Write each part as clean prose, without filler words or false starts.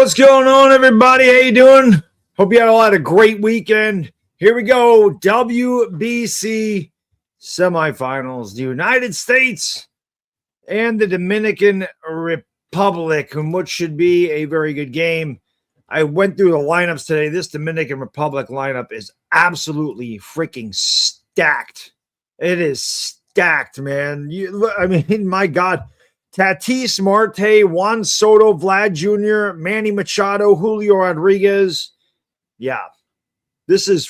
What's going on, everybody? How you doing? Hope you all had a great weekend. Here we go. WBC semifinals. The United States and the Dominican Republic, in what should be a very good game. I went through the lineups today. This Dominican Republic lineup is absolutely freaking stacked. It is stacked, man. My God. Tatis Marte, Juan Soto, Vlad Jr., Manny Machado, Julio Rodriguez. Yeah, this is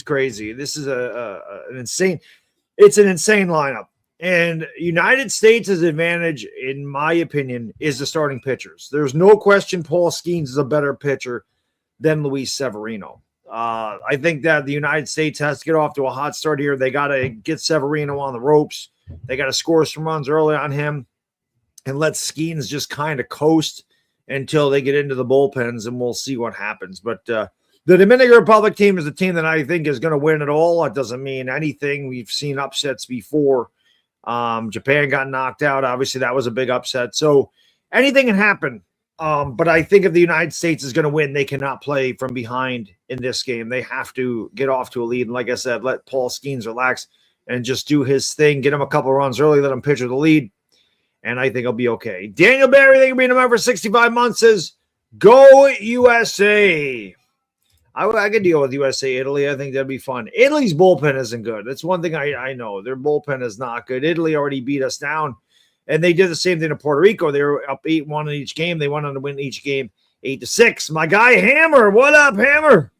crazy. This is an insane lineup. And United States' advantage, in my opinion, is the starting pitchers. There's no question Paul Skeens is a better pitcher than Luis Severino. I think that the United States has to get off to a hot start here. They got to get Severino on the ropes. They got to score some runs early on him and let Skeens just kind of coast until they get into the bullpens, and we'll see what happens. But the Dominican Republic team is a team that I think is going to win it all. It doesn't mean anything. We've seen upsets before. Japan got knocked out. Obviously, that was a big upset. So anything can happen. But I think if the United States is going to win, they cannot play from behind in this game. They have to get off to a lead. And like I said, let Paul Skeens relax and just do his thing. Get him a couple runs early. Let him pitch with the lead. And I think he'll be okay. Daniel Barry, thank you for being a member for 65 months, says, go USA. I could deal with USA, Italy. I think that'd be fun. Italy's bullpen isn't good. That's one thing I know. Their bullpen is not good. Italy already beat us down, and they did the same thing to Puerto Rico. They were up 8-1 in each game. They went on to win each game 8-6. My guy, Hammer. What up, Hammer?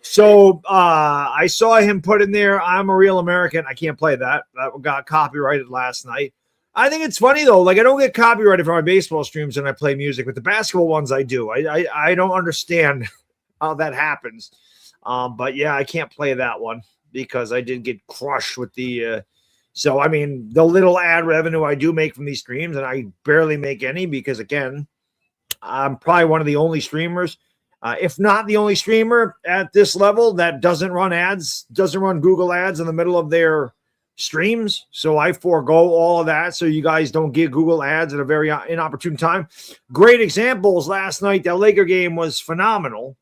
So I saw him put in there, I'm a real American. I can't play that. That got copyrighted last night. I think it's funny, though. Like, I don't get copyrighted for my baseball streams when I play music, but the basketball ones I do. I don't understand how that happens. But, yeah, I can't play that one because I did get crushed with the so, I mean, the little ad revenue I do make from these streams, and I barely make any because, again, I'm probably one of the only streamers, if not the only streamer at this level that doesn't run ads, doesn't run Google ads in the middle of their streams. So I forego all of that so you guys don't get Google ads at a very inopportune time. Great examples last night. That Laker game was phenomenal.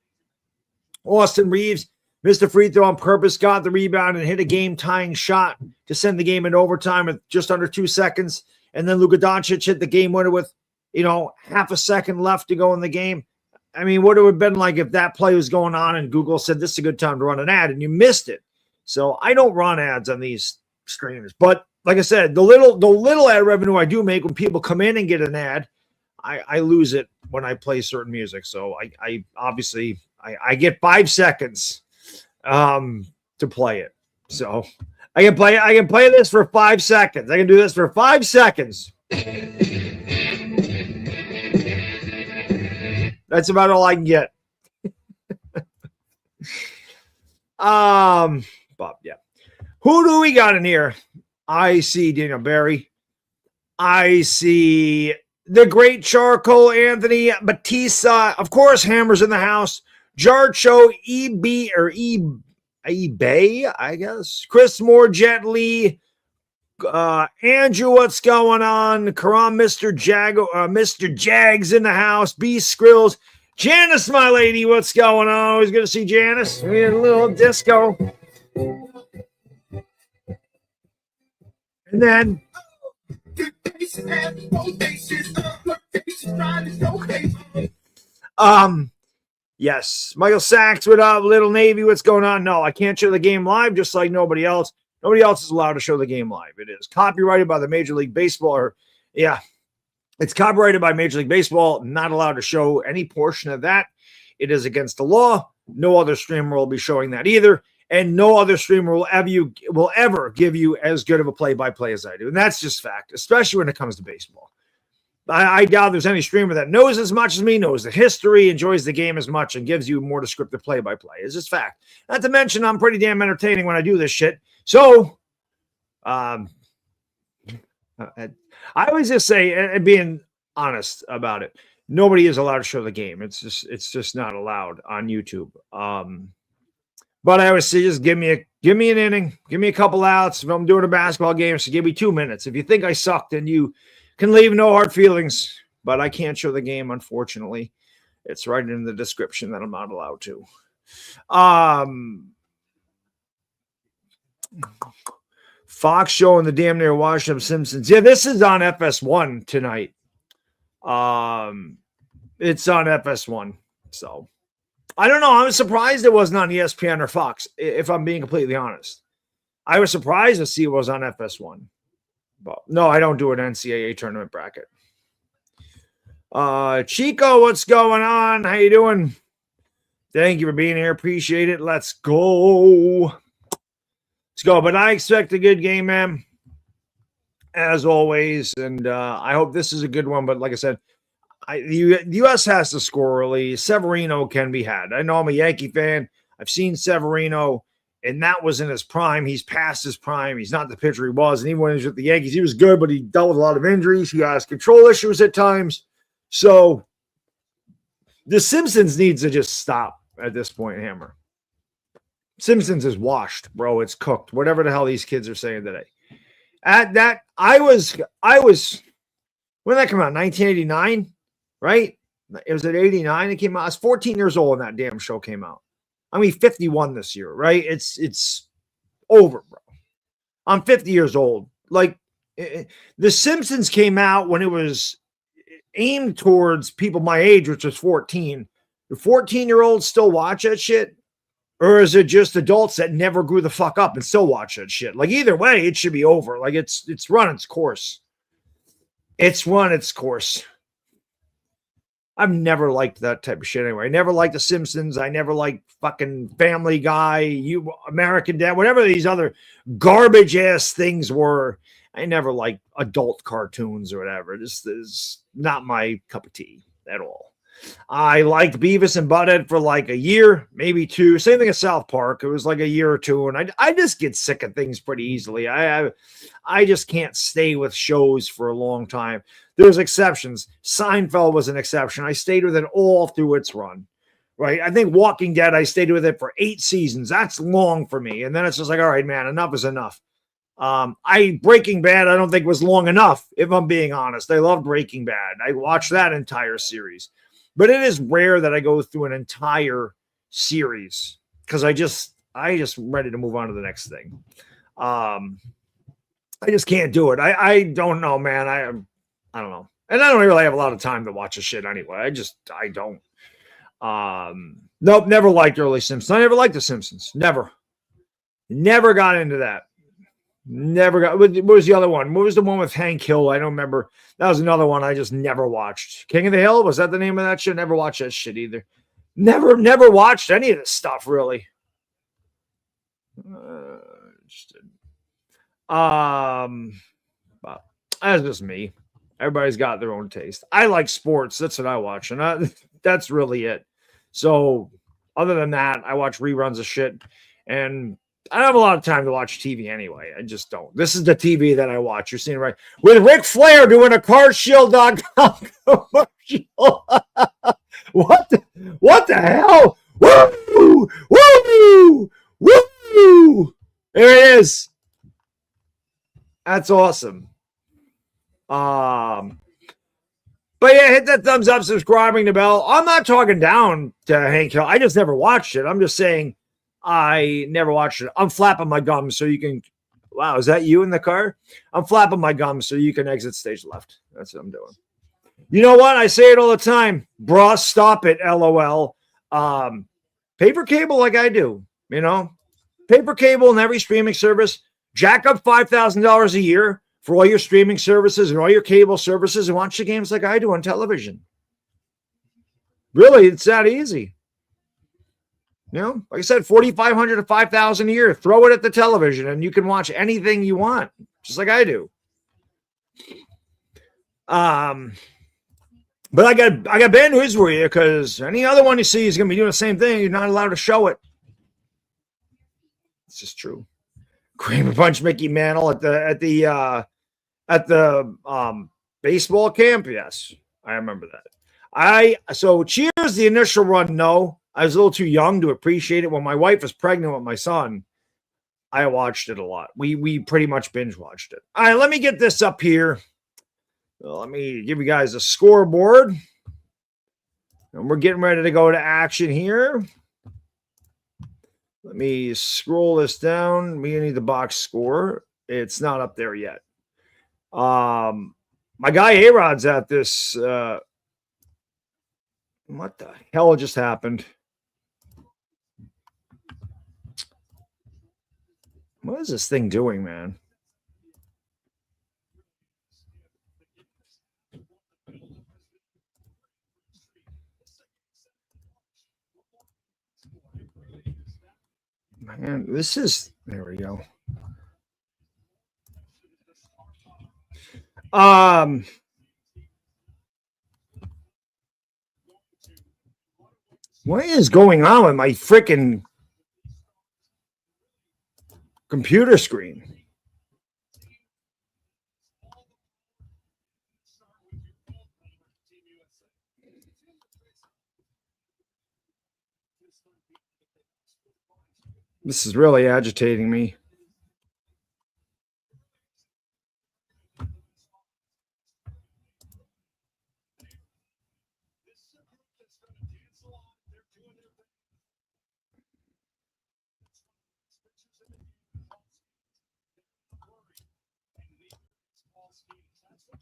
Austin Reeves missed a free throw on purpose, got the rebound, and hit a game-tying shot to send the game into overtime with just under 2 seconds. And then Luka Doncic hit the game winner with, half a second left to go in the game. I mean, what it would have been like if that play was going on and Google said this is a good time to run an ad and you missed it. So I don't run ads on these streams. But like I said, the little ad revenue I do make when people come in and get an ad, I lose it when I play certain music. So I obviously get 5 seconds to play it. So I can play this for 5 seconds. I can do this for 5 seconds. That's about all I can get. But yeah. Who do we got in here? I see Daniel Barry. I see the great Charcoal Anthony Batista. Of course, Hammer's in the house. Jarcho, eBay, I guess. Chris Moore, Jet Li. Andrew, what's going on? Karam, Mr. Jags in the house. B Skrills. Janice, my lady, what's going on? Always good to see Janice. We had a little disco. And then yes, Michael Sachs, what up? Little Navy, what's going on? No, I can't show the game live, just like nobody else. Nobody else is allowed to show the game live. It is copyrighted by the Major League Baseball. It's copyrighted by Major League Baseball. Not allowed to show any portion of that. It is against the law. No other streamer will be showing that either. And no other streamer will ever give you as good of a play-by-play as I do. And that's just fact, especially when it comes to baseball. I doubt there's any streamer that knows as much as me, knows the history, enjoys the game as much, and gives you more descriptive play-by-play. It's just fact. Not to mention, I'm pretty damn entertaining when I do this shit. So, I always just say, and being honest about it, nobody is allowed to show the game. It's just not allowed on YouTube. But I always say, just give me an inning, give me a couple outs. If I'm doing a basketball game, so give me 2 minutes. If you think I sucked, then you can leave no hard feelings. But I can't show the game, unfortunately. It's right in the description that I'm not allowed to. Fox showing the damn near Washington Simpsons. Yeah, this is on FS1 tonight. It's on FS1. So I don't know. I was surprised it wasn't on ESPN or Fox, if I'm being completely honest. I was surprised to see it was on FS1. But no, I don't do an NCAA tournament bracket. Chico, what's going on? How you doing? Thank you for being here. Appreciate it. Let's go. Let's go. But I expect a good game, man, as always. And I hope this is a good one. But like I said, the U.S. has to score early. Severino can be had. I know I'm a Yankee fan. I've seen Severino, and that was in his prime. He's past his prime. He's not the pitcher he was. And even when he was with the Yankees, he was good, but he dealt with a lot of injuries. He has control issues at times. So the Simpsons needs to just stop at this point, Hammer. Simpsons is washed, bro. It's cooked. Whatever the hell these kids are saying today. At that, I was when did that come out? 1989, right? It was at 89. It came out. I was 14 years old when that damn show came out. I mean, 51 this year, right? It's over, bro. I'm 50 years old. Like, The Simpsons came out when it was aimed towards people my age, which was 14. Do 14-year-olds still watch that shit? Or is it just adults that never grew the fuck up and still watch that shit? Like, either way, it should be over. Like, it's run its course. It's run its course. I've never liked that type of shit anyway. I never liked The Simpsons. I never liked fucking Family Guy, American Dad, whatever these other garbage-ass things were. I never liked adult cartoons or whatever. This is not my cup of tea at all. I liked Beavis and Butthead for like a year, maybe two. Same thing as South Park. It was like a year or two, and I just get sick of things pretty easily. I just can't stay with shows for a long time. There's exceptions. Seinfeld was an exception. I stayed with it all through its run, right? I think Walking Dead, I stayed with it for 8 seasons. That's long for me. And then it's just like, all right, man, enough is enough. Breaking Bad, I don't think was long enough, if I'm being honest. I love Breaking Bad. I watched that entire series. But it is rare that I go through an entire series because I just ready to move on to the next thing. I just can't do it. I don't know, man. I don't know. And I don't really have a lot of time to watch this shit anyway. I don't. Nope, never liked early Simpsons. I never liked The Simpsons. Never got into that. Never got. What was the other one? What was the one with Hank Hill? I don't remember. That was another one I just never watched. King of the Hill? Was that the name of that shit? Never watched that shit either. Never watched any of this stuff, really. But that's just me. Everybody's got their own taste. I like sports. That's what I watch. And that's really it. So other than that, I watch reruns of shit. And I don't have a lot of time to watch TV anyway. I just don't. This is the TV that I watch. You're seeing right with Ric Flair doing a CarShield.com commercial. What the hell? Woo! Woo! Woo! There it is. That's awesome. But yeah, hit that thumbs up, subscribing the bell. I'm not talking down to Hank Hill. I just never watched it. I'm just saying I never watched it. I'm flapping my gums so you can. Wow, is that you in the car? I'm flapping my gums so you can exit stage left. That's what I'm doing. You know what? I say it all the time. Bro, stop it. LOL. Paper cable like I do. You know, paper cable and every streaming service. Jack up $5,000 a year for all your streaming services and all your cable services and watch the games like I do on television. Really, it's that easy. You know, like I said, $4,500 to $5,000 a year. Throw it at the television, and you can watch anything you want, just like I do. But I got bad news for you because any other one you see is going to be doing the same thing. You're not allowed to show it. It's just true. Kramer punched Mickey Mantle at the baseball camp. Yes, I remember that. So Cheers, the initial run, no. I was a little too young to appreciate it. When my wife was pregnant with my son, I watched it a lot. We pretty much binge watched it. All right, let me get this up here. Let me give you guys a scoreboard. And we're getting ready to go to action here. Let me scroll this down. We need the box score. It's not up there yet. My guy A-Rod's at this. What the hell just happened? What is this thing doing, man? Man, this is, there we go. What is going on with my freaking computer screen? This is really agitating me.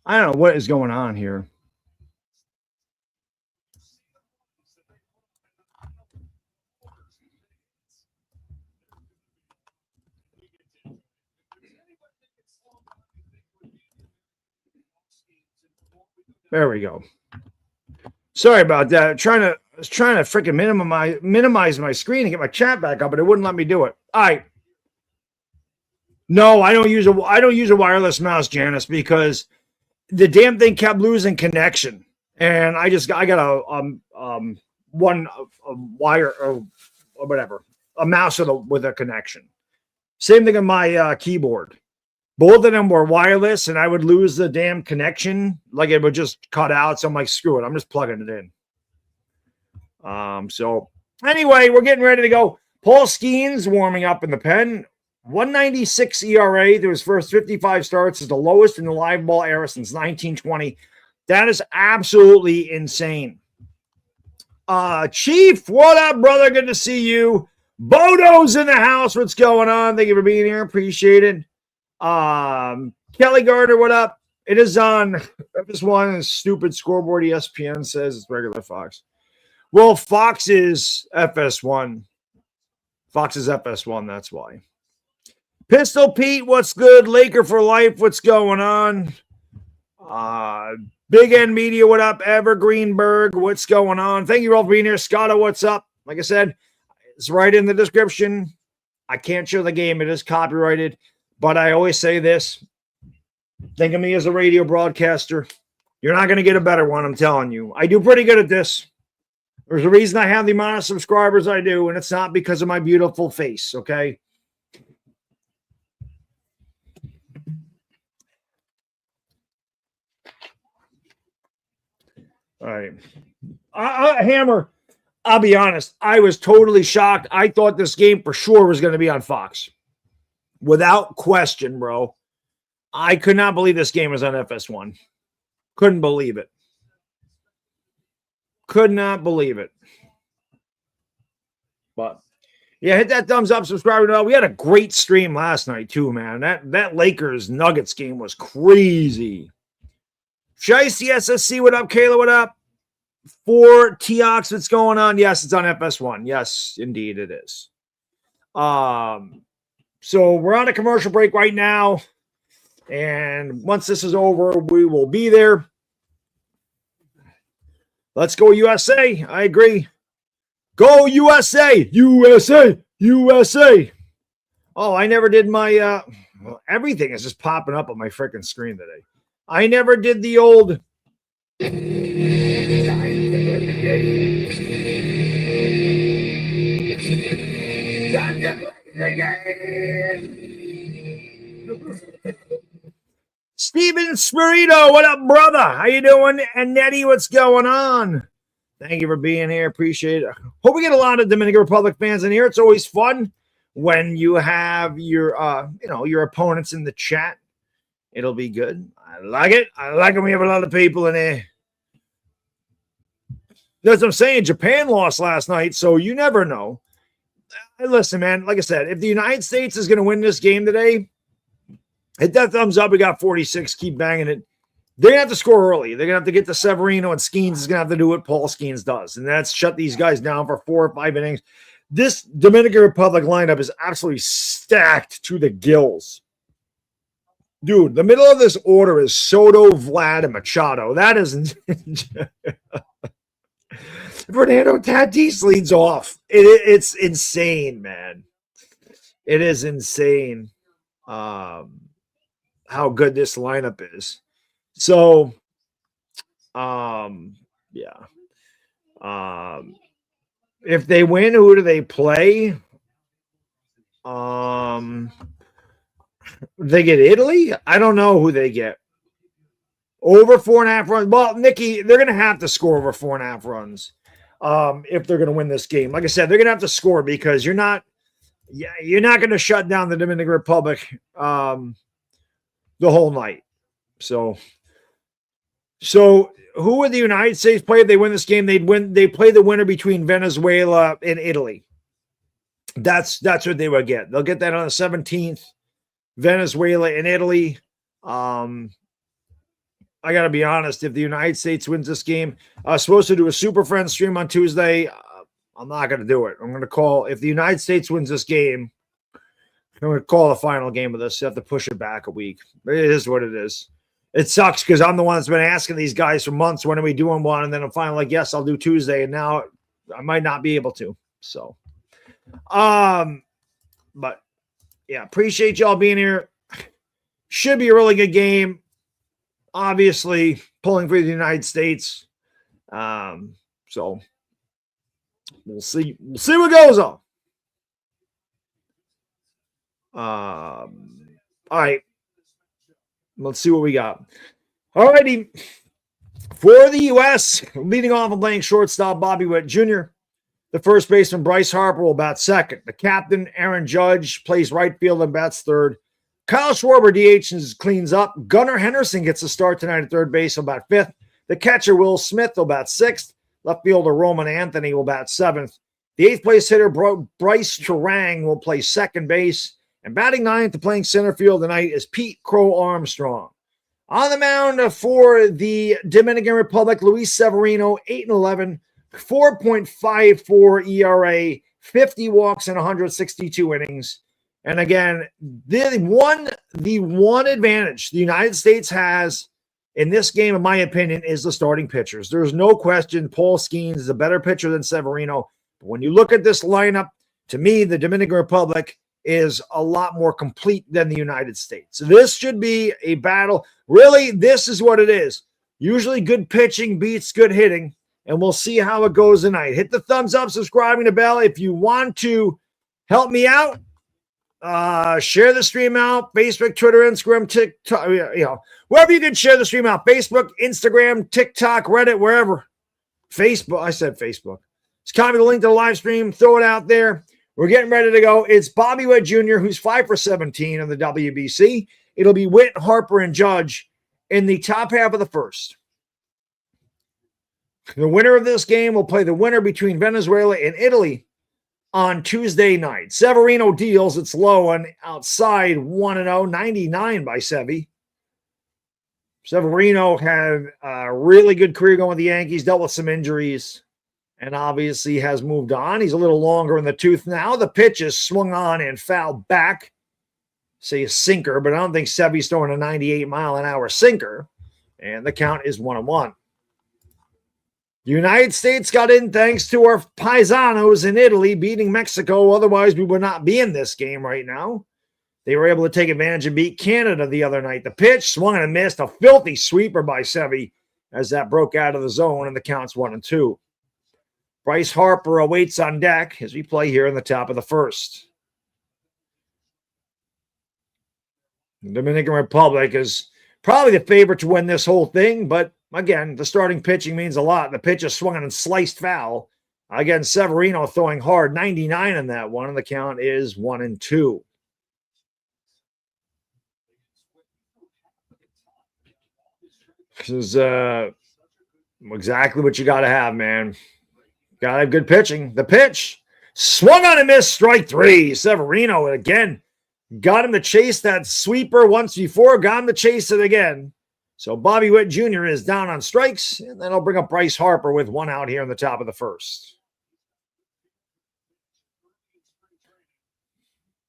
I don't know what is going on here. There we go. Sorry about that. I was trying to freaking minimize my screen and get my chat back up, but it wouldn't let me do it. All right. No, I don't use a wireless mouse, Janice, because the damn thing kept losing connection, and I got a wire or whatever, a mouse with a connection. Same thing on my keyboard. Both of them were wireless, and I would lose the damn connection. Like it would just cut out. So I'm like, screw it. I'm just plugging it in. So anyway, we're getting ready to go. Paul Skeens warming up in the pen. 196 ERA through his first 55 starts is the lowest in the live ball era since 1920. That is absolutely insane. Chief, what up, brother? Good to see you. Bodo's in the house. What's going on? Thank you for being here. Appreciate it. Kelly Gardner, what up? It is on FS1, stupid scoreboard. ESPN says it's regular Fox. Well, Fox is FS1. Fox is FS1, that's why. Pistol Pete, what's good? Laker for life, what's going on? Big End Media, what up? Evergreenberg, what's going on? Thank you all for being here. Scotto, what's up? Like I said, it's right in the description. I can't show the game. It is copyrighted. But I always say this. Think of me as a radio broadcaster. You're not going to get a better one, I'm telling you. I do pretty good at this. There's a reason I have the amount of subscribers I do, and it's not because of my beautiful face, okay? All right. Hammer, I'll be honest. I was totally shocked. I thought this game for sure was going to be on Fox. Without question, bro. I could not believe this game was on FS1. Couldn't believe it. Could not believe it. But, yeah, hit that thumbs up, subscribe. We had a great stream last night, too, man. That Lakers-Nuggets game was crazy. Shiesty SSC, what up? Kayla, what up? For T-Ox, what's going on? Yes, it's on FS1. Yes, indeed it is. So we're on a commercial break right now. And once this is over, we will be there. Let's go USA. I agree. Go USA. USA. USA. Oh, I never did my everything is just popping up on my freaking screen today. I never did the old Steven Spirito, what up, brother? How you doing? And Nettie, what's going on? Thank you for being here. Appreciate it. Hope we get a lot of Dominican Republic fans in here. It's always fun when you have your your opponents in the chat. It'll be good. I like it. I like when we have a lot of people in here. That's what I'm saying. Japan lost last night, so you never know. Listen, man, like I said, if the United States is going to win this game today, hit that thumbs up. We got 46. Keep banging it. They're going to have to score early. They're going to have to get to Severino, and Skeens is going to have to do what Paul Skeens does, and that's shut these guys down for 4 or 5 innings. This Dominican Republic lineup is absolutely stacked to the gills. Dude, the middle of this order is Soto, Vlad, and Machado. That is Fernando Tatis leads off. It's insane, man. It is insane how good this lineup is. So, yeah. If they win, who do they play? They get Italy? I don't know who they get. Over 4.5 runs. Well, Nikki, they're going to have to score over 4.5 runs if they're going to win this game. Like I said, they're going to have to score because you're not going to shut down the Dominican Republic the whole night. So who would the United States play if they win this game? They play the winner between Venezuela and Italy. That's what they would get. They'll get that on the 17th. Venezuela and Italy. I got to be honest. If the United States wins this game, I was supposed to do a Super Friends stream on Tuesday. I'm not going to do it. I'm going to call, if the United States wins this game, I'm going to call the final game of this. You have to push it back a week. It is what it is. It sucks because I'm the one that's been asking these guys for months, when are we doing one? And then I'm finally like, yes, I'll do Tuesday. And now I might not be able to. So, but yeah, appreciate y'all being here. Should be a really good game. Obviously, pulling for the United States. So we'll see. We'll see what goes on. All right. Let's see what we got. All righty. For the U.S., leading off and playing shortstop, Bobby Witt Jr. The first baseman, Bryce Harper, will bat second. The captain, Aaron Judge, plays right field and bats third. Kyle Schwarber DH cleans up. Gunnar Henderson gets a start tonight at third base. He'll bat fifth. The catcher, Will Smith, will bat sixth. Left fielder, Roman Anthony, will bat seventh. The eighth place hitter, Bryce Turang, will play second base. And batting ninth to playing center field tonight is Pete Crow Armstrong. On the mound for the Dominican Republic, Luis Severino, 8-11, 4.54 ERA, 50 walks in 162 innings. And again, the one advantage the United States has in this game, in my opinion, is the starting pitchers. There's no question Paul Skeens is a better pitcher than Severino. But when you look at this lineup, to me, the Dominican Republic is a lot more complete than the United States. So this should be a battle. Really, this is what it is. Usually good pitching beats good hitting, and we'll see how it goes tonight. Hit the thumbs up, subscribing to the bell. If you want to help me out, share the stream out, Facebook, Twitter, Instagram, TikTok, wherever you can share the stream out. Facebook, Instagram, TikTok, Reddit, wherever. Facebook, I said Facebook. Just copy the link to the live stream, throw it out there. We're getting ready to go. It's Bobby Witt Jr., who's 5 for 17 in the WBC. It'll be Witt, Harper, and Judge in the top half of the first. The winner of this game will play the winner between Venezuela and Italy on Tuesday night. Severino deals. It's low on outside 1-0, 99 by Sevy. Severino had a really good career going with the Yankees, dealt with some injuries, and obviously has moved on. He's a little longer in the tooth now. The pitch is swung on and fouled back. Say a sinker, but I don't think Sevy's throwing a 98-mile-an-hour sinker. And the count is 1-1. The United States got in thanks to our paisanos in Italy beating Mexico. Otherwise, we would not be in this game right now. They were able to take advantage and beat Canada the other night. The pitch swung and missed. A filthy sweeper by Sevy as that broke out of the zone, and the count's 1-2. Bryce Harper awaits on deck as we play here in the top of the first. The Dominican Republic is probably the favorite to win this whole thing, but again, the starting pitching means a lot. The pitch is swung and sliced foul. Again, Severino throwing hard, 99 in that one, and the count is 1-2. This is exactly what you got to have, man. Got to have good pitching. The pitch swung on and missed, strike 3. Severino again got him to chase that sweeper once before, got him to chase it again. So Bobby Witt Jr. is down on strikes, and then I'll bring up Bryce Harper with one out here in the top of the first.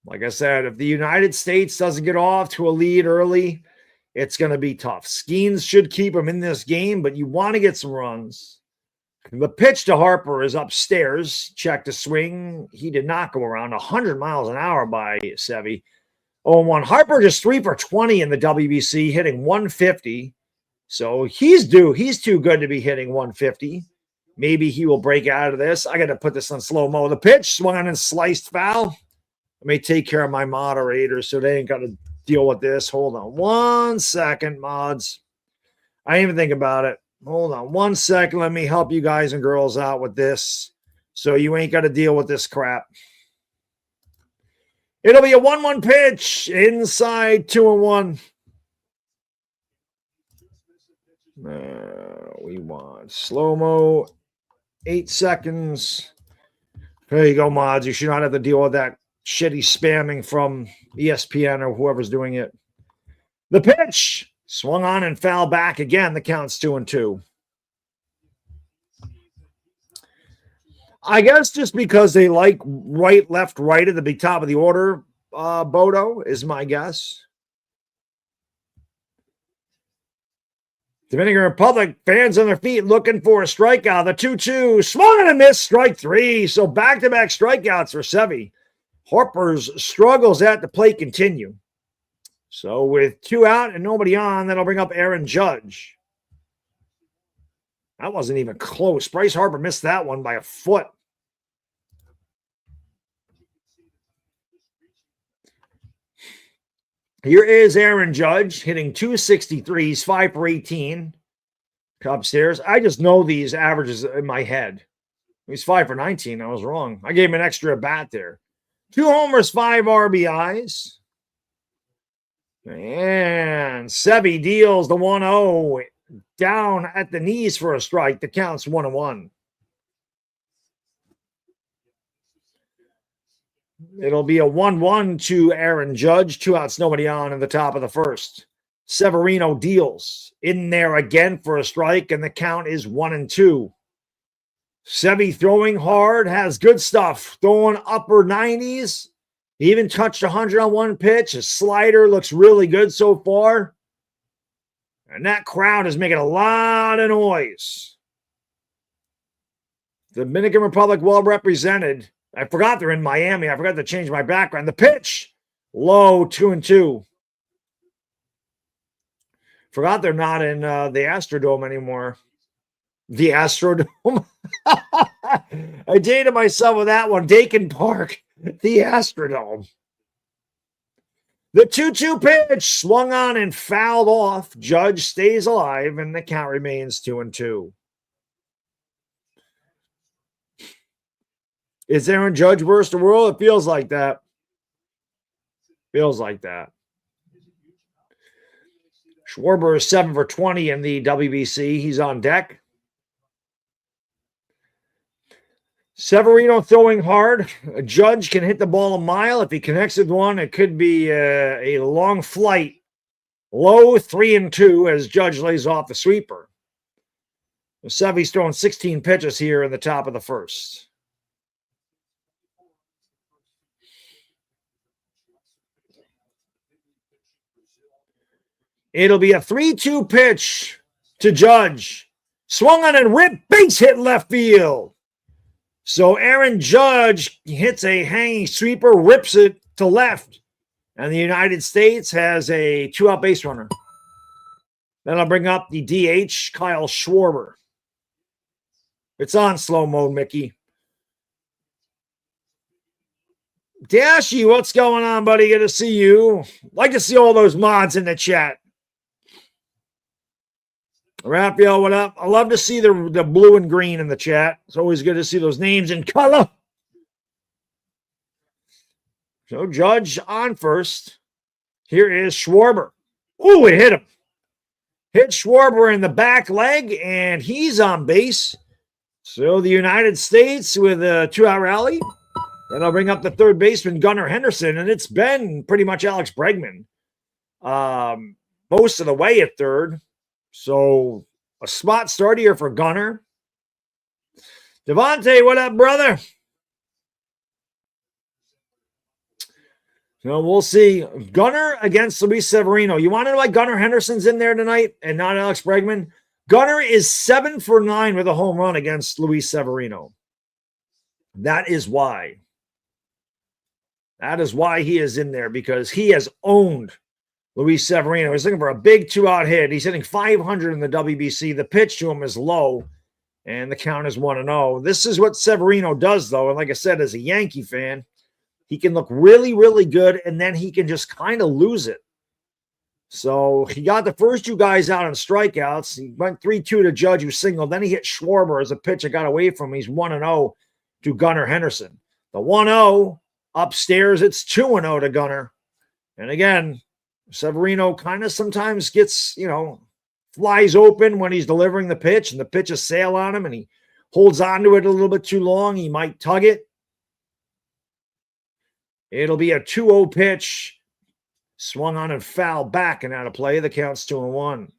Like I said, if the United States doesn't get off to a lead early, it's going to be tough. Skeens should keep them in this game, but you want to get some runs. The pitch to Harper is upstairs. Check the swing. He did not go around 100 miles an hour by Sevy. 0-1. Harper just 3 for 20 in the WBC, hitting 150. So he's due. He's too good to be hitting 150. Maybe he will break out of this. I got to put this on slow-mo. The pitch swung on and sliced foul. Let me take care of my moderators so they ain't got to deal with this. Hold on 1 second, mods. I didn't even think about it. Hold on 1 second. Let me help you guys and girls out with this so you ain't got to deal with this crap. It'll be a 1-1 pitch inside 2-1. We want slow-mo, 8 seconds. There you go, mods. You should not have to deal with that shitty spamming from ESPN or whoever's doing it. The pitch swung on and foul back again. The count's 2-2. I guess just because they like right, left, right at the big top of the order, Bodo, is my guess. Dominican Republic, fans on their feet looking for a strikeout. The 2-2, swung and a miss, strike 3. So back-to-back strikeouts for Sevy. Harper's struggles at the plate continue. So with 2 out and nobody on, that'll bring up Aaron Judge. That wasn't even close. Bryce Harper missed that one by a foot. Here is Aaron Judge hitting 263. He's 5 for 18. Upstairs. I just know these averages in my head. He's 5 for 19. I was wrong. I gave him an extra bat there. 2 homers, 5 RBIs. And Sevy deals the 1-0 down at the knees for a strike. The count's 1-1. It'll be a 1-1 to Aaron Judge. 2 outs, nobody on in the top of the first. Severino deals in there again for a strike, and the count is 1-2. Sevy throwing hard, has good stuff. Throwing upper 90s. He even touched 100 on one pitch. His slider looks really good so far. And that crowd is making a lot of noise. Dominican Republic well represented. I forgot they're in Miami. I forgot to change my background. The pitch, low, 2-2. Forgot they're not in the Astrodome anymore. The Astrodome. I dated myself with that one. Dakin Park, the Astrodome. The 2-2 pitch swung on and fouled off. Judge stays alive, and the count remains 2-2. Is Aaron Judge worst in the world? It feels like that. Feels like that. Schwarber is 7 for 20 in the WBC. He's on deck. Severino throwing hard. A Judge can hit the ball a mile. If he connects with one, it could be a long flight. Low 3-2 as Judge lays off the sweeper. Sevy's throwing 16 pitches here in the top of the first. It'll be a 3-2 pitch to Judge. Swung on and ripped, base hit left field. So Aaron Judge hits a hanging sweeper, rips it to left. And the United States has a 2-out base runner. Then I'll bring up the DH, Kyle Schwarber. It's on slow mode, Mickey. Dashy, what's going on, buddy? Good to see you. Like to see all those mods in the chat. Raphael, what up? I love to see the blue and green in the chat. It's always good to see those names in color. So Judge on first. Here is Schwarber. Ooh, it hit him. Hit Schwarber in the back leg, and he's on base. So the United States with a 2-out rally. Then I'll bring up the third baseman, Gunnar Henderson, and it's been pretty much Alex Bregman most of the way at third. So a spot start here for Gunnar. Devontae, what up, brother? So we'll see. Gunnar against Luis Severino. You want to know why Gunnar Henderson's in there tonight and not Alex Bregman? Gunnar is 7 for 9 with a home run against Luis Severino. That is why. That is why he is in there, because he has owned Luis Severino. He's looking for a big 2-out hit. He's hitting 500 in the WBC. The pitch to him is low, and the count is 1-0. This is what Severino does, though. And like I said, as a Yankee fan, he can look really, really good, and then he can just kind of lose it. So he got the first 2 guys out on strikeouts. He went 3-2 to Judge, who singled. Then he hit Schwarber as a pitch that got away from him. He's 1-0 to Gunnar Henderson. The 1-0 upstairs, it's 2-0 to Gunnar. And again, Severino kind of sometimes gets, flies open when he's delivering the pitch, and the pitch is sail on him, and he holds on to it a little bit too long. He might tug it. It'll be a 2-0 pitch. Swung on and fouled back and out of play. The count's 2-1.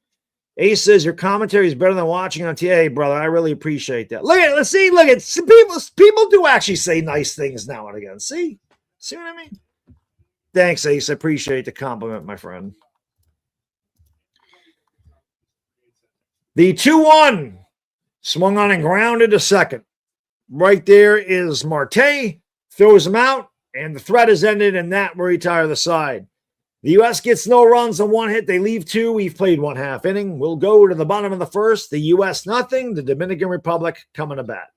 Ace says, your commentary is better than watching on TA, brother. I really appreciate that. Let's see. Some people do actually say nice things now and again. See what I mean? Thanks, Ace. I appreciate the compliment, my friend. The 2-1 swung on and grounded to second. Right there is Marte. Throws him out, and the threat is ended, and that will retire the side. The U.S. gets no runs on 1 hit. They leave 2. We've played 1/2 inning. We'll go to the bottom of the first. The U.S. nothing. The Dominican Republic coming to bat.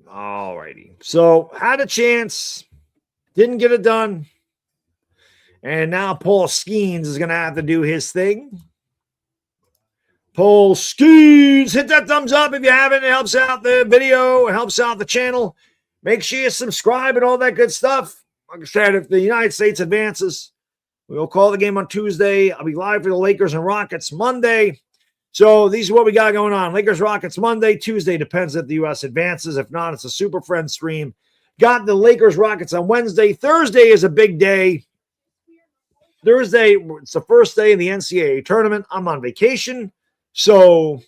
All righty. So had a chance. Didn't get it done. And now Paul Skeens is going to have to do his thing. Paul Skeens, hit that thumbs up if you haven't. It helps out the video. It helps out the channel. Make sure you subscribe and all that good stuff. Like I said, if the United States advances, we'll call the game on Tuesday. I'll be live for the Lakers and Rockets Monday. So these are what we got going on. Lakers, Rockets Monday. Tuesday depends if the U.S. advances. If not, it's a Super Friends stream. Got the Lakers, Rockets on Wednesday. Thursday is a big day. Thursday, it's the first day of the NCAA tournament. I'm on vacation. So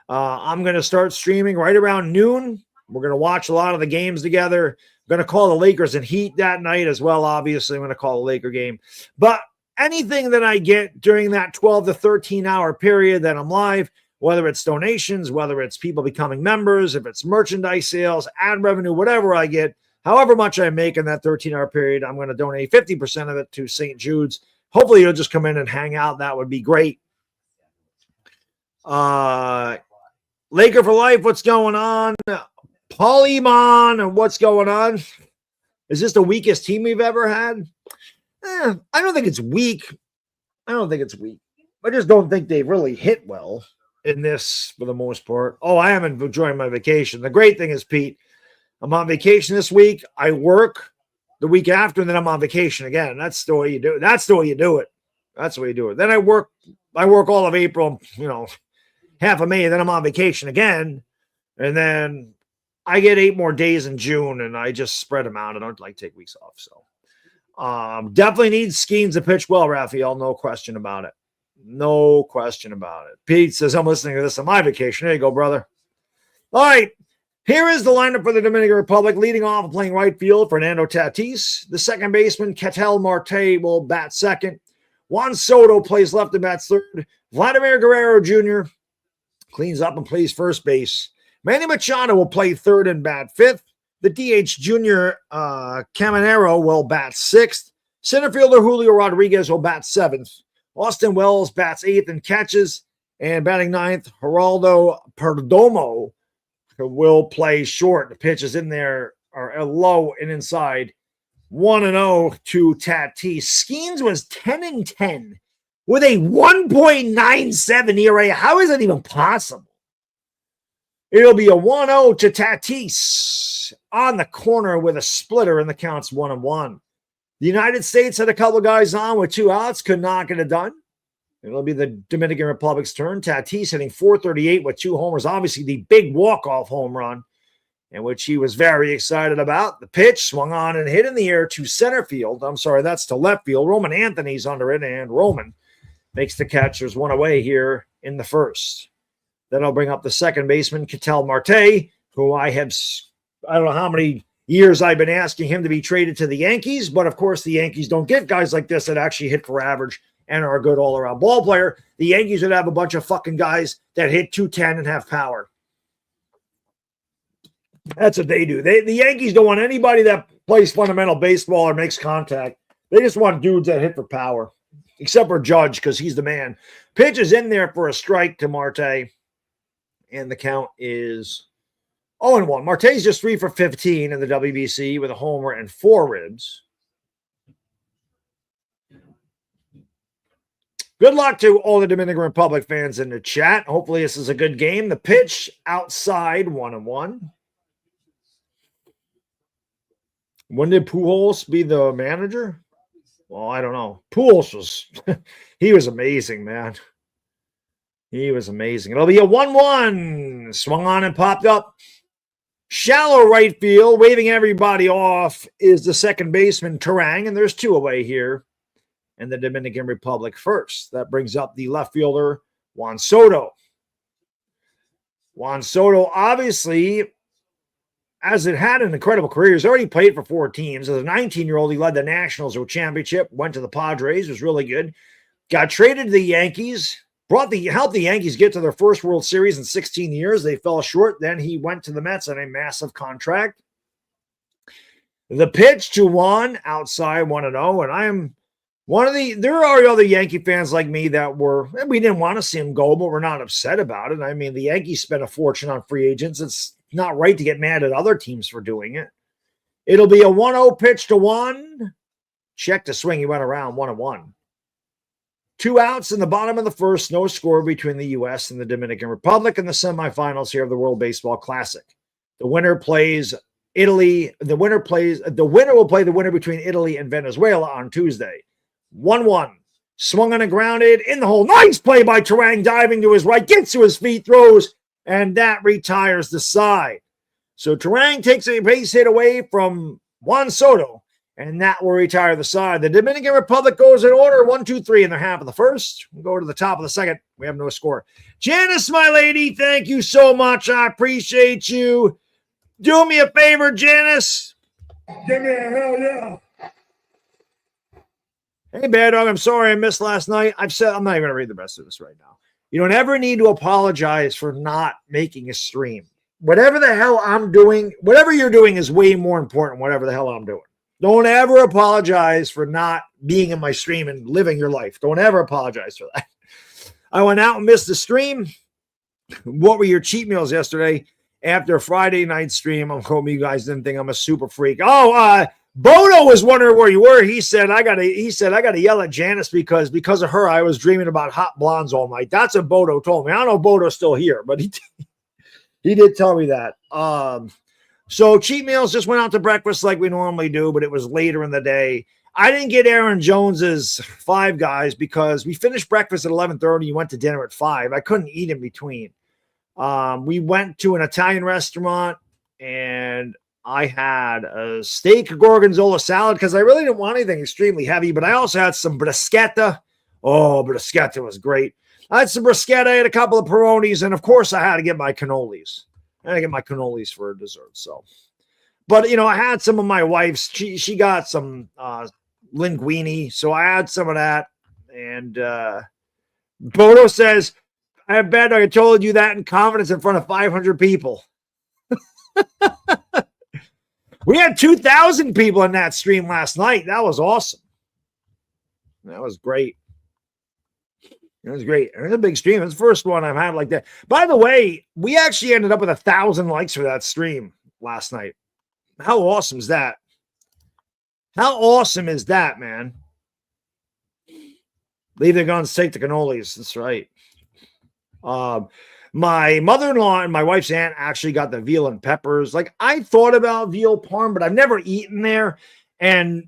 I'm going to start streaming right around noon. We're going to watch a lot of the games together. I'm going to call the Lakers and Heat that night as well. Obviously, I'm going to call the Laker game. But anything that I get during that 12 to 13 hour period that I'm live, whether it's donations, whether it's people becoming members, if it's merchandise sales, ad revenue, whatever I get, however much I make in that 13-hour period, I'm going to donate 50% of it to St. Jude's. Hopefully, you'll just come in and hang out. That would be great. Laker for life, what's going on? Polymon, what's going on? Is this the weakest team we've ever had? I don't think it's weak. I just don't think they've really hit well in this for the most part. Oh, I am enjoying my vacation. The great thing is, Pete, I'm on vacation this week. I work the week after, and then I'm on vacation again. That's the way you do it. That's the way you do it. Then I work all of April, half of May, and then I'm on vacation again. And then I get 8 more days in June, and I just spread them out. I don't take weeks off. So definitely need Skeens to pitch well, Raphael. No question about it. Pete says, I'm listening to this on my vacation. There you go, brother. All right. Here is the lineup for the Dominican Republic. Leading off and playing right field, Fernando Tatis. The second baseman, Ketel Marte, will bat second. Juan Soto plays left and bats third. Vladimir Guerrero Jr. cleans up and plays first base. Manny Machado will play third and bat fifth. The DH Junior Caminero will bat sixth. Center fielder Julio Rodriguez will bat seventh. Austin Wells bats eighth and catches. And batting ninth, Geraldo Perdomo will play short. The pitches in there are low and inside. 1-0 to Tatis. Skeens was 10-10 with a 1.97 ERA. How is that even possible? It'll be a 1-0 to Tatis on the corner with a splitter, and the count's 1-1. The United States had a couple of guys on with 2 outs, could not get it done. It'll be the Dominican Republic's turn. Tatis hitting .438 with 2 homers. Obviously, the big walk-off home run, in which he was very excited about. The pitch swung on and hit in the air to center field. I'm sorry, that's to left field. Roman Anthony's under it, and Roman makes the catch. There's 1 away here in the first. Then I'll bring up the second baseman, Ketel Marte, who I don't know how many years I've been asking him to be traded to the Yankees, but of course the Yankees don't get guys like this that actually hit for average and are a good all-around ball player. The Yankees would have a bunch of fucking guys that hit 210 and have power. That's what they do. The Yankees don't want anybody that plays fundamental baseball or makes contact. They just want dudes that hit for power, except for Judge because he's the man. Pitch is in there for a strike to Marte, and the count is 0-1. Marte's just 3 for 15 in the WBC with a homer and 4 ribs. Good luck to all the Dominican Republic fans in the chat. Hopefully this is a good game. The pitch outside, 1-1. When did Pujols be the manager? Well, I don't know. Pujols was, he was amazing, man. He was amazing. It'll be a 1-1. Swung on and popped up. Shallow right field, waving everybody off, is the second baseman, Turang, and there's 2 away here in the Dominican Republic first. That brings up the left fielder, Juan Soto. Juan Soto, obviously, as it had an incredible career, he's already played for 4 teams. As a 19-year-old, he led the Nationals to a championship, went to the Padres, was really good. Got traded to the Yankees, helped the Yankees get to their first World Series in 16 years. They fell short. Then he went to the Mets on a massive contract. The pitch to Juan, outside 1-0, and I am there are other Yankee fans like me that we didn't want to see him go, but we're not upset about it. I mean, the Yankees spent a fortune on free agents. It's not right to get mad at other teams for doing it. It'll be a 1-0 pitch to Juan. Check the swing. He went around 1-1. 2 outs in the bottom of the first. No score between the U.S. and the Dominican Republic in the semifinals here of the World Baseball Classic. The winner plays Italy. The winner will play the winner between Italy and Venezuela on Tuesday. 1-1. Swung on and grounded in the hole. Nice play by Turang, diving to his right, gets to his feet, throws, and that retires the side. So Turang takes a base hit away from Juan Soto, and that will retire the side. The Dominican Republic goes in order, 1, 2, 3 in the half of the first. We'll go to the top of the second. We have no score. Janice, my lady, thank you so much. I appreciate you. Do me a favor, Janice. Give me a hell yeah. Hey, Baddog, I'm sorry I missed last night. I'm not even going to read the rest of this right now. You don't ever need to apologize for not making a stream. Whatever the hell I'm doing, whatever you're doing is way more important than whatever the hell I'm doing. Don't ever apologize for not being in my stream and living your life. Don't ever apologize for that. I went out and missed the stream. What were your cheat meals yesterday? After a Friday night stream, I'm hoping you guys didn't think I'm a super freak. Bodo was wondering where you were. He said, I gotta yell at Janice because of her, I was dreaming about hot blondes all night. That's what Bodo told me. I don't know if Bodo's still here, but he did tell me that. So cheat meals, just went out to breakfast like we normally do, but it was later in the day. I didn't get Aaron Jones's Five Guys because we finished breakfast at 11:30. You went to dinner at 5. I couldn't eat in between. We went to an Italian restaurant and I had a steak gorgonzola salad because I really didn't want anything extremely heavy, but I also had some bruschetta. Oh, bruschetta was great. I had some bruschetta, I had a couple of Peronis, and of course I had to get my cannolis. I had to get my cannolis for dessert. So, but I had some of my wife's. She got some linguine, so I had some of that. And Bodo says, "I bet I told you that in confidence in front of 500 people." We had 2,000 people in that stream last night. That was awesome. That was great. It was great. It was a big stream. It was the first one I've had like that. By the way, we actually ended up with 1,000 likes for that stream last night. How awesome is that? How awesome is that, man? Leave the guns, take the cannolis. That's right. My mother-in-law and my wife's aunt actually got the veal and peppers. Like, I thought about veal parm, but I've never eaten there. And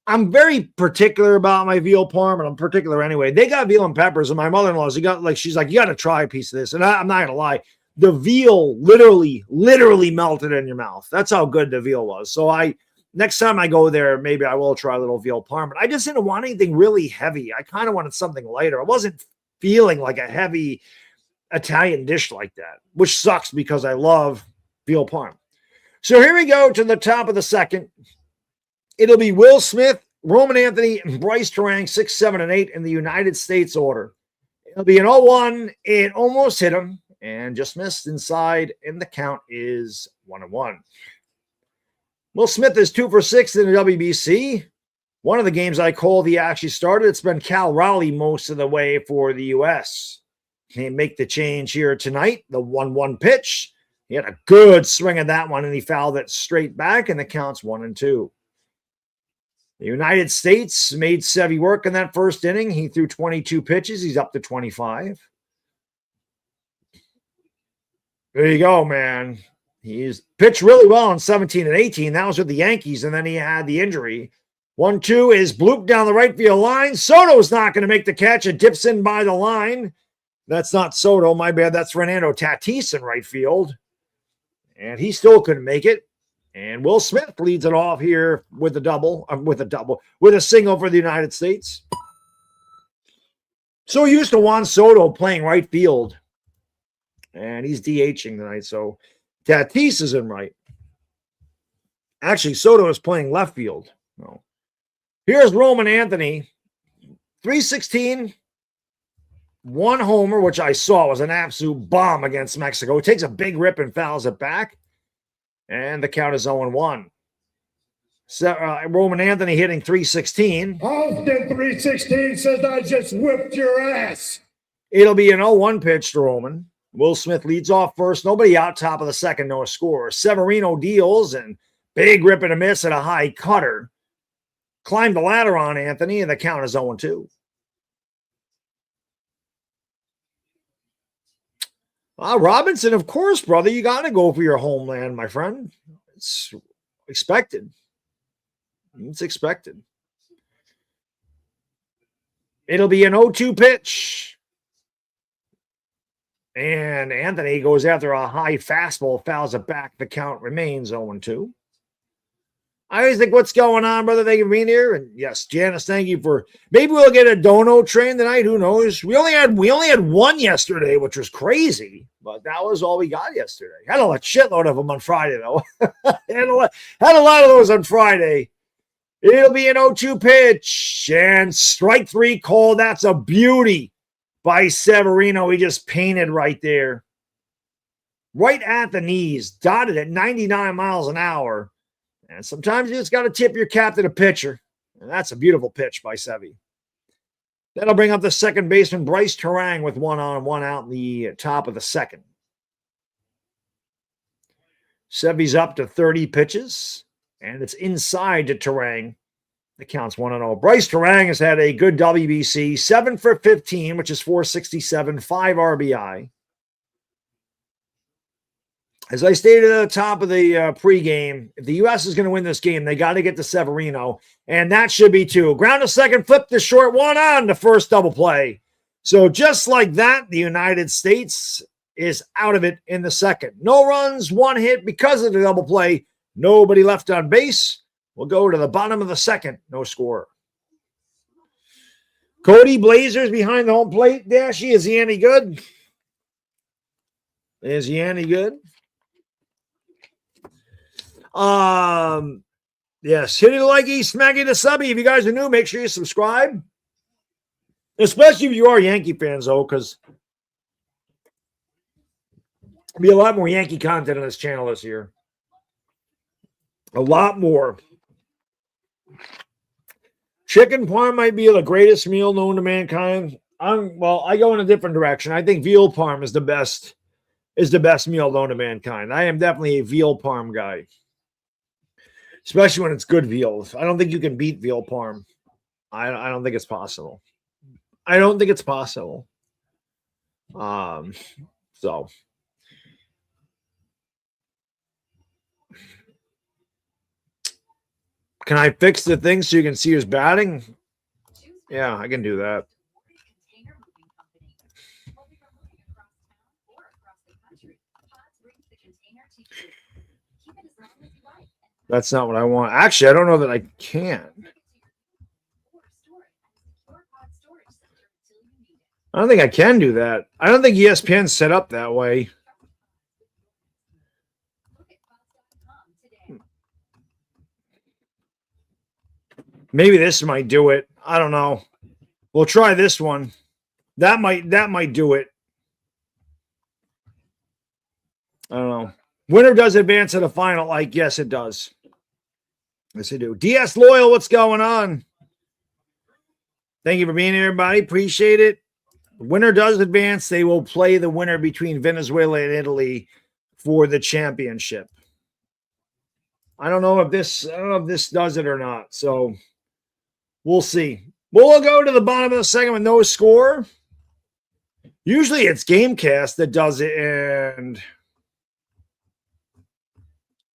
I'm very particular about my veal parm, and I'm particular anyway. They got veal and peppers, and my mother-in-law's, she's like, you got to try a piece of this. And I'm not going to lie. The veal literally melted in your mouth. That's how good the veal was. So next time I go there, maybe I will try a little veal parm, but I just didn't want anything really heavy. I kind of wanted something lighter. I wasn't feeling like a heavy Italian dish like that, which sucks because I love veal parm. So here we go to the top of the second. It'll be Will Smith, Roman Anthony, and Bryce Terang, 6, 7, and 8 in the United States order. It'll be an 0-1. It almost hit him and just missed inside, and the count is 1-1. Will Smith is 2 for 6 in the WBC. One of the games I called, he actually started. It's been Cal Raleigh most of the way for the U.S. He make the change here tonight, the 1-1 pitch. He had a good swing of that one, and he fouled it straight back, and the count's 1-2. The United States made Sevy work in that first inning. He threw 22 pitches. He's up to 25. There you go, man. He's pitched really well in 17 and 18. That was with the Yankees, and then he had the injury. 1-2 is blooped down the right field line. Soto's not going to make the catch. It dips in by the line. That's not Soto, my bad. That's Fernando Tatis in right field. And he still couldn't make it. And Will Smith leads it off here with a single for the United States. So used to Juan Soto playing right field. And he's DHing tonight, so Tatis is in right. Actually, Soto is playing left field. No. Here's Roman Anthony. 316, one homer, which I saw was an absolute bomb against Mexico. Takes a big rip and fouls it back. And the count is 0-1. So, Roman Anthony hitting 316. Austin 316 says I just whipped your ass. It'll be an 0-1 pitch to Roman. Will Smith leads off first. Nobody out, top of the second, no score. Severino deals and big rip and a miss at a high cutter. Climbed the ladder on Anthony, and the count is 0-2. Robinson, of course, brother. You got to go for your homeland, my friend. It's expected. It's expected. It'll be an 0-2 pitch. And Anthony goes after a high fastball, fouls it back. The count remains 0-2. I always think, what's going on, brother? Thank you for being here. And yes, Janice, thank you for. Maybe we'll get a dono train tonight. Who knows? We only had one yesterday, which was crazy. But that was all we got yesterday. Had a shitload of them on Friday, though. had a lot of those on Friday. It'll be an 0-2 pitch and strike three call. That's a beauty by Severino. He just painted right there. Right at the knees. Dotted at 99 miles an hour. And sometimes you just got to tip your cap to the pitcher. And that's a beautiful pitch by Sevy. That'll bring up the second baseman, Bryce Terang, with 1 on, 1 out in the top of the second. Sevy's up to 30 pitches, and it's inside to Terang. The count's 1-0. Bryce Terang has had a good WBC, 7 for 15, which is 467, 5 RBI. As I stated at the top of the pregame, if the U.S. is going to win this game, they got to get to Severino, and that should be 2. Ground to second, flip to short, 1 on the first double play. So just like that, the United States is out of it in the second. No runs, 1 hit because of the double play. Nobody left on base. We'll go to the bottom of the second. No score. Cody Blazers behind the home plate. Dashy, is he any good? Is he any good? Yes, hit it a likey, smack it a subby. If you guys are new, make sure you subscribe. Especially if you are Yankee fans, though, because there'll be a lot more Yankee content on this channel this year. A lot more. Chicken parm might be the greatest meal known to mankind. I go in a different direction. I think veal parm is the best meal known to mankind. I am definitely a veal parm guy. Especially when it's good veal. I don't think you can beat veal parm. I don't think it's possible. I don't think it's possible. So can I fix the thing so you can see who's batting? Yeah, I can do that. That's not what I want. Actually, I don't know that I can. I don't think I can do that. I don't think ESPN's set up that way. Maybe this might do it. I don't know. We'll try this one. That might do it. I don't know. Winner does advance to the final. Like, yes, it does. Yes, I do. DS Loyal, what's going on? Thank you for being here, everybody. Appreciate it. Winner does advance. They will play the winner between Venezuela and Italy for the championship. I don't know if this does it or not. So we'll see. We'll go to the bottom of the second with no score. Usually it's Gamecast that does it, and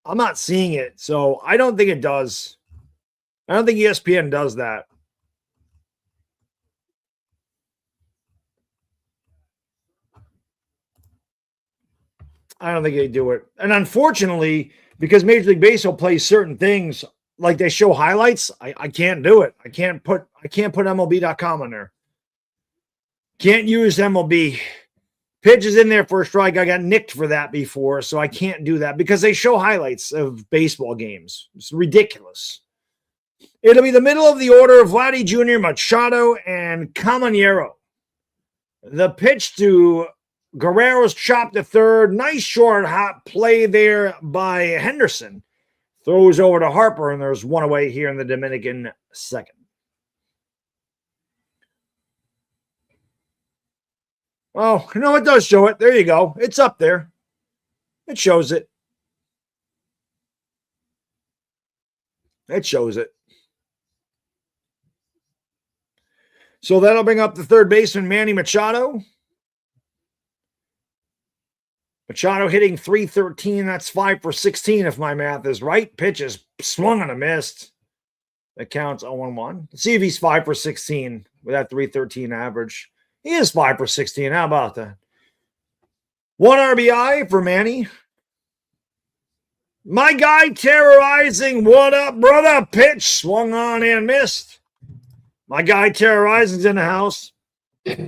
I'm not seeing it. So I don't think it does. I don't think ESPN does that. I don't think they do it. And unfortunately, because Major League Baseball plays certain things, like they show highlights, I can't do it. I can't put MLB.com on there. Can't use MLB. Pitch is in there for a strike. I got nicked for that before, so I can't do that because they show highlights of baseball games. It's ridiculous. It'll be the middle of the order of Vladdy Jr., Machado, and Caminero. The pitch to Guerrero's chopped to third. Nice short hot play there by Henderson. Throws over to Harper, and there's one away here in the Dominican second. Oh, no, it does show it. There you go. It's up there. It shows it. It shows it. So that'll bring up the third baseman, Manny Machado. Machado hitting .313. That's 5 for 16 if my math is right. Pitch is swung and a missed. That counts 0-1. Let's see if he's 5 for 16 with that .313 average. He is 5 for 16. How about that? 1 RBI for Manny. My guy terrorizing. What up, brother? Pitch swung on and missed. My guy terrorizing's in the house. It'll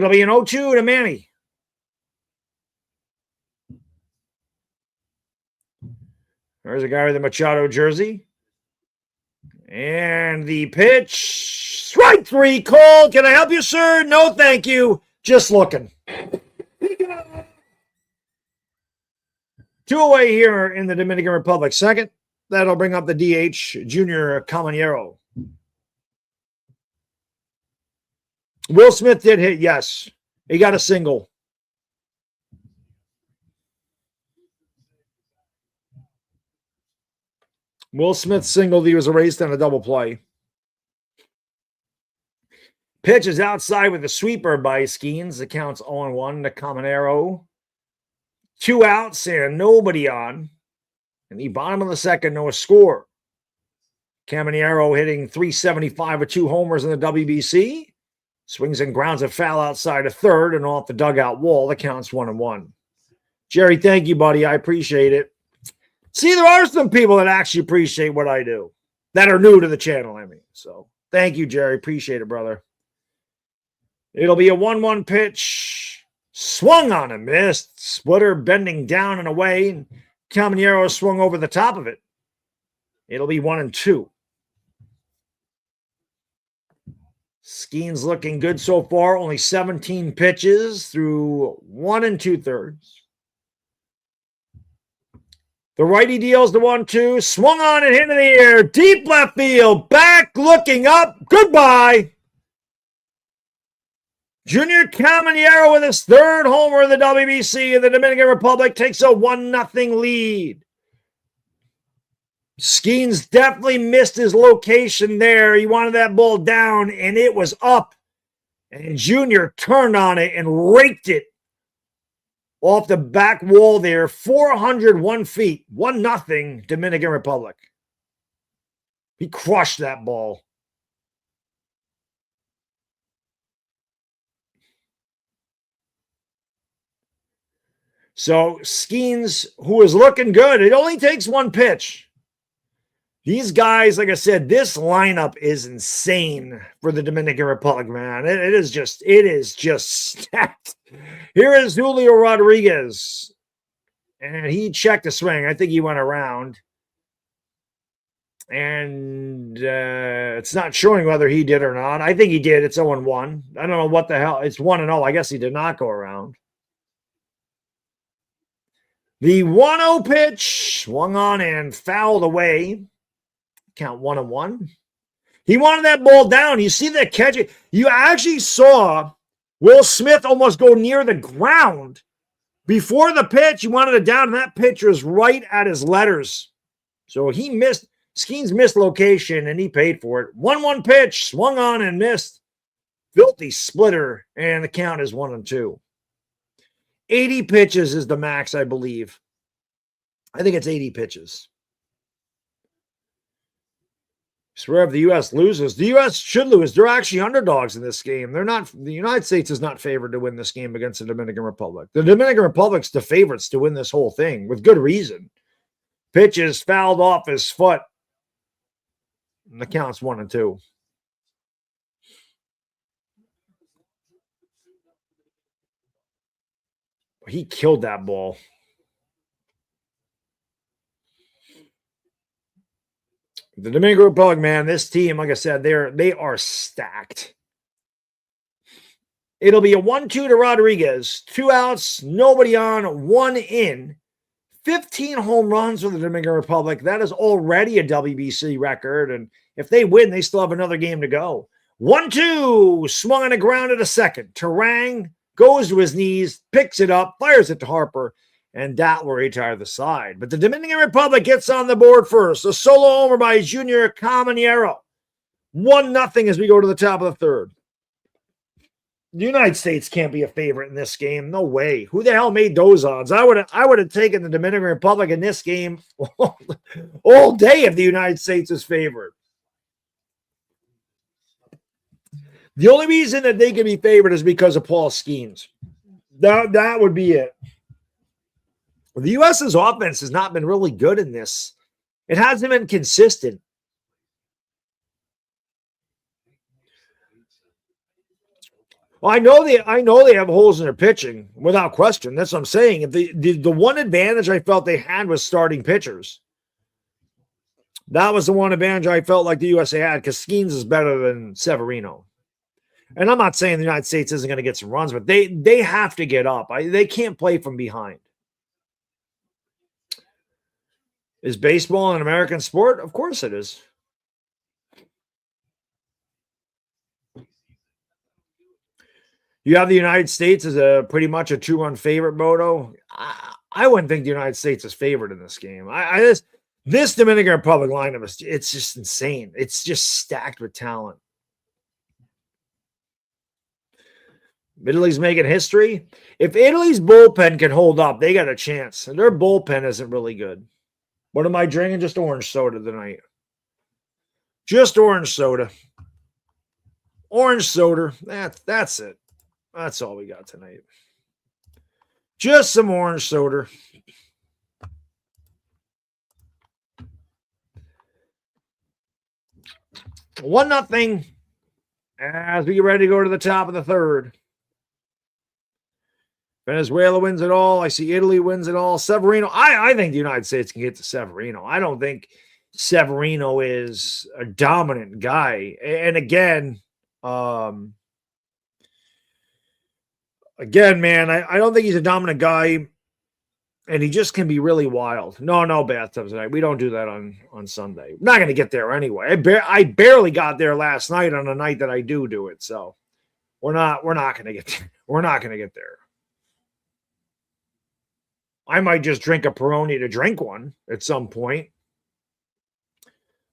be an 0-2 to Manny. There's a guy with a Machado jersey. And the pitch. Strike 3 called. Can I help you, sir? No, thank you. Just looking. 2 away here in the Dominican Republic. Second, that'll bring up the DH, Junior Caminero. Will Smith did hit, yes. He got a single. Will Smith singled. He was erased on a double play. Pitch is outside with a sweeper by Skeens. It counts 0-1 to Caminero. 2 outs and nobody on. In the bottom of the second, no score. Caminero hitting .375 with 2 homers in the WBC. Swings and grounds a foul outside of third and off the dugout wall. That counts 1-1. Jerry, thank you, buddy. I appreciate it. See, there are some people that actually appreciate what I do that are new to the channel, I mean. So thank you, Jerry. Appreciate it, brother. It'll be a 1-1 pitch. Swung on and missed. Splitter bending down and away. And Caminero swung over the top of it. It'll be 1-2. Skeens looking good so far. Only 17 pitches through 1 2/3. The righty deals the 1-2. Swung on and hit in the air. Deep left field. Back looking up. Goodbye. Junior Caminero with his third homer in the WBC, and the Dominican Republic takes a 1-0 lead. Skeens definitely missed his location there. He wanted that ball down, and it was up. And Junior turned on it and raked it off the back wall there, 401 feet, 1-0 Dominican Republic. He crushed that ball. So Skeens, who is looking good, it only takes one pitch. These guys, like I said, this lineup is insane for the Dominican Republic, man. It is just stacked. Here is Julio Rodriguez, and he checked the swing. I think he went around, and it's not showing whether he did or not. I think he did. It's 0-1. I don't know what the hell. It's 1-0. I guess he did not go around. The 1-0 pitch swung on and fouled away. Count 1-1. He wanted that ball down. You see that catch? You actually saw Will Smith almost go near the ground before the pitch. He wanted it down, and that pitch was right at his letters. So he missed. Skeens missed location, and he paid for it. 1-1 pitch, swung on and missed. Filthy splitter, and the count is 1-2. 80 pitches is the max, I believe. I think it's 80 pitches. Swear if the U.S. loses, the U.S. should lose. They're actually underdogs in this game. They're not. The United States is not favored to win this game against the Dominican Republic. The Dominican Republic's the favorites to win this whole thing with good reason. Pitches fouled off his foot. And the count's 1-2. He killed that ball. The Dominican Republic, man, this team, like I said, they are stacked. It'll be a 1-2 to Rodriguez. 2 outs, nobody on, 1 in. 15 home runs for the Dominican Republic. That is already a WBC record. And if they win, they still have another game to go. 1-2, swung on the ground at a second. Terang goes to his knees, picks it up, fires it to Harper, and that will retire the side. But the Dominican Republic gets on the board first. A solo homer by Junior Caminero. 1-0 as we go to the top of the third. The United States can't be a favorite in this game. No way. Who the hell made those odds? I would have taken the Dominican Republic in this game all day if the United States is favored. The only reason that they can be favored is because of Paul Skeens. That would be it. The U.S.'s offense has not been really good in this. It hasn't been consistent. Well, I know they have holes in their pitching, without question. That's what I'm saying. The one advantage I felt they had was starting pitchers. That was the one advantage I felt like the USA had, because Skeens is better than Severino. And I'm not saying the United States isn't going to get some runs, but they have to get up. They can't play from behind. Is baseball an American sport? Of course it is. You have the United States as a pretty much a 2-run favorite, Bodo. I wouldn't think the United States is favored in this game. This Dominican Republic lineup it's just insane. It's just stacked with talent. Italy's making history. If Italy's bullpen can hold up, they got a chance. And their bullpen isn't really good. What am I drinking? Just orange soda tonight. Just orange soda. Orange soda. That's it. That's all we got tonight. Just some orange soda. One nothing as we get ready to go to the top of the third. Venezuela wins it all. I see Italy wins it all. Severino. I think the United States can get to Severino. I don't think Severino is a dominant guy. And again, man, I don't think he's a dominant guy. And he just can be really wild. No bathtubs tonight. We don't do that on Sunday. I'm not going to get there anyway. I barely got there last night on a night that I do it. So We're not going to get there. We're not going to get there. I might just drink a Peroni to drink one at some point.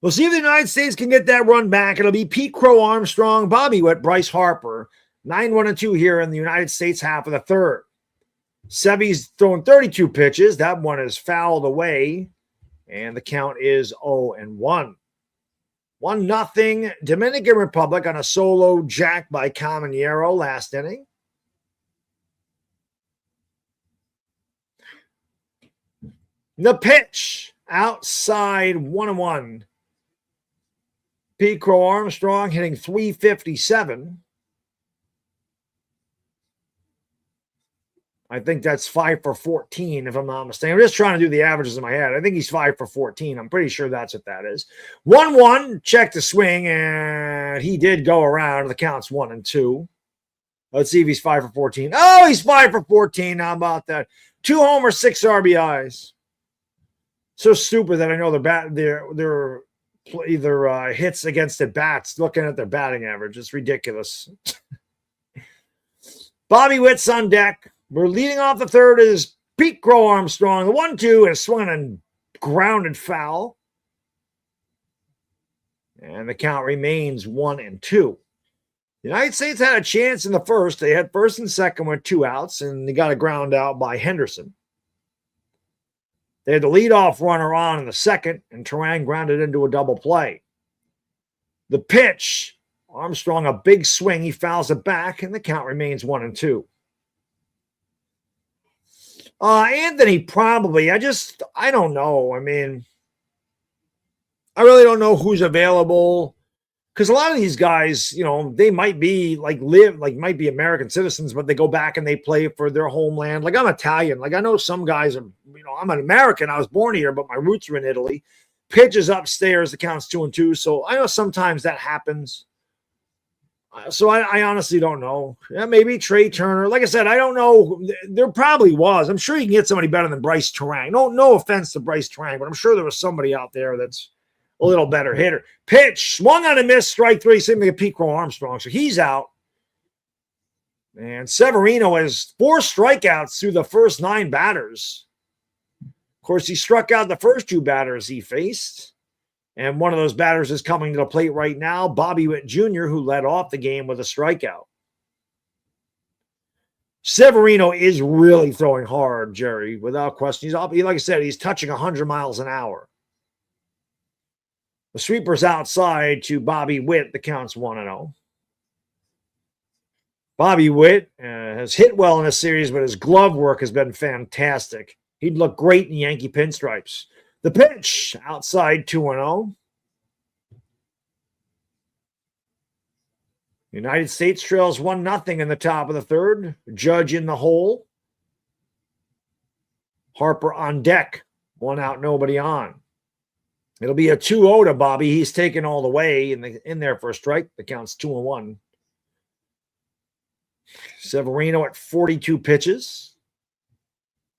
We'll see if the United States can get that run back. It'll be Pete Crow Armstrong, Bobby Witt, Bryce Harper. 9-1-2 here in the United States half of the third. Sevy's throwing 32 pitches. That one is fouled away. And the count is 0-1. 1-0 Dominican Republic on a solo jack by Caminero last inning. The pitch outside 1-1. Pete Crow Armstrong hitting .357. I think that's 5 for 14, if I'm not mistaken. I'm just trying to do the averages in my head. I think he's 5 for 14. I'm pretty sure that's what that is. 1-1, check the swing, and he did go around. The count's 1-2. Let's see if he's 5 for 14. Oh, he's 5 for 14. How about that? 2 homers, 6 RBIs. So stupid that I know they're either hits against the bats, looking at their batting average. It's ridiculous. Bobby Witt's on deck. We're leading off the third is Pete Crow Armstrong. The 1-2 is swung and grounded foul. And the count remains 1-2. The United States had a chance in the first. They had first and second with 2 outs, and they got a ground out by Henderson. They had the leadoff runner on in the second, and Terang grounded into a double play. The pitch, Armstrong, a big swing. He fouls it back, and the count remains 1-2. Anthony, probably. I don't know. I mean, I really don't know who's available. Because a lot of these guys, you know, they might be might be American citizens, but they go back and they play for their homeland. Like, I'm Italian. Like, I know some guys are, you know, I'm an American. I was born here, but my roots are in Italy. Pitches upstairs, the count's 2-2. So I know sometimes that happens. So I honestly don't know. Yeah, maybe Trey Turner. Like I said, I don't know. There probably was. I'm sure you can get somebody better than Bryce Terang. No offense to Bryce Terang, but I'm sure there was somebody out there that's a little better hitter. Pitch, swung on a miss, strike 3, same thing at Pete Crow Armstrong. So he's out. And Severino has 4 strikeouts through the first 9 batters. Of course, he struck out the first 2 batters he faced. And one of those batters is coming to the plate right now, Bobby Witt Jr., who led off the game with a strikeout. Severino is really throwing hard, Jerry, without question. Like I said, he's touching 100 miles an hour. The sweeper's outside to Bobby Witt. The count's 1-0. Bobby Witt has hit well in this series, but his glove work has been fantastic. He'd look great in Yankee pinstripes. The pitch, outside 2-0. United States trails 1-0 in the top of the third. Judge in the hole. Harper on deck. 1 out, nobody on. It'll be a 2-0 to Bobby. He's taken all the way in there for a strike. The count's 2-1. Severino at 42 pitches.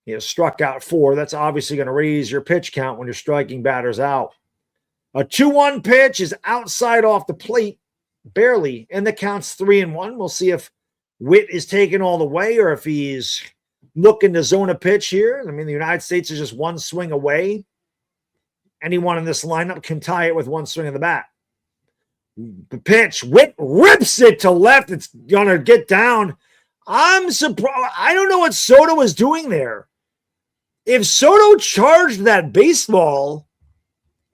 He has struck out 4. That's obviously going to raise your pitch count when you're striking batters out. A 2-1 pitch is outside off the plate, barely, and the count's 3-1. We'll see if Witt is taken all the way or if he's looking to zone a pitch here. I mean, the United States is just 1 swing away. Anyone in this lineup can tie it with 1 swing of the bat. The pitch, Witt rips it to left. It's going to get down. I'm surprised. I don't know what Soto was doing there. If Soto charged that baseball,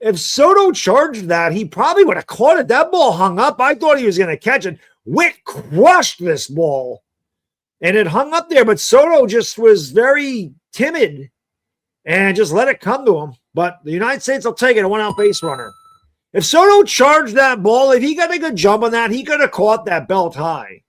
he probably would have caught it. That ball hung up. I thought he was going to catch it. Witt crushed this ball, and it hung up there, but Soto just was very timid and just let it come to him. But the United States will take it, a 1-out base runner. If Soto charged that ball, if he got a good jump on that, he could have caught that belt high.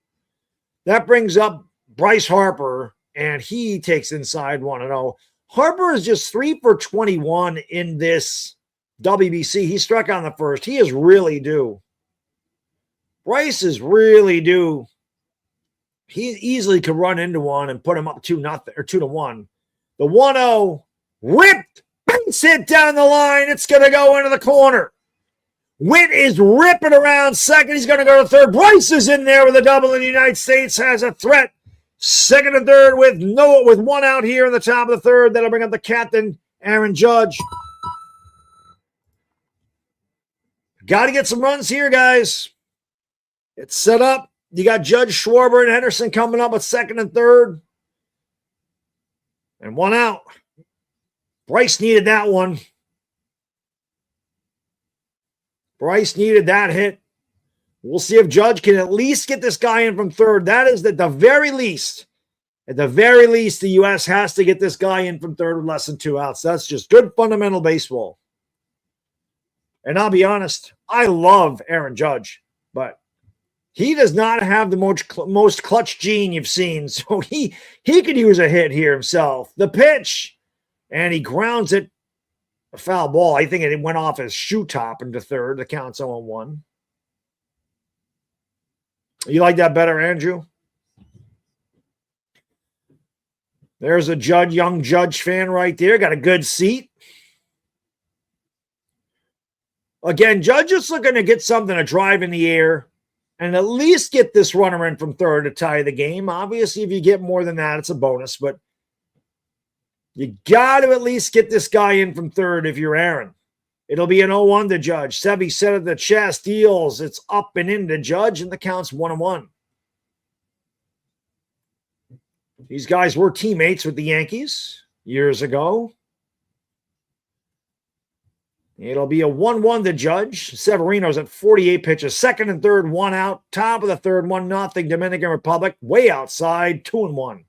That brings up Bryce Harper, and he takes inside 1-0. Harper is just 3 for 21 in this WBC. He struck on the first. He is really due. Bryce is really due. He easily could run into one and put him up 2-0 or 2-1. The 1-0 ripped base hit down the line. It's going to go into the corner. Witt is ripping around second. He's going to go to third. Bryce is in there with a double, and the United States has a threat. Second and third with one out here in the top of the third. That'll bring up the captain, Aaron Judge. Got to get some runs here, guys. It's set up. You got Judge, Schwarber, and Henderson coming up with second and third. And one out. Bryce needed that one. Bryce needed that hit. We'll see if Judge can at least get this guy in from third. That is at the very least, the U.S. has to get this guy in from third with less than 2 outs. That's just good fundamental baseball. And I'll be honest, I love Aaron Judge, but he does not have the most clutch gene you've seen. So he could use a hit here himself. The pitch, and he grounds it. A foul ball. I think it went off his shoe top into third. The count's 0-1. You like that better, Andrew? There's a young Judge fan right there. Got a good seat. Again, Judge is looking to get something to drive in the air and at least get this runner in from third to tie the game. Obviously, if you get more than that, it's a bonus, but you got to at least get this guy in from third if you're Aaron. It'll be an 0-1 to Judge. Sevy set at the chest, deals. It's up and in to Judge, and the count's 1-1. These guys were teammates with the Yankees years ago. It'll be a 1-1 to Judge. Severino's at 48 pitches. Second and third, one out. Top of the third, 1-0. Dominican Republic, way outside, 2-1.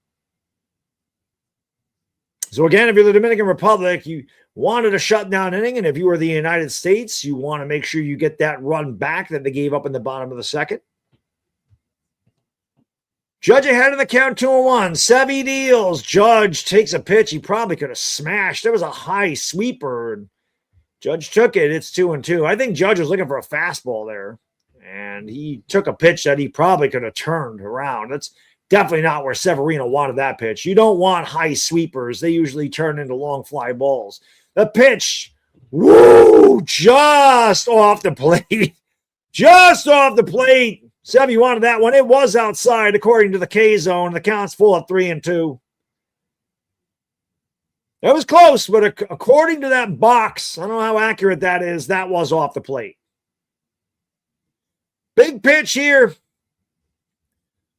So again, if you're the Dominican Republic, you wanted a shutdown inning, and if you were the United States, you want to make sure you get that run back that they gave up in the bottom of the second. Judge ahead of the count, 2-1. Sevy deals. Judge takes a pitch he probably could have smashed. There was a high sweeper, and Judge took it. It's 2-2. I think Judge was looking for a fastball there, and he took a pitch that he probably could have turned around. That's definitely not where Severino wanted that pitch. You don't want high sweepers. They usually turn into long fly balls. The pitch, woo, just off the plate. Just off the plate. Sevy wanted that one. It was outside, according to the K zone. The count's full at 3-2. That was close, but according to that box, I don't know how accurate that is, that was off the plate. Big pitch here.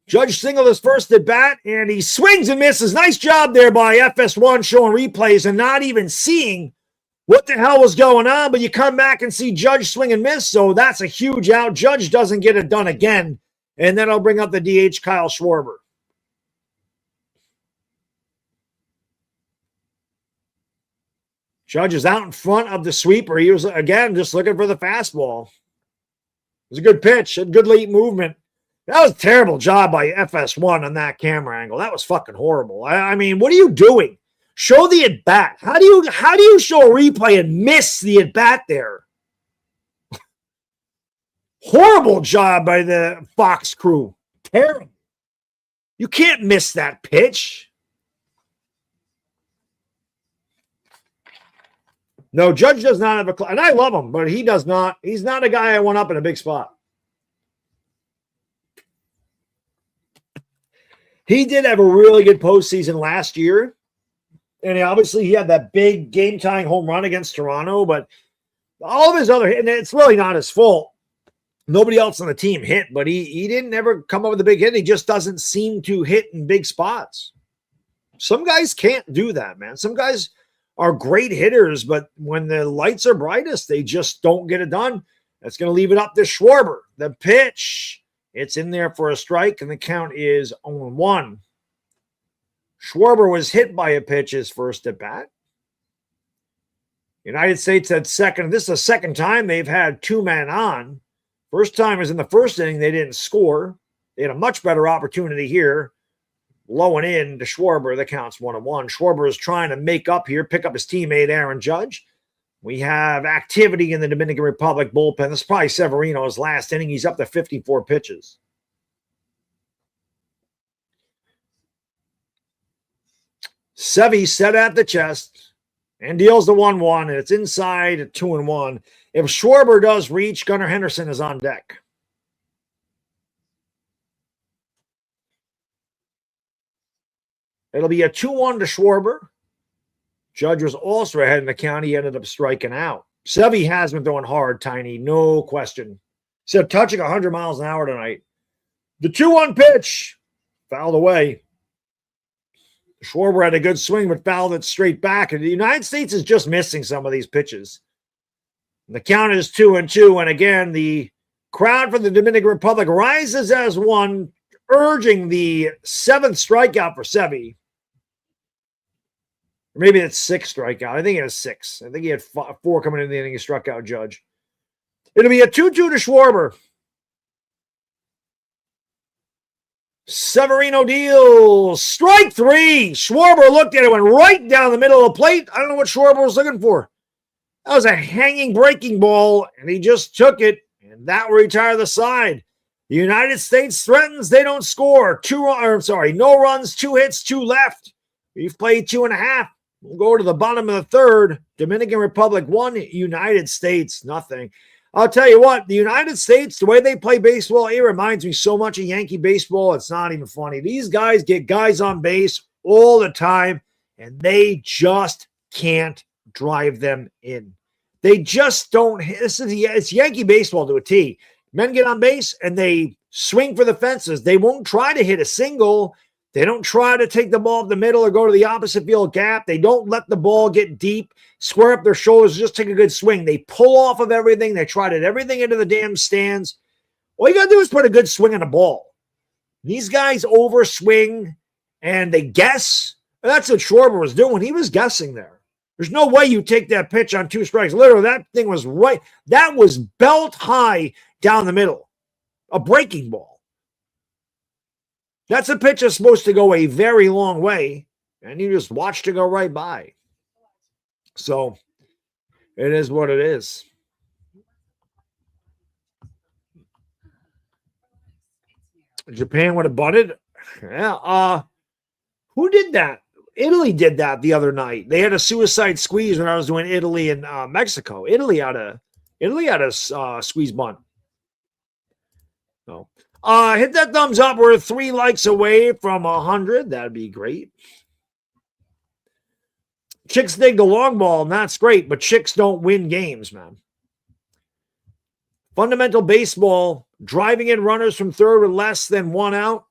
Judge singled his first at bat, and he swings and misses. Nice job there by FS1 showing replays and not even seeing what the hell was going on, but you come back and see Judge swing and miss, so that's a huge out. Judge doesn't get it done again, and then I'll bring up the DH, Kyle Schwarber. Judge is out in front of the sweeper. He was, again, just looking for the fastball. It was a good pitch, a good late movement. That was a terrible job by FS1 on that camera angle. That was fucking horrible. I mean, what are you doing? Show the at-bat. How do you show a replay and miss the at-bat there? Horrible job by the Fox crew. Terrible. You can't miss that pitch. No, Judge does not have a, and I love him, but he does not. He's not a guy I want up in a big spot. He did have a really good postseason last year. And obviously he had that big game-tying home run against Toronto, but all of his other hits, and it's really not his fault. Nobody else on the team hit, but he didn't ever come up with a big hit. He just doesn't seem to hit in big spots. Some guys can't do that, man. Some guys are great hitters, but when the lights are brightest, they just don't get it done. That's going to leave it up to Schwarber. The pitch, it's in there for a strike, and the count is 0-1. Schwarber was hit by a pitch his first at bat. United States had second. This is the second time they've had two men on. First time was in the first inning. They didn't score. They had a much better opportunity here. Low and in to Schwarber. The count's 1-1. Schwarber is trying to make up here, pick up his teammate Aaron Judge. We have activity in the Dominican Republic bullpen. This is probably Severino's last inning. He's up to 54 pitches. Sevy set at the chest, and deals the 1-1, and it's inside at 2-1. If Schwarber does reach, Gunnar Henderson is on deck. It'll be a 2-1 to Schwarber. Judge was also ahead in the count. He ended up striking out. Sevy has been throwing hard, Tiny, no question. Said touching 100 miles an hour tonight. The 2-1 pitch fouled away. Schwarber had a good swing, but fouled it straight back. And the United States is just missing some of these pitches. The count is 2-2. And again, the crowd for the Dominican Republic rises as one, urging the 7th strikeout for Sevy. Or maybe it's 6 strikeout. I think it was 6. I think he had 4 coming in the inning. He struck out Judge. It'll be a 2-2 to Schwarber. Severino deals. Strike 3. Schwarber looked at it, went right down the middle of the plate. I don't know what Schwarber was looking for. That was a hanging breaking ball, and he just took it, and that will retire the side. The United States threatens. They don't score. No runs, 2 hits, 2 left. We've played 2.5. We'll go to the bottom of the third. Dominican Republic 1, United States nothing. I'll tell you what, the United States, the way they play baseball, it reminds me so much of Yankee baseball. It's not even funny. These guys get guys on base all the time, and they just can't drive them in. They just don't. It's Yankee baseball to a T. Men get on base, and they swing for the fences. They won't try to hit a single. They don't try to take the ball up the middle or go to the opposite field gap. They don't let the ball get deep, square up their shoulders, just take a good swing. They pull off of everything. They try to get everything into the damn stands. All you got to do is put a good swing on the ball. These guys overswing, and they guess. And that's what Schwarber was doing. He was guessing there. There's no way you take that pitch on 2 strikes. Literally, that thing was right. That was belt high down the middle. A breaking ball. That's a pitch that's supposed to go a very long way, and you just watched it go right by. So, it is what it is. Japan would have bunted. Yeah. Who did that? Italy did that the other night. They had a suicide squeeze when I was doing Italy and Mexico. Italy had a squeeze bunt. No. Hit that thumbs up. We're 3 likes away from 100. That'd be great. Chicks dig the long ball, and that's great, but chicks don't win games, man. Fundamental baseball, driving in runners from third with less than 1 out,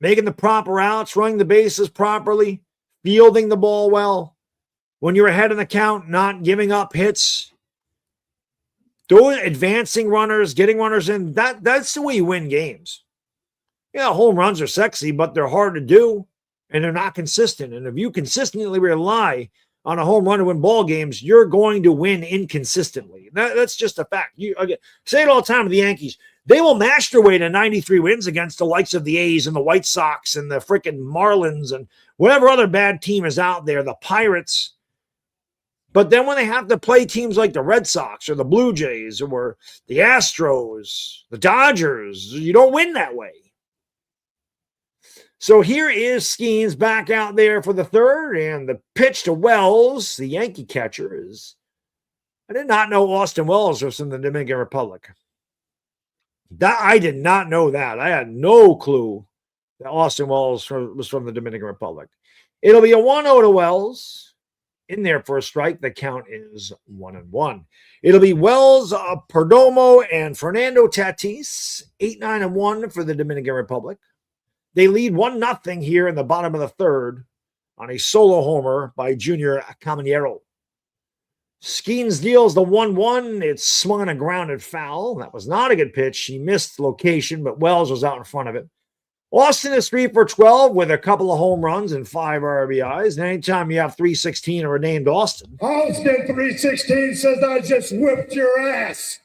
making the proper outs, running the bases properly, fielding the ball well. When you're ahead in the count, not giving up hits. Doing advancing runners, getting runners in, that's the way you win games. Yeah, home runs are sexy, but they're hard to do, and they're not consistent. And if you consistently rely on a home run to win ball games, you're going to win inconsistently. That's just a fact. I say it all the time with the Yankees. They will mash their way to 93 wins against the likes of the A's and the White Sox and the freaking Marlins and whatever other bad team is out there, the Pirates. But then when they have to play teams like the Red Sox or the Blue Jays or the Astros, the Dodgers, you don't win that way. So here is Skeens back out there for the third, and the pitch to Wells, the Yankee catcher, is... I did not know Austin Wells was from the Dominican Republic. I did not know that. I had no clue that Austin Wells was from the Dominican Republic. It'll be a 1-0 to Wells. In there for a strike. The count is 1-1. It'll be Wells, Perdomo, and Fernando Tatis. 8-9-1 for the Dominican Republic. They lead 1-0 here in the bottom of the third on a solo homer by Junior Caminero. Skeens deals the 1-1. It's swung on a grounded foul. That was not a good pitch. He missed location, but Wells was out in front of it. Austin is 3 for 12 with a couple of home runs and 5 RBIs. And anytime you have 316 or named Austin. Austin 316 says I just whipped your ass.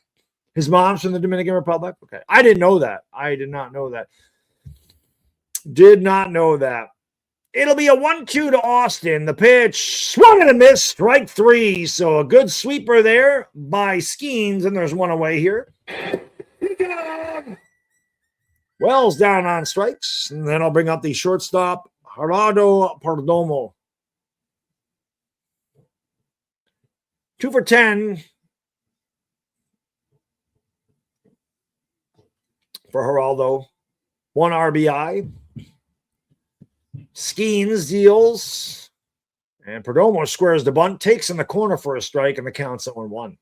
His mom's from the Dominican Republic? Okay. I didn't know that. I did not know that. Did not know that. It'll be a 1-2 to Austin. The pitch swung and a miss. Strike 3. So a good sweeper there by Skeens. And there's one away here. Wells down on strikes, and then I'll bring up the shortstop, Gerardo Perdomo. 2 for 10 for Geraldo. 1 RBI. Skeens deals. And Perdomo squares the bunt, takes in the corner for a strike, and the count's 0-1.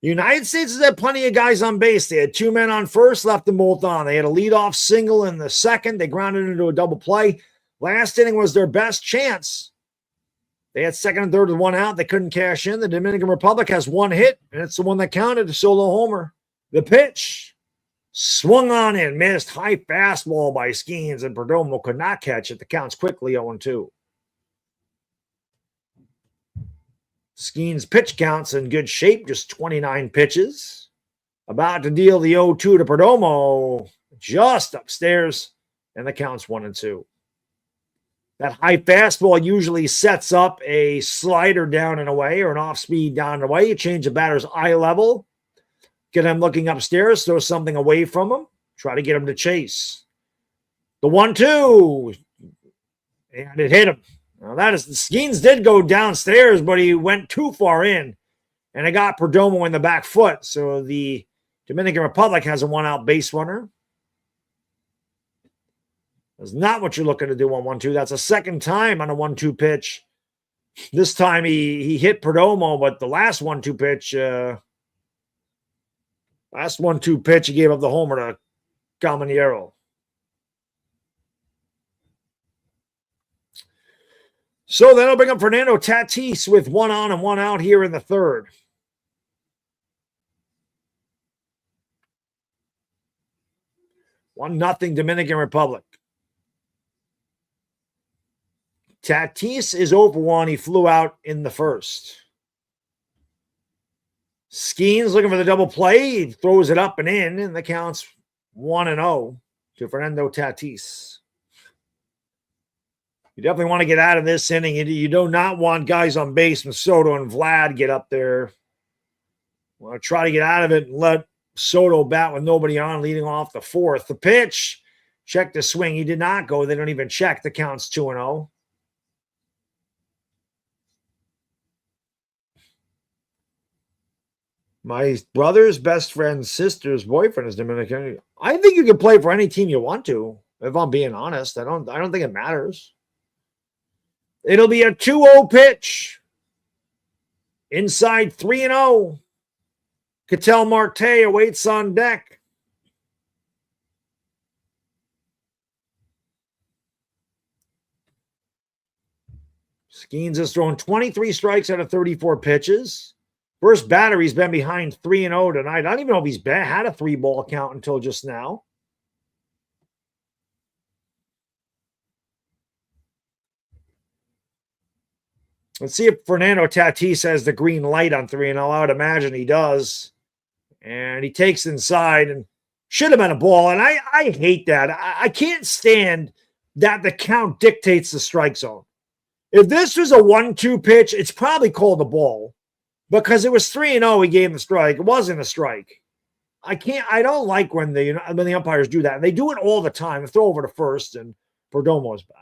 The United States has had plenty of guys on base. They had 2 men on first, left them both on. They had a leadoff single in the second. They grounded into a double play. Last inning was their best chance. They had second and third with 1 out. They couldn't cash in. The Dominican Republic has 1 hit, and it's the one that counted, a solo homer. The pitch swung on in, missed. High fastball by Skeens, and Perdomo could not catch it. The count's quickly 0-2. Skeens' pitch count's in good shape, just 29 pitches. About to deal the 0-2 to Perdomo, just upstairs, and the count's 1-2. That high fastball usually sets up a slider down and away or an off-speed down and away. You change the batter's eye level, get him looking upstairs, throw something away from him, try to get him to chase. The 1-2, and it hit him. Now that is, Skeens did go downstairs, but he went too far in, and it got Perdomo in the back foot. So the Dominican Republic has a 1-out base runner. That's not what you're looking to do on 1-2. That's a second time on a 1-2 pitch. This time he hit Perdomo, but the last 1-2 pitch, he gave up the homer to Caminero. So that'll bring up Fernando Tatis with 1 on and 1 out here in the third. One nothing Dominican Republic. Tatis is 0 for 1. He flew out in the first. Skeens looking for the double play. He throws it up and in, and the count's 1-0 to Fernando Tatis. You definitely want to get out of this inning. You do not want guys on base when Soto and Vlad get up there. You want to try to get out of it and let Soto bat with nobody on, leading off the fourth. The pitch, check the swing. He did not go. They don't even check. The count's 2-0. My brother's best friend's sister's boyfriend is Dominican. I think you can play for any team you want to, if I'm being honest. I don't think it matters. It'll be a 2-0 pitch. Inside 3-0. Ketel Marte awaits on deck. Skeens has thrown 23 strikes out of 34 pitches. First batter, he's been behind 3-0 tonight. I don't even know if he's had a 3-ball count until just now. Let's see if Fernando Tatis has the green light on 3-0. I would imagine he does. And he takes inside and should have been a ball. And I hate that. I can't stand that the count dictates the strike zone. If this was a 1-2 pitch, it's probably called a ball. Because it was 3-0, he gave him the strike. It wasn't a strike. I don't like when the umpires do that. And they do it all the time. They throw over to first, and Perdomo's back.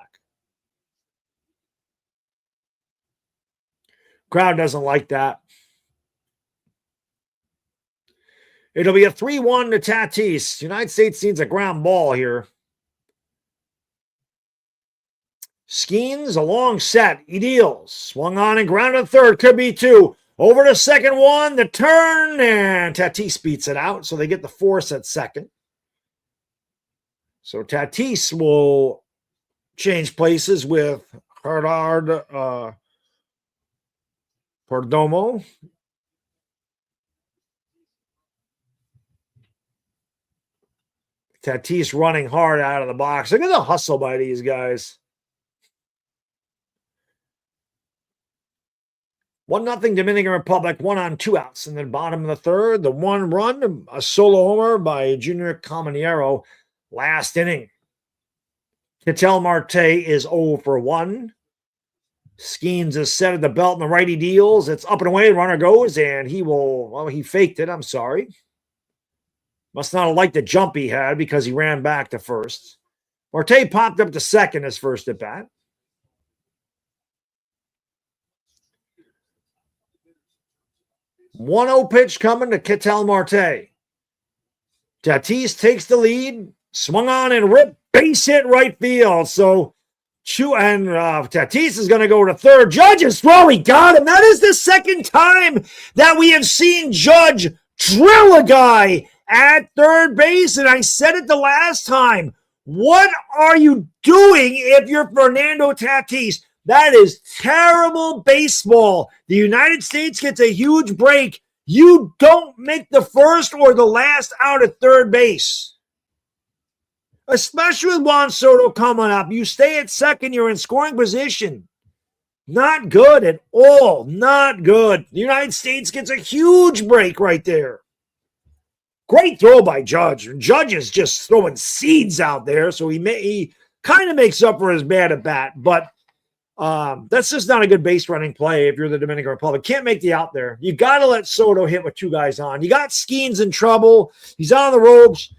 Crowd doesn't like that. It'll be a 3-1 to Tatis. United States needs a ground ball here. Skeens, a long set. He deals. Swung on and grounded third. Could be 2. Over to second 1. The turn. And Tatis beats it out. So they get the force at second. So Tatis will change places with Gerard Perdomo. Tatis running hard out of the box. Look at the hustle by these guys. 1-0 Dominican Republic, 1 on 2 outs. And then bottom of the third, the 1 run, a solo homer by Junior Caminero last inning. Ketel Marte is 0 for 1. Skeens is set at the belt and the righty deals. It's up and away. Runner goes, and he faked it. I'm sorry. Must not have liked the jump he had because he ran back to first. Marte popped up to second his first at bat. 1-0 pitch coming to Ketel Marte. Tatis takes the lead, swung on and ripped, base hit right field. So Tatis is going to go to third. Judge is throwing, got him. That is the second time that we have seen Judge drill a guy at third base. And I said it the last time. What are you doing if you're Fernando Tatis? That is terrible baseball. The United States gets a huge break. You don't make the first or the last out at third base. Especially with Juan Soto coming up. You stay at second, you're in scoring position. Not good at all. Not good. The United States gets a huge break right there. Great throw by Judge. Judge is just throwing seeds out there, so he kind of makes up for his bad at bat, but that's just not a good base running play if you're the Dominican Republic. Can't make the out there. You got to let Soto hit with two guys on. You got Skeens in trouble. He's on the ropes.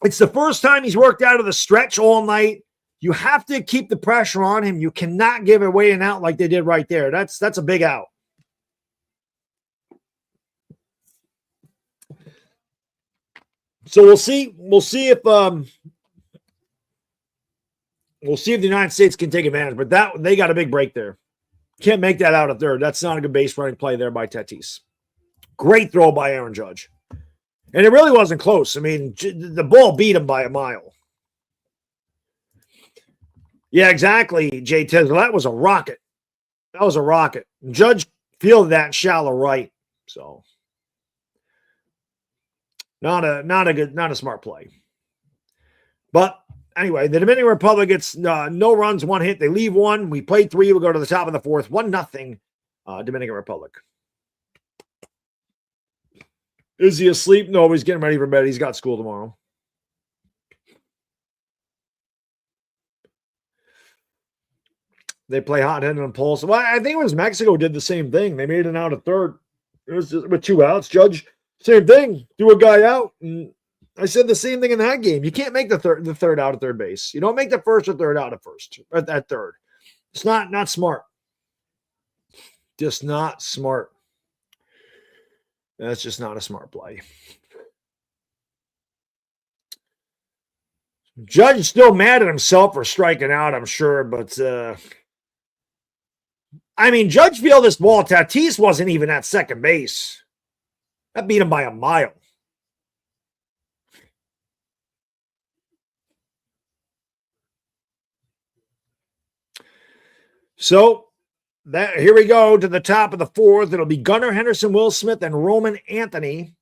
It's the first time he's worked out of the stretch all night. You have to keep the pressure on him. You cannot give away an out like they did right there. That's a big out. So we'll see if the United States can take advantage. But they got a big break there. Can't make that out at third. That's not a good base running play there by Tatis. Great throw by Aaron Judge. And it really wasn't close. I mean, the ball beat him by a mile. Yeah, exactly, Jay Tizzle. That was a rocket. That was a rocket. Judge fielded that shallow right. So not a smart play. But anyway, the Dominican Republic gets no runs, one hit. They leave one. We played three. We'll go to the top of the fourth. 1-0 Dominican Republic. Is he asleep? No, he's getting ready for bed. He's got school tomorrow. They play hot-headed and pulse. Well, I think it was Mexico did the same thing. They made it out at third. It was just with two outs. Judge, same thing. Threw a guy out. And I said the same thing in that game. You can't make the third out at third base. You don't make the first or third out at third. It's not smart. Just not smart. That's just not a smart play. Judge is still mad at himself for striking out, I'm sure, but I mean, Judge fielded this ball. Tatis wasn't even at second base. That beat him by a mile. So here we go to the top of the fourth. It'll be Gunnar Henderson, Will Smith, and Roman Anthony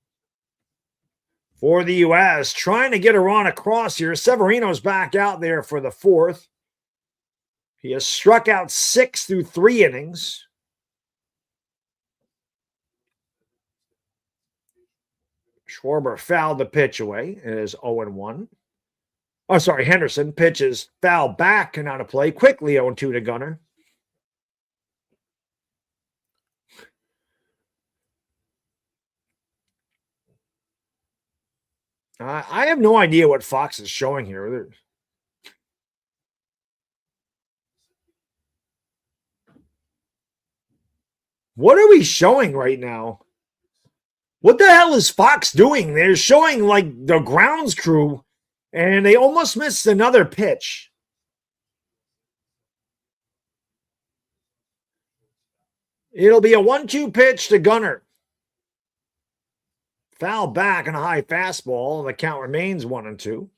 for the U.S. Trying to get a run across here. Severino's back out there for the fourth. He has struck out 6 through 3 innings. Schwarber fouled the pitch away. It is 0-1. Oh, sorry, Henderson pitches foul back and out of play. Quickly 0-2 to Gunnar. I have no idea what Fox is showing here. What are we showing right now? What the hell is Fox doing? They're showing like the grounds crew, and they almost missed another pitch. It'll be a 1-2 pitch to Gunnar. Foul back and a high fastball. The count remains 1-2.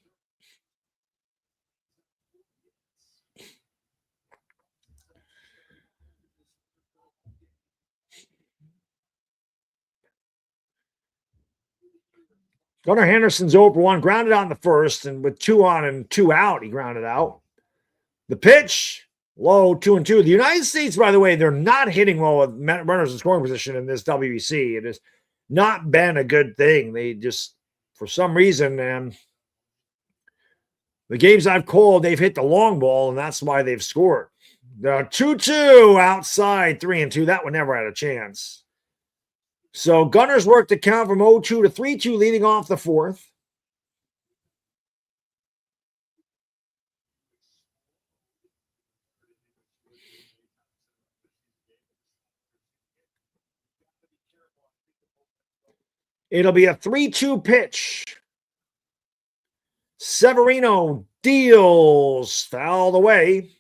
Gunnar Henderson's over 1, grounded on the first, and with 2 on and 2 out, he grounded out. The pitch, low, 2-2. The United States, by the way, they're not hitting well with runners in scoring position in this WBC. It has not been a good thing. They just, for some reason, the games I've called, they've hit the long ball, and that's why they've scored. The 2-2 outside, 3-2. That one never had a chance. So Gunnar's worked the count from 0-2 to 3-2, leading off the fourth. It'll be a 3-2 pitch. Severino deals foul away,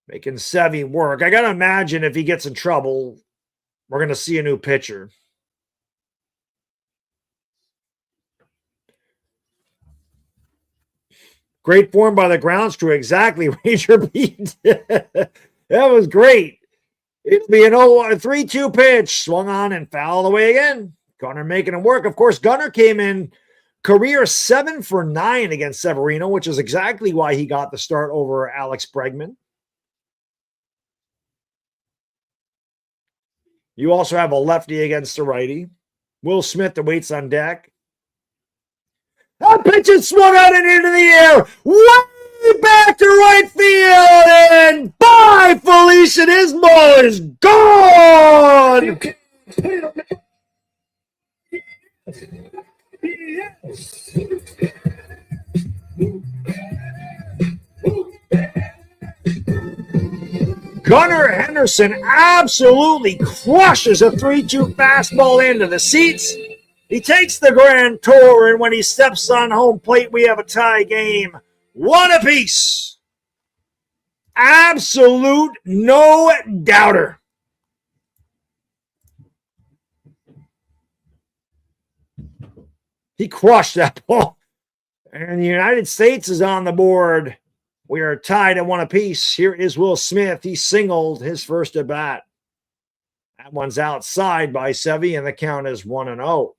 making Sevy work. I got to imagine if he gets in trouble, we're going to see a new pitcher. Great form by the ground crew. Exactly, Ranger Pete. That was great. It'll be an 3-2 pitch. Swung on and fouled away again. Gunnar making him work. Of course, Gunnar came in career 7 for 9 against Severino, which is exactly why he got the start over Alex Bregman. You also have a lefty against a righty. Will Smith awaits on deck. That pitch is swung out and into the air. Way back to right field. And bye, Felicia. This ball is gone. Yes. Gunnar Henderson absolutely crushes a 3-2 fastball into the seats. He takes the grand tour, and when he steps on home plate, we have a tie game. 1 apiece. Absolute no doubter. He crushed that ball. And the United States is on the board. We are tied at 1 apiece. Here is Will Smith. He singled his first at bat. That one's outside by Sevy, and the count is 1-0.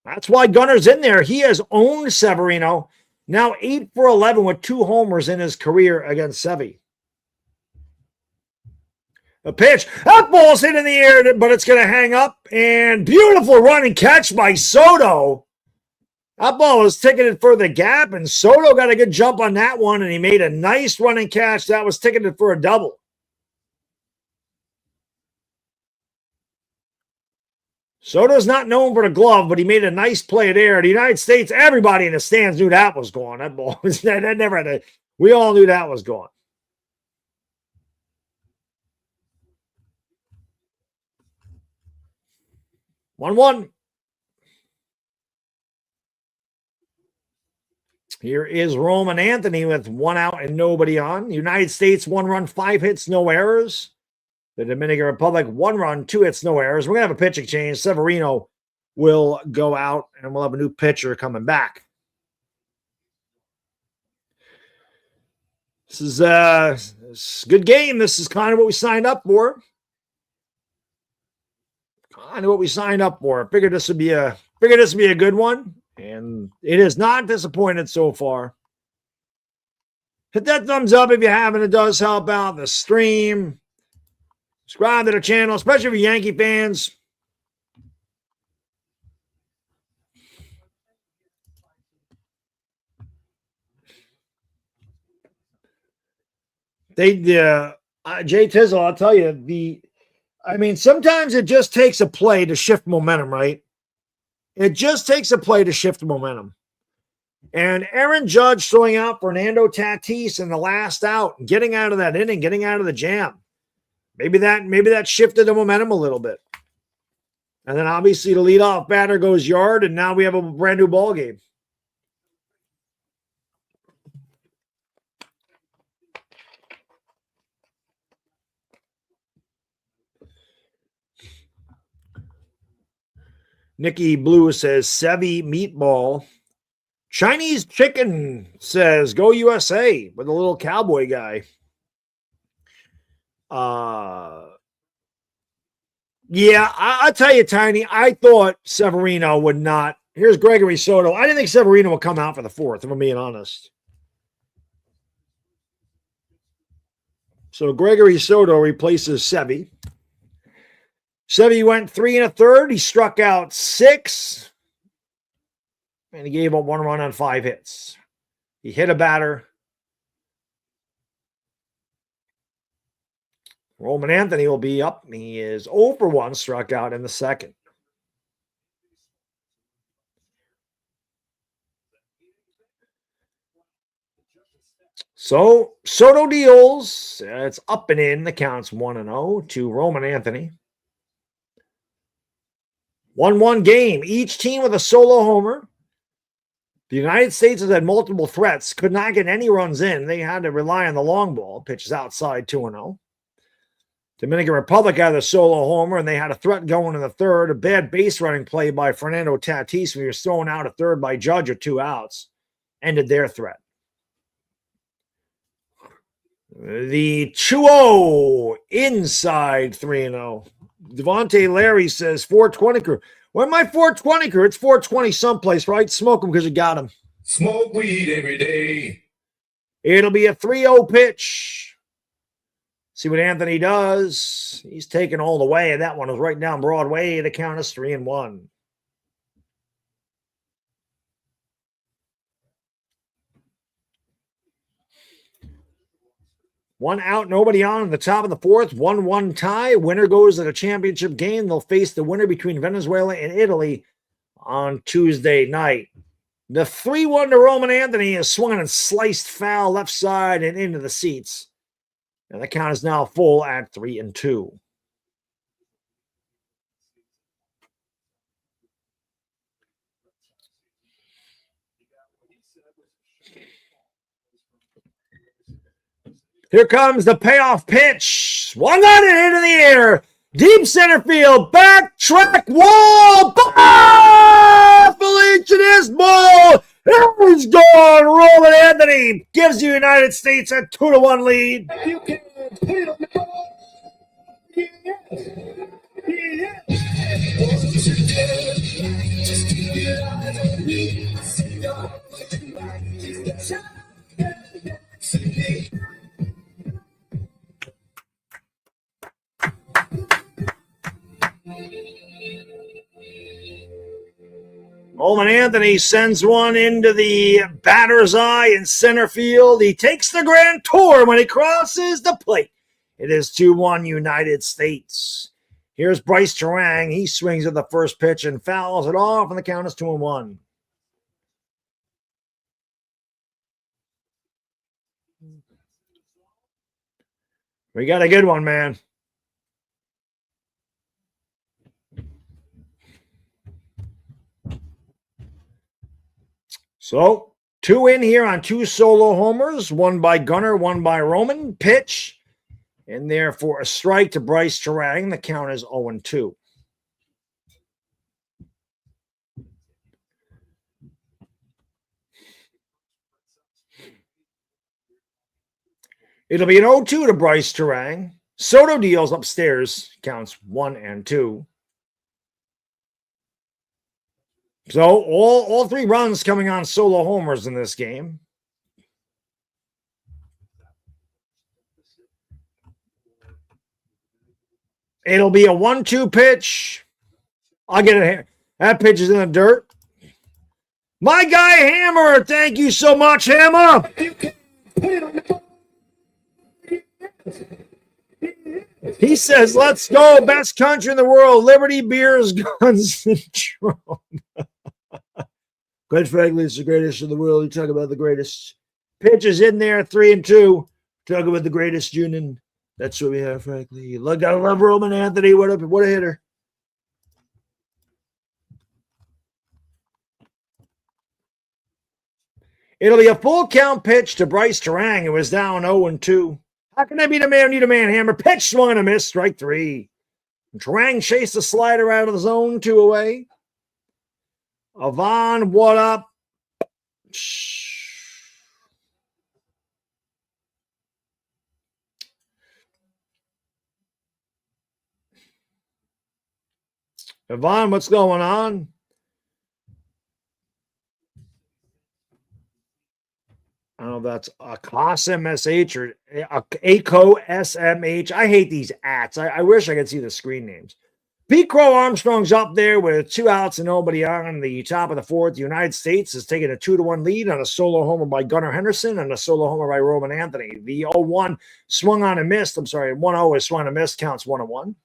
That's why Gunnar's in there. He has owned Severino. Now 8 for 11 with 2 homers in his career against Sevy. A pitch. That ball's hit in the air, but it's going to hang up. And beautiful run and catch by Soto. That ball was ticketed for the gap, and Soto got a good jump on that one, and he made a nice run and catch. That was ticketed for a double. Soto's not known for the glove, but he made a nice play there. The United States, everybody in the stands knew that was gone. That ball was that never had a, we all knew that was gone. One. Here is Roman Anthony with 1 out and nobody on. United States, 1 run, 5 hits, no errors. The Dominican Republic, 1 run, 2 hits, no errors. We're going to have a pitching change. Severino will go out, and we'll have a new pitcher coming back. This is a good game. This is kind of what we signed up for. Figured this would be a good one, and it is not disappointed so far. Hit that thumbs up if you haven't. It does help out the stream. Subscribe to the channel, especially for Yankee fans. Jay Tizzle, I'll tell you, sometimes it just takes a play to shift momentum, right? It just takes a play to shift momentum. And Aaron Judge throwing out Fernando Tatis in the last out, getting out of that inning, getting out of the jam. Maybe that shifted the momentum a little bit. And then obviously the leadoff batter goes yard, and now we have a brand new ball game. Nikki Blue says, Sevy meatball. Chinese chicken says, go USA with a little cowboy guy. Yeah, I'll tell you, Tiny, I thought Severino would not. Here's Gregory Soto. I didn't think Severino would come out for the 4th, if I'm being honest. So Gregory Soto replaces Sevy. Sevy went 3 1/3. He struck out 6. And he gave up 1 run on 5 hits. He hit a batter. Roman Anthony will be up. He is 0 for 1, struck out in the 2nd. So Soto deals. It's up and in. The count's 1-0 to Roman Anthony. 1-1 game. Each team with a solo homer. The United States has had multiple threats, could not get any runs in. They had to rely on the long ball. Pitches outside 2-0. Dominican Republic had a solo homer, and they had a threat going in the third. A bad base running play by Fernando Tatis when he was thrown out at third by Judge with 2 outs. Ended their threat. The 2-0 inside 3-0. Devontae Larry says 420 crew. Where my 420 crew? It's 420 someplace, right? Smoke them because you got them. Smoke weed every day. It'll be a 3-0 pitch. See what Anthony does. He's taking all the way. That one was right down Broadway. The count is 3-1. One out, nobody on in the top of the fourth. 1-1 tie. Winner goes to the championship game. They'll face the winner between Venezuela and Italy on Tuesday night. The 3-1 to Roman Anthony is swung and sliced foul left side and into the seats. And the count is now full at 3-2. Here comes the payoff pitch. Swung on it into the air. Deep center field. Back track wall. Felicitas ball. It's gone. Roman Anthony gives the United States a 2-1 lead. You can put it on the ball. Roman Anthony sends one into the batter's eye in center field. He takes the grand tour when he crosses the plate. It is 2-1 United States. Here's Bryce Terang. He swings at the first pitch and fouls it off, and the count is 2-1. We got a good one, man. So, 2 in here on 2 solo homers, one by Gunnar, one by Roman. Pitch, and therefore a strike to Bryce Terang. The count is 0-2. It'll be an 0-2 to Bryce Terang. Soto deals upstairs, counts 1 and 2. So all 3 runs coming on solo homers in this game. It'll be a 1-2 pitch. I'll get it here. That pitch is in the dirt. My guy Hammer, thank you so much, Hammer. He says, let's go, best country in the world, liberty, beers, guns, and Trump. Quite frankly, it's the greatest in the world. You talk about the greatest. Pitches in there, 3-2. Talk about the greatest union. That's what we have, frankly. Look, I love Roman Anthony. What a hitter. It'll be a full count pitch to Bryce Terang. It was down 0-2. How can I be the man? Need a man, Hammer. Pitch, swung and a miss. Strike 3. Terang chased the slider out of the zone, 2 away. Avon, what up? Avon, what's going on? I don't know if that's a class MSH or ACO SMH. I hate these ats. I wish I could see the screen names. Pete Crow Armstrong's up there with 2 outs and nobody on the top of the fourth. The United States has taken a 2-1 lead on a solo homer by Gunnar Henderson and a solo homer by Roman Anthony. The 0-1 swung on and missed. 1-0 is swung and missed. Counts 1-1.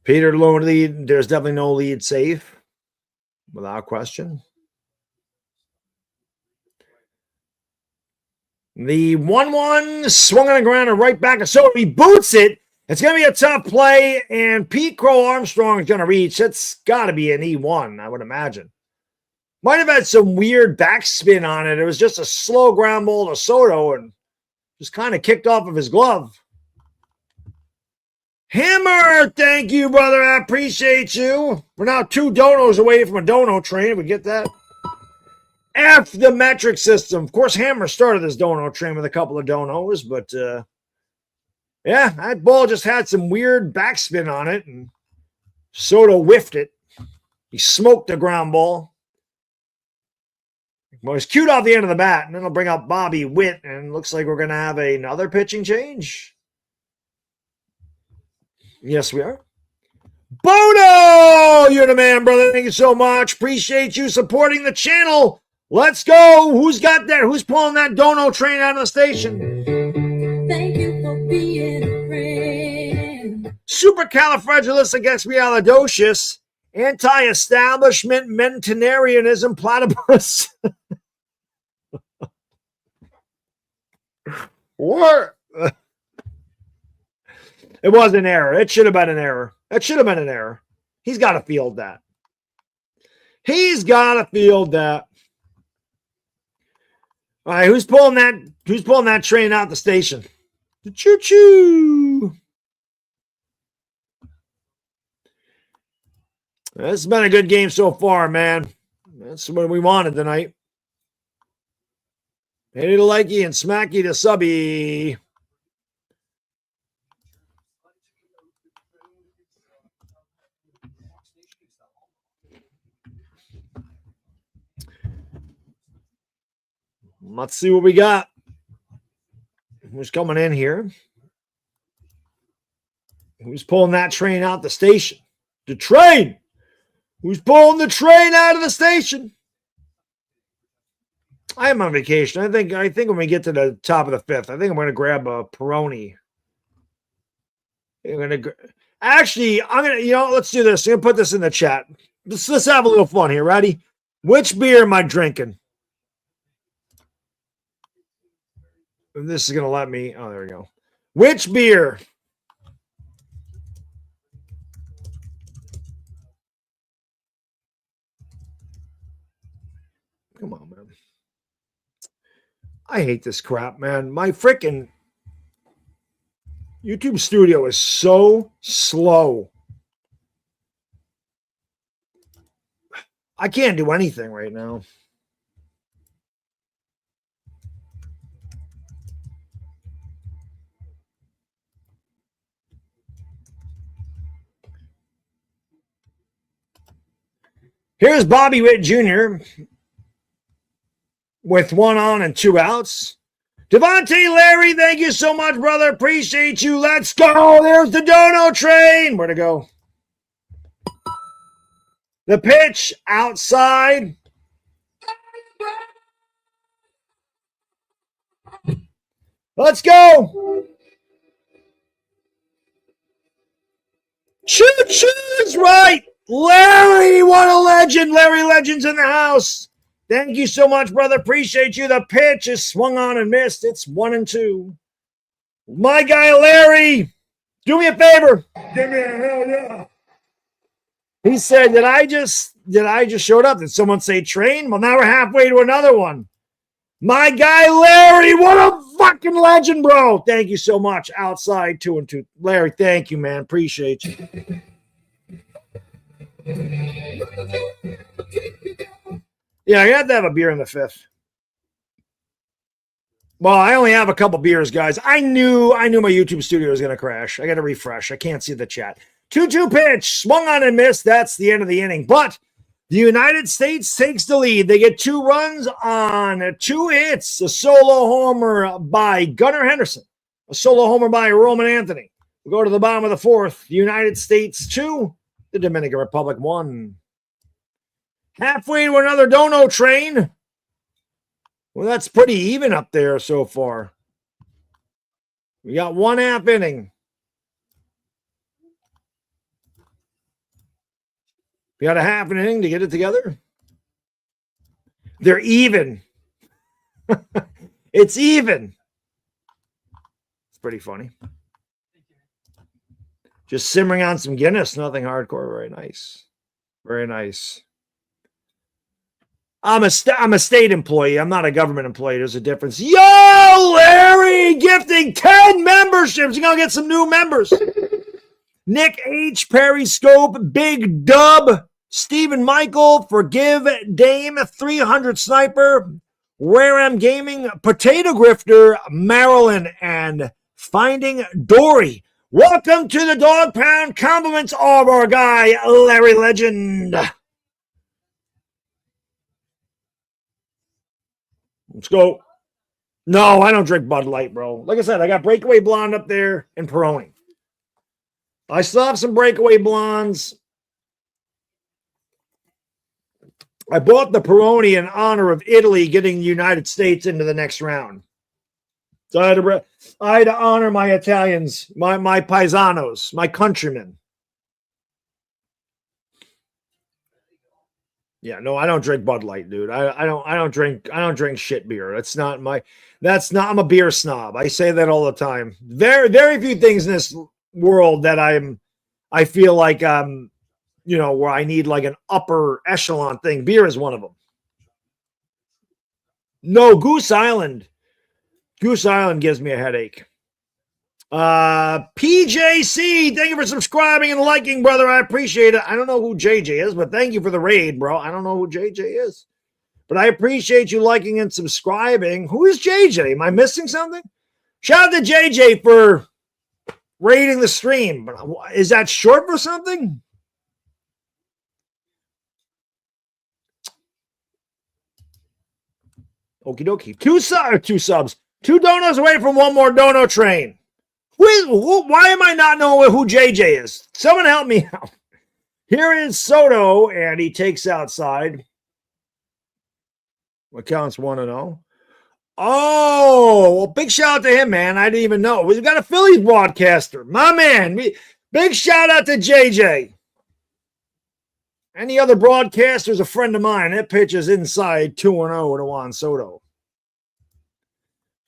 Peter low lead. There's definitely no lead safe, without question. The 1-1 swung on the ground and right back. So he boots it. It's going to be a tough play, and Pete Crow Armstrong is going to reach. It's got to be an E1, I would imagine. Might have had some weird backspin on it. It was just a slow ground ball to Soto and just kind of kicked off of his glove. Hammer, thank you, brother. I appreciate you. We're now 2 donos away from a dono train. If we get that. F the metric system. Of course, Hammer started this dono train with a couple of donos, but yeah, that ball just had some weird backspin on it, and Soto whiffed it. He smoked the ground ball. Well, he's cued off the end of the bat, and then he'll bring up Bobby Witt, and looks like we're going to have another pitching change. Yes, we are. Bono! You're the man, brother. Thank you so much. Appreciate you supporting the channel. Let's go. Who's got that? Who's pulling that dono train out of the station? Thank you for being a friend. Supercalifragilisticexpialidocious, anti-establishment, mentarianism, platypus. What? It was an error. It should have been an error. It should have been an error. He's got to field that. He's got to field that. All right, who's pulling that? Who's pulling that train out the station? Choo-choo. This has been a good game so far, man. That's what we wanted tonight. Hitty to likey and smacky to subby. Let's see what we got. Who's coming in here? Who's pulling that train out the station? The train. Who's pulling the train out of the station? I am on vacation. I think when we get to the top of the 5th, I think I'm going to grab a Peroni. I'm going to let's do this. I'm going to put this in the chat. Let's have a little fun here. Ready? Which beer am I drinking? This is going to let me. Oh, there we go. Which beer? Come on, man. I hate this crap, man. My freaking YouTube studio is so slow. I can't do anything right now. Here's Bobby Witt Jr. with 1 on and 2 outs. Devontae Larry, thank you so much, brother. Appreciate you. Let's go. There's the dono train. Where to go? The pitch outside. Let's go. Choo-choo's right. Larry, what a legend. Larry Legend's in the house. Thank you so much, brother. Appreciate you. The pitch is swung on and missed. It's 1-2. My guy, Larry, do me a favor. Give me a hell yeah. He said, did I just showed up? Did someone say train? Well, now we're halfway to another one. My guy, Larry, what a fucking legend, bro. Thank you so much. Outside 2-2. Larry, thank you, man. Appreciate you. Yeah, I had to have a beer in the 5th. Well, I only have a couple beers, guys. I knew my YouTube studio was going to crash. I got to refresh. I can't see the chat. 2-2 pitch, swung on and missed. That's the end of the inning. But the United States takes the lead. They get 2 runs on 2 hits. A solo homer by Gunnar Henderson. A solo homer by Roman Anthony. We go to the bottom of the 4th. The United States 2, the Dominican Republic 1. Halfway to another dono train. Well, that's pretty even up there so far. We got 1/2 inning. We got a half an inning to get it together. They're even. It's even. It's pretty funny. Just simmering on some Guinness. Nothing hardcore. Very nice. Very nice. I'm a state employee. I'm not a government employee. There's a difference. Yo, Larry, gifting 10 memberships. You're going to get some new members. Nick H, Perry Scope, Big Dub, Stephen Michael, Forgive Dame, 300 Sniper, Rare M Gaming, Potato Grifter, Marilyn, and Finding Dory. Welcome to the Dog Pound. Compliments of our guy, Larry Legend. Let's go. No, I don't drink Bud Light, bro. Like I said, I got Breakaway Blonde up there and Peroni. I still have some Breakaway Blondes. I bought the Peroni in honor of Italy getting the United States into the next round. So I had to honor my Italians, my paisanos, my countrymen. Yeah, no, I don't drink Bud Light, dude. I don't drink shit beer. I'm a beer snob. I say that all the time. Very, very few things in this world that I feel like where I need like an upper echelon thing. Beer is one of them. No, Goose Island. Goose Island gives me a headache. PJC, thank you for subscribing and liking, brother. I appreciate it. I don't know who JJ is, but thank you for the raid, bro. I don't know who JJ is, but I appreciate you liking and subscribing. Who is JJ? Am I missing something? Shout out to JJ for raiding the stream. Is that short for something? Okie dokie. Two subs. 2 donos away from one more dono train. Why am I not knowing who JJ is? Someone help me out. Here is Soto, and he takes outside. What counts 1-0? Oh, well, big shout out to him, man. I didn't even know. We've got a Phillies broadcaster. My man. Big shout out to JJ. Any other broadcaster's a friend of mine. That pitch is inside 2-0 to Juan Soto.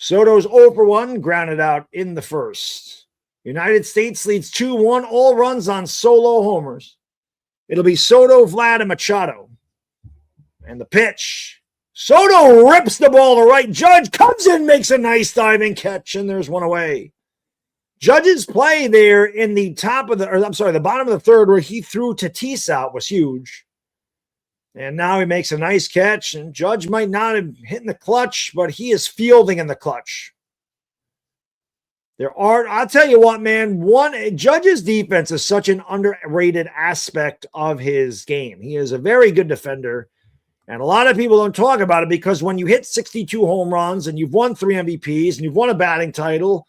Soto's 0 for 1, grounded out in the first. United States leads 2-1, all runs on solo homers. It'll be Soto, Vlad, and Machado. And the pitch. Soto rips the ball to right. Judge comes in, makes a nice diving catch, and there's one away. Judge's play there in the the bottom of the third where he threw Tatis out was huge. And now he makes a nice catch, and Judge might not have hit in the clutch, but he is fielding in the clutch. I'll tell you what, man, Judge's defense is such an underrated aspect of his game. He is a very good defender, and a lot of people don't talk about it because when you hit 62 home runs and you've won 3 MVPs and you've won a batting title,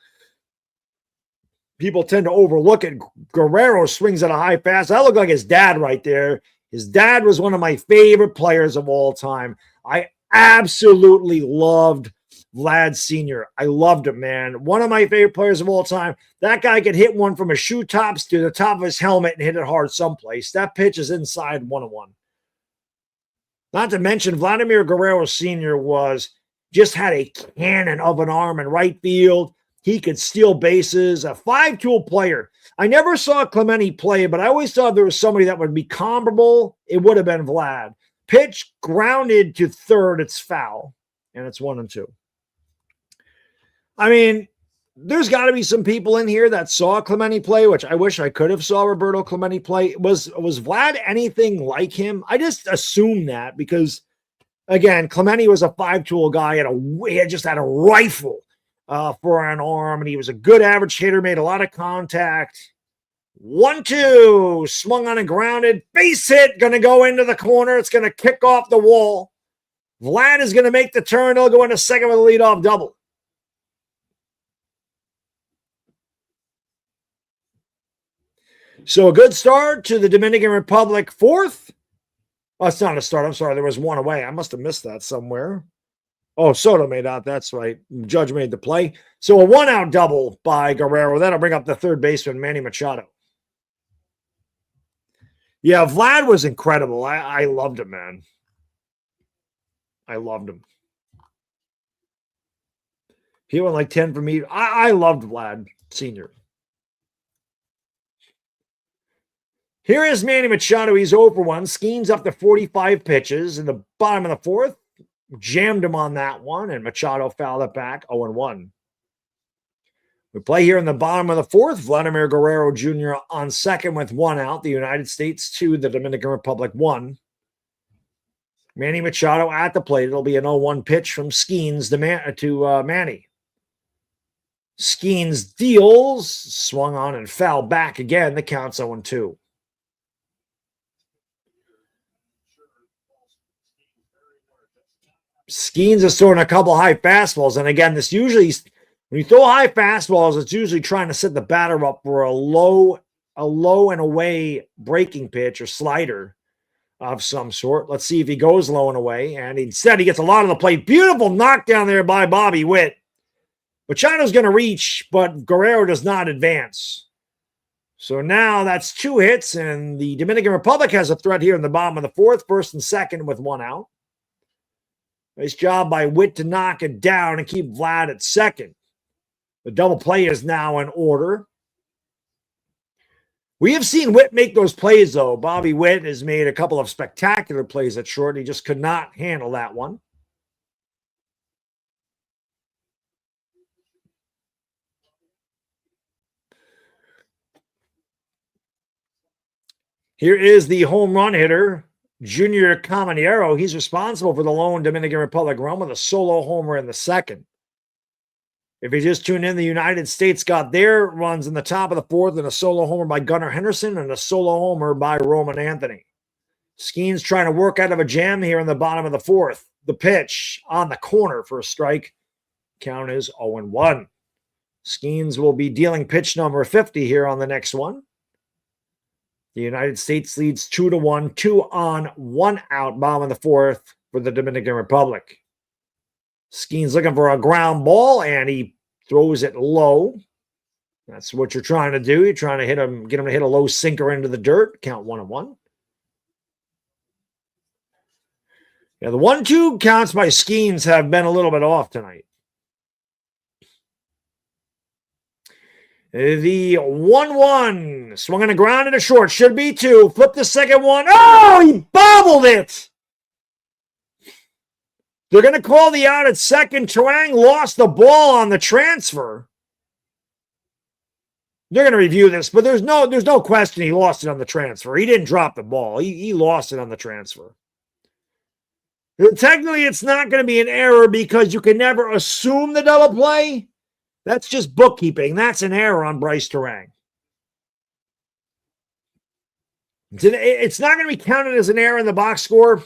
people tend to overlook it. Guerrero swings at a high fast. I look like his dad right there. His dad was one of my favorite players of all time. I absolutely loved Vlad Sr. I loved him, man. One of my favorite players of all time. That guy could hit one from his shoe tops to the top of his helmet and hit it hard someplace. That pitch is inside 1-1. Not to mention, Vladimir Guerrero Sr. just had a cannon of an arm in right field. He could steal bases, a 5-tool player. I never saw Clemente play, but I always thought there was somebody that would be comparable. It would have been Vlad. Pitch grounded to third. It's foul, and it's 1-2. I mean, there's got to be some people in here that saw Clemente play, which I wish I could have saw Roberto Clemente play. Was Vlad anything like him? I just assumed that because, again, Clemente was a 5-tool guy. He had just had a rifle for an arm, and he was a good average hitter, made a lot of contact. 1-2, swung on and grounded, base hit, going to go into the corner. It's going to kick off the wall. Vlad is going to make the turn. He'll go into second with a leadoff double. So a good start to the Dominican Republic fourth. Oh, it's not a start. I'm sorry. There was one away. I must have missed that somewhere. Oh, Soto made out. That's right. Judge made the play. So a 1-out double by Guerrero. That'll bring up the third baseman, Manny Machado. Yeah, Vlad was incredible. I loved him, man. I loved him. He went like 10 for me. I loved Vlad Sr. Here is Manny Machado. He's 0 for 1. Skeens up to 45 pitches in the bottom of the fourth. Jammed him on that one, and Machado fouled it back 0 1. We play here in the bottom of the fourth. Vladimir Guerrero Jr. on second with 1 out. The United States 2, the Dominican Republic 1. Manny Machado at the plate. It'll be an 0-1 pitch from Skeens to Manny. Skeens deals, swung on and fouled back again. The count's 0-2. Skeens is throwing a couple high fastballs. And again, this usually, when you throw high fastballs, it's usually trying to set the batter up for a low and away breaking pitch or slider of some sort. Let's see if he goes low and away. And instead, he gets a lot of the plate. Beautiful knockdown there by Bobby Witt. Machado's going to reach, but Guerrero does not advance. So now that's 2 hits, and the Dominican Republic has a threat here in the bottom of the fourth, first and second with 1 out. Nice job by Witt to knock it down and keep Vlad at second. The double play is now in order. We have seen Witt make those plays, though. Bobby Witt has made a couple of spectacular plays at short. He just could not handle that one. Here is the home run hitter, Junior Caminero. He's responsible for the lone Dominican Republic run with a solo homer in the second. If you just tuned in, the United States got their runs in the top of the fourth and a solo homer by Gunnar Henderson and a solo homer by Roman Anthony. Skeens trying to work out of a jam here in the bottom of the fourth. The pitch on the corner for a strike. Count is 0-1. Skeens will be dealing pitch number 50 here on the next one. The United States leads 2-1, 2 on, 1 out, bottom of the fourth for the Dominican Republic. Skeens looking for a ground ball, and he throws it low. That's what you're trying to do. You're trying to get him to hit a low sinker into the dirt. Count 1-1. Yeah, the 1-2 counts by Skeens have been a little bit off tonight. The 1-1 swung on a ground and a short. Should be 2. Flip the second one. Oh, he bobbled it. They're going to call the out at second. Turang lost the ball on the transfer. They're going to review this, but there's no question he lost it on the transfer. He didn't drop the ball. He lost it on the transfer. Technically, it's not going to be an error because you can never assume the double play. That's just bookkeeping. That's an error on Bryce Turang. It's not going to be counted as an error in the box score.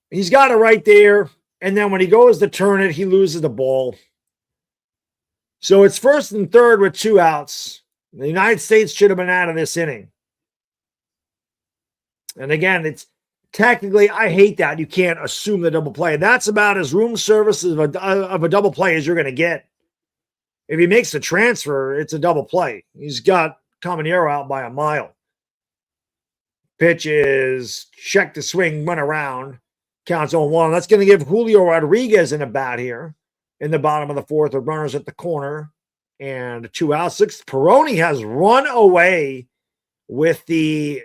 He's got it right there. And then when he goes to turn it, he loses the ball. So it's first and third with 2 outs. The United States should have been out of this inning. And again, it's technically, I hate that. You can't assume the double play. That's about as room service of a double play as you're going to get. If he makes the transfer, it's a double play. He's got Caminero out by a mile. Pitch is check the swing, went around. Counts 0-1. That's going to give Julio Rodriguez in a bat here in the bottom of the fourth with runners at the corner and 2 outs. Peroni has run away with the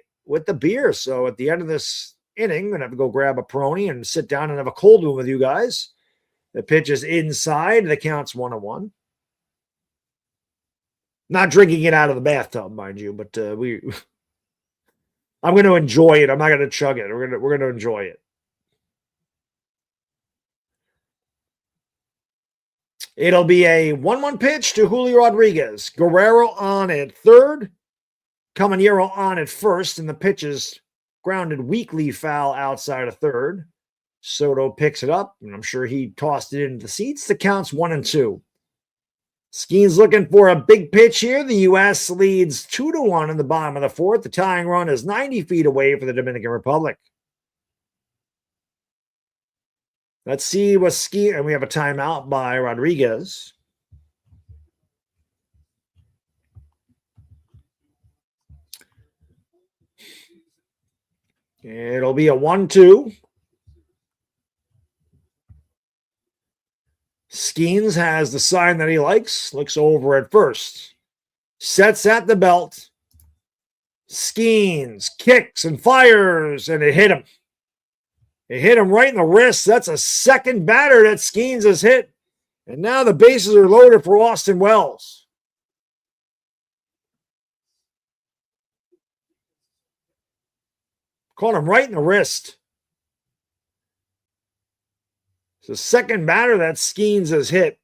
beer. So at the end of this inning, I'm going to have to go grab a Peroni and sit down and have a cold one with you guys. The pitch is inside. The count's 1-1. Not drinking it out of the bathtub, mind you, but I'm going to enjoy it. I'm not going to chug it. We're going to enjoy it. It'll be a 1-1 pitch to Julio Rodriguez. Guerrero on at third. Caminero on at first, and the pitch is grounded weakly foul outside of third. Soto picks it up, and I'm sure he tossed it into the seats. The count's 1-2. Skeens looking for a big pitch here. The U.S. leads 2-1 in the bottom of the fourth. The tying run is 90 feet away for the Dominican Republic. Let's see what Skeens, and we have a timeout by Rodriguez. It'll be a 1-2. Skeens has the sign that he likes, looks over at first, sets at the belt. Skeens kicks and fires, and it hit him. It hit him right in the wrist. That's a second batter that Skeens has hit. And now the bases are loaded for Austin Wells. Caught him right in the wrist. It's the second batter that Skeens has hit.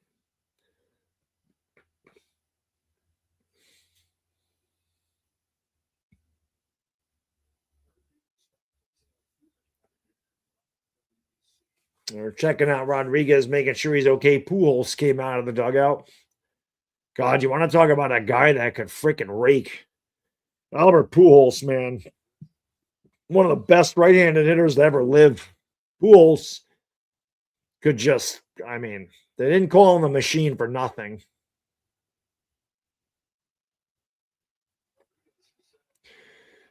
They're checking out Rodriguez, making sure he's okay. Pujols came out of the dugout. God, you want to talk about a guy that could freaking rake. Albert Pujols, man. One of the best right-handed hitters to ever live. Pujols could just, I mean, they didn't call him a machine for nothing.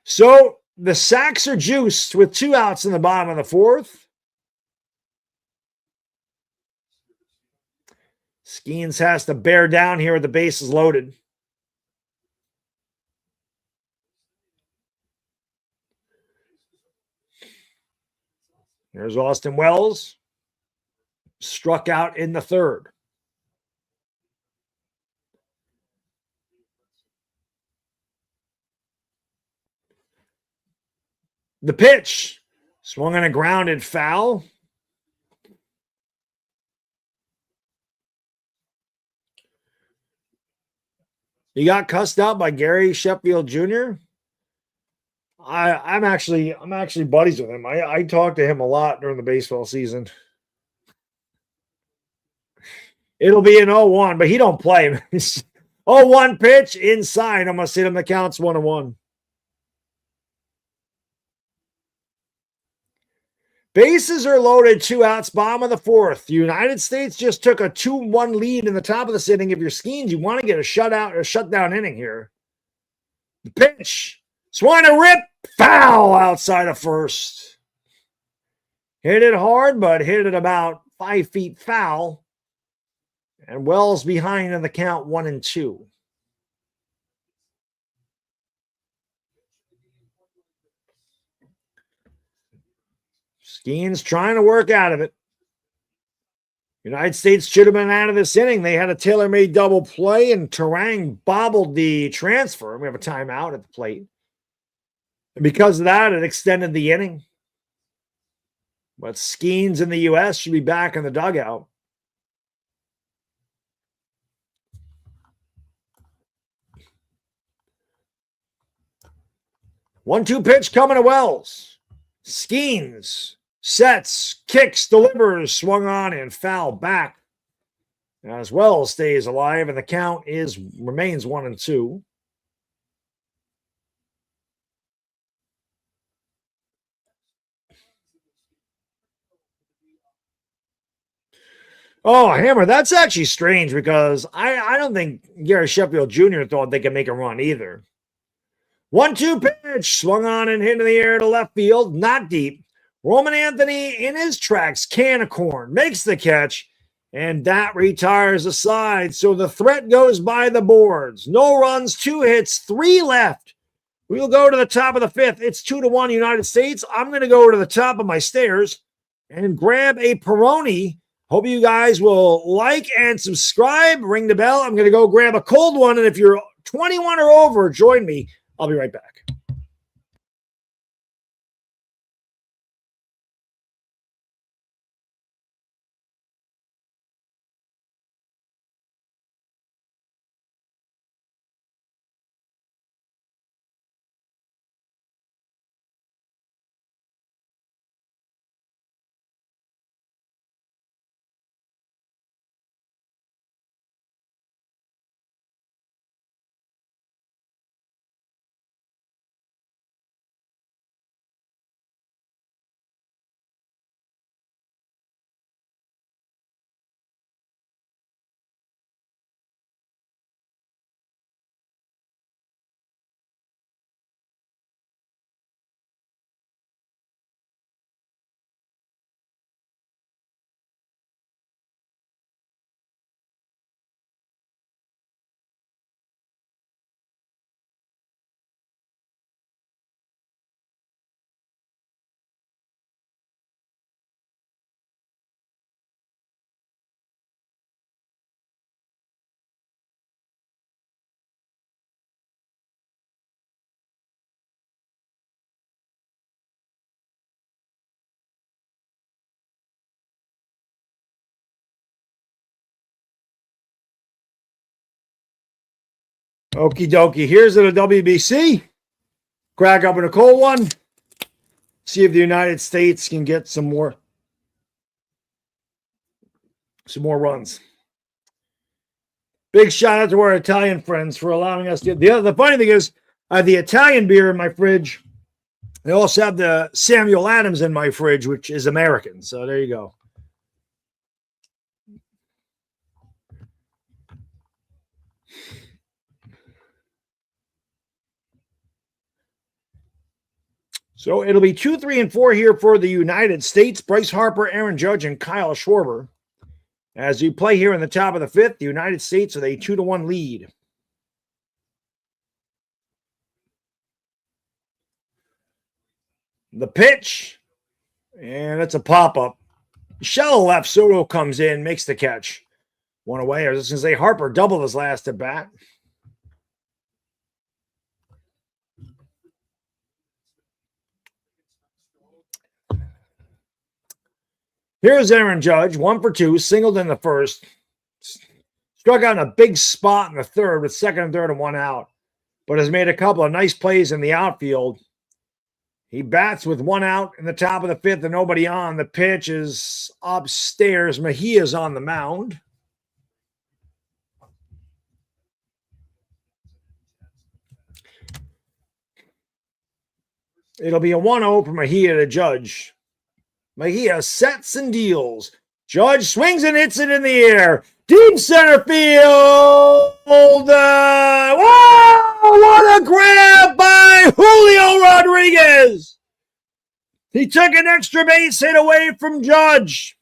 So the sacks are juiced with 2 outs in the bottom of the 4th. Skeens has to bear down here with the bases loaded. There's Austin Wells. Struck out in the 3rd. The pitch. Swung on a grounded foul. He got cussed out by Gary Sheffield Jr. I'm actually buddies with him. I talked to him a lot during the baseball season. It'll be an 0-1, but he don't play. 0-1 pitch inside. I'm gonna sit him. The count's 1-1. Bases are loaded, 2 outs, bottom of the 4th. The United States just took a 2-1 lead in the top of the inning. If you're Skeens, you want to get a shutout or shutdown inning here. The pitch. Swung a rip. Foul outside of first. Hit it hard, but hit it about 5 feet foul. And Wells behind in the count 1-2. Skeens trying to work out of it. United States should have been out of this inning. They had a tailor-made double play, and Terang bobbled the transfer. We have a timeout at the plate. And because of that, it extended the inning. But Skeens in the U.S. should be back in the dugout. One-two pitch coming to Wells. Skeens sets, kicks, delivers, swung on, and foul back. As Wells stays alive, and the count remains 1-2. Oh, Hammer, that's actually strange because I don't think Gary Sheffield Jr. thought they could make a run either. 1-2 pitch, swung on and hit in the air to left field, not deep. Roman Anthony in his tracks, can of corn, makes the catch, and that retires the side. So the threat goes by the boards. No runs, 2 hits, 3 left. We'll go to the top of the 5th. It's 2-1 United States. I'm going to go to the top of my stairs and grab a Peroni. Hope you guys will like and subscribe. Ring the bell. I'm going to go grab a cold one. And if you're 21 or over, join me. I'll be right back. Okie dokie. Here's the WBC. Crack up in a cold one. See if the United States can get some more runs. Big shout out to our Italian friends for allowing us to. The funny thing is, I have the Italian beer in my fridge. I also have the Samuel Adams in my fridge, which is American. So there you go. So it'll be 2, 3, and 4 here for the United States. Bryce Harper, Aaron Judge, and Kyle Schwarber. As you play here in the top of the 5th, the United States with a 2-1 lead. The pitch, and it's a pop-up. Shallow left, Soto comes in, makes the catch. One away. I was just going to say Harper doubled his last at bat. Here's Aaron Judge, 1 for 2, singled in the first. Struck out in a big spot in the third with second and third and 1 out, but has made a couple of nice plays in the outfield. He bats with 1 out in the top of the 5th and nobody on. The pitch is upstairs. Mejia's on the mound. It'll be a 1-0 for Mejia to Judge. Mejia sets and deals. Judge swings and hits it in the air. Deep center field. Whoa! What a grab by Julio Rodriguez. He took an extra base hit away from Judge.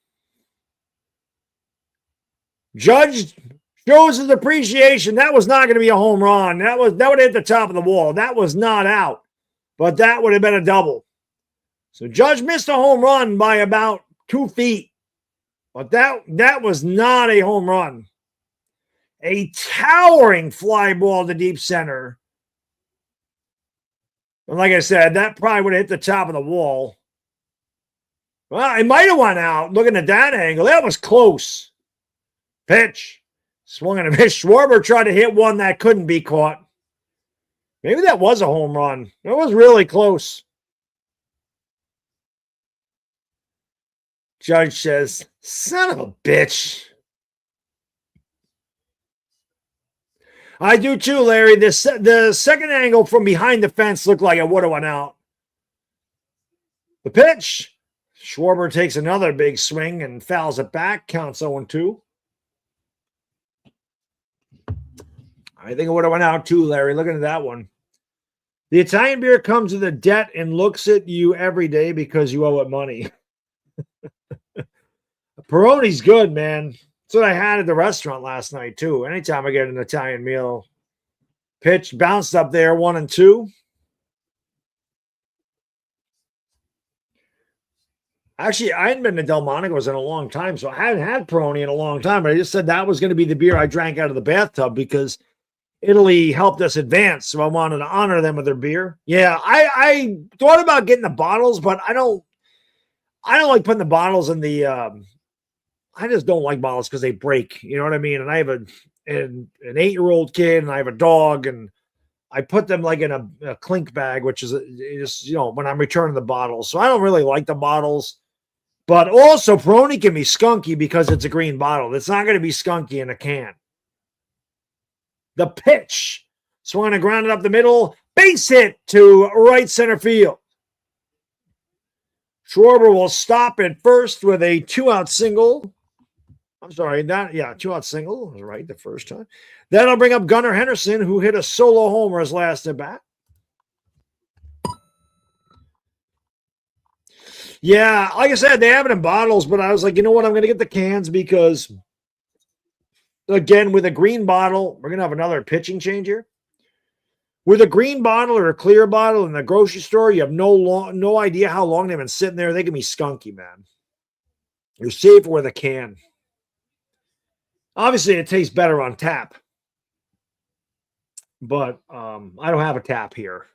Judge shows his appreciation. That was not going to be a home run. That would have hit the top of the wall. That was not out. But that would have been a double. So Judge missed a home run by about 2 feet. But that was not a home run. A towering fly ball to deep center. And like I said, that probably would have hit the top of the wall. Well, it might have went out. Looking at that angle, that was close. Pitch. Swung and a miss. Schwarber tried to hit one that couldn't be caught. Maybe that was a home run. It was really close. Judge says, son of a bitch. I do too, Larry. The second angle from behind the fence looked like it would have went out. The pitch. Schwarber takes another big swing and fouls it back. Counts 0-2. I think it would have went out too, Larry. Looking at that one. The Italian beer comes with a debt and looks at you every day because you owe it money. Peroni's good, man. That's what I had at the restaurant last night, too. Anytime I get an Italian meal. Pitch bounced up there, 1-2. Actually, I hadn't been to Delmonico's in a long time, so I hadn't had Peroni in a long time, but I just said that was going to be the beer I drank out of the bathtub because Italy helped us advance, so I wanted to honor them with their beer. Yeah, I thought about getting the bottles, but I don't like putting the bottles in the I just don't like bottles because they break. You know what I mean? And I have an 8-year-old kid, and I have a dog, and I put them like in a clink bag, which is just, you know, when I'm returning the bottles. So I don't really like the bottles. But also, Peroni can be skunky because it's a green bottle. It's not going to be skunky in a can. The pitch. Swung and grounded up the middle. Base hit to right center field. Schwarber will stop at first with a 2-out single. I'm sorry, 2-out single. I was right the first time. That'll bring up Gunnar Henderson, who hit a solo homer his last at bat. Yeah, like I said, they have it in bottles, but I was like, you know what? I'm going to get the cans because, again, with a green bottle, we're going to have another pitching change here. With a green bottle or a clear bottle in the grocery store, you have no idea how long they've been sitting there. They can be skunky, man. You're safer with a can. Obviously, it tastes better on tap. But I don't have a tap here.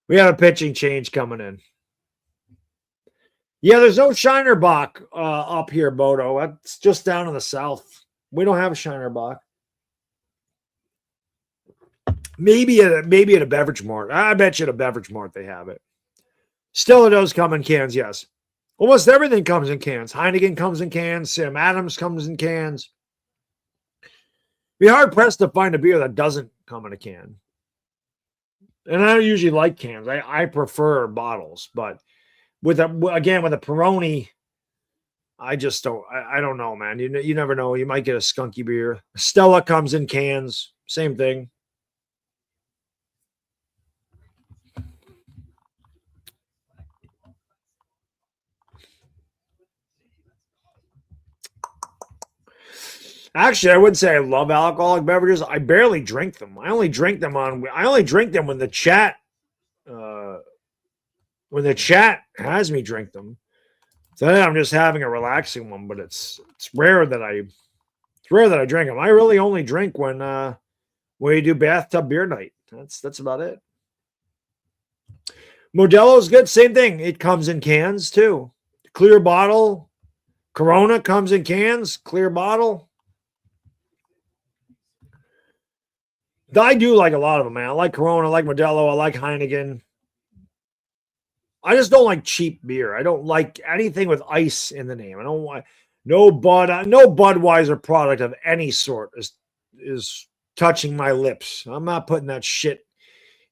We have a pitching change coming in. Yeah, there's no Shiner Bock up here, Bodo. That's just down in the south. We don't have a Shiner Bock. Maybe at a Beverage Mart. I bet you at a Beverage Mart they have it. Still, it does come in cans, yes. Almost everything comes in cans. Heineken comes in cans. Sam Adams comes in cans. Be hard pressed to find a beer that doesn't come in a can. And I don't usually like cans. I prefer bottles, but with a Peroni, I just don't. I don't know, man. You never know. You might get a skunky beer. Stella comes in cans. Same thing. Actually, I wouldn't say I love alcoholic beverages. I barely drink them. I only drink them when the chat has me drink them. So then I'm just having a relaxing one, but it's rare that I drink them. I really only drink when you do bathtub beer night. That's about it. Modelo's good. Same thing. It comes in cans too. Clear bottle. Corona comes in cans. Clear bottle. I do like a lot of them, man. I like Corona. I like Modelo. I like Heineken. I just don't like cheap beer. I don't like anything with ice in the name. I don't want no Budweiser product of any sort is touching my lips. I'm not putting that shit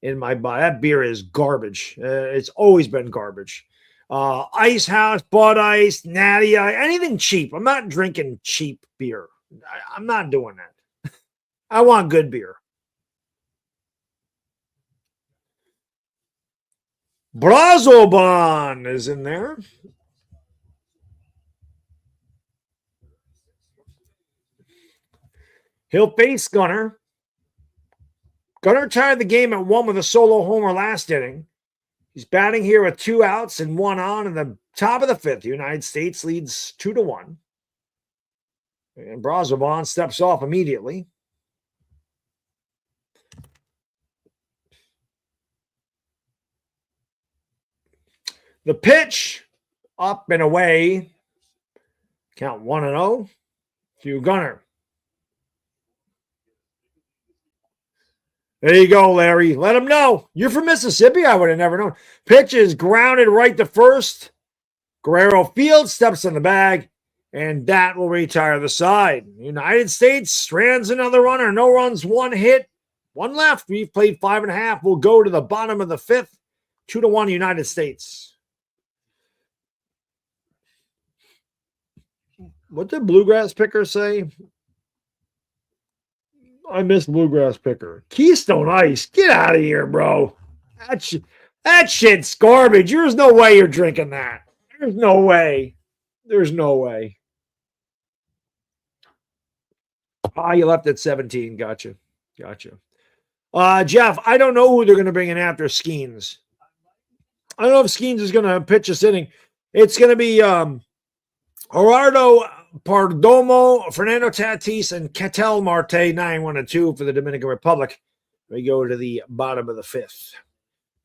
in my body. That beer is garbage. It's always been garbage. Ice House, Bud Ice, Natty, anything cheap. I'm not drinking cheap beer. I'm not doing that. I want good beer. Brazoban is in there. He'll face Gunnar. Gunnar tied the game at 1 with a solo homer last inning. He's batting here with 2 outs and 1 on in the top of the 5th. The United States leads 2-1. And Brazoban steps off immediately. The pitch, up and away. Count 1-0 to Gunnar. There you go, Larry. Let him know. You're from Mississippi. I would have never known. Pitch is grounded right to first. Guerrero Field steps in the bag, and that will retire the side. United States strands another runner. No runs, 1 hit, 1 left. We've played 5.5. We'll go to the bottom of the 5th. 2-1 United States. What did Bluegrass Picker say? I miss Bluegrass Picker. Keystone Ice. Get out of here, bro. That shit's garbage. There's no way you're drinking that. There's no way. There's no way. You left at 17. Gotcha. Jeff, I don't know who they're going to bring in after Skeens. I don't know if Skeens is going to pitch this inning. It's going to be Gerardo Perdomo, Fernando Tatis, and Ketel Marte, 9-1-2 for the Dominican Republic. We go to the bottom of the 5th.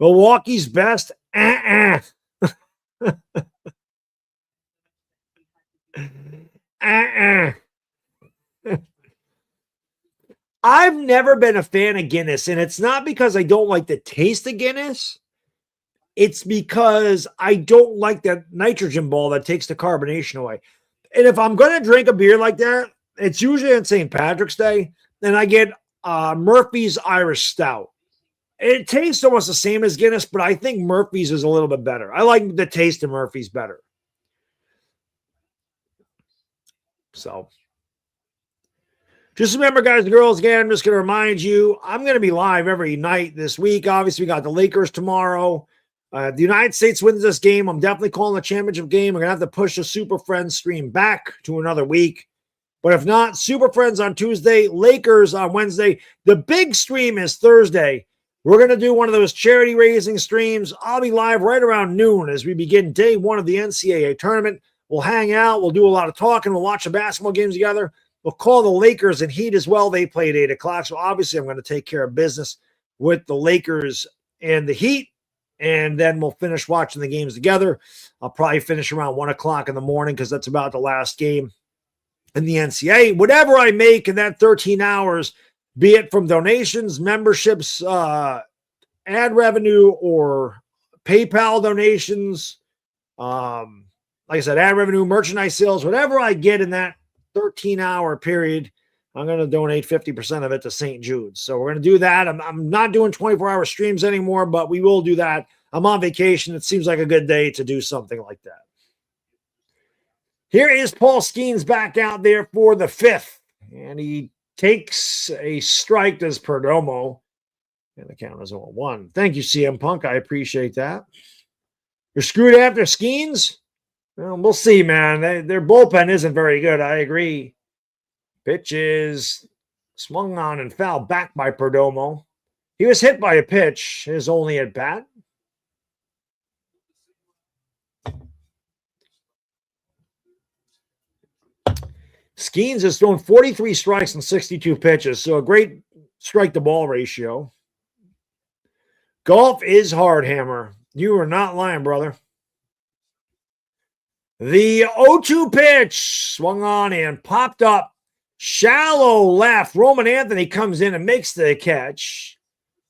Milwaukee's best. I've never been a fan of Guinness, and it's not because I don't like the taste of Guinness. It's because I don't like that nitrogen ball that takes the carbonation away. And if I'm going to drink a beer like that, it's usually on St. Patrick's Day, and I get Murphy's Irish Stout. It tastes almost the same as Guinness, but I think Murphy's is a little bit better. I like the taste of Murphy's better. So, just remember, guys and girls, again, I'm just going to remind you, I'm going to be live every night this week. Obviously, we got the Lakers tomorrow. The United States wins this game. I'm definitely calling the championship game. We're going to have to push the Super Friends stream back to another week. But if not, Super Friends on Tuesday, Lakers on Wednesday. The big stream is Thursday. We're going to do one of those charity raising streams. I'll be live right around noon as we begin day 1 of the NCAA tournament. We'll hang out. We'll do a lot of talking. We'll watch the basketball games together. We'll call the Lakers and Heat as well. They play at 8 o'clock. So obviously I'm going to take care of business with the Lakers and the Heat. And then we'll finish watching the games together. I'll probably finish around 1 o'clock in the morning because that's about the last game in the NCAA. Whatever I make in that 13 hours, be it from donations, memberships, ad revenue, or PayPal donations. Like I said, ad revenue, merchandise sales, whatever I get in that 13-hour period, I'm going to donate 50% of it to St. Jude's. So we're going to do that. I'm not doing 24-hour streams anymore, but we will do that. I'm on vacation. It seems like a good day to do something like that. Here is Paul Skeens back out there for the 5th, and he takes a strike as Perdomo, and the count is 0-1. Thank you, CM Punk. I appreciate that. You're screwed after Skeens? Well, we'll see, man. Their bullpen isn't very good. I agree. Pitch is swung on and fouled back by Perdomo. He was hit by a pitch, his only at bat. Skeens has thrown 43 strikes and 62 pitches, so a great strike-to-ball ratio. Golf is hard, Hammer. You are not lying, brother. The 0-2 pitch swung on and popped up. Shallow left. Roman Anthony comes in and makes the catch.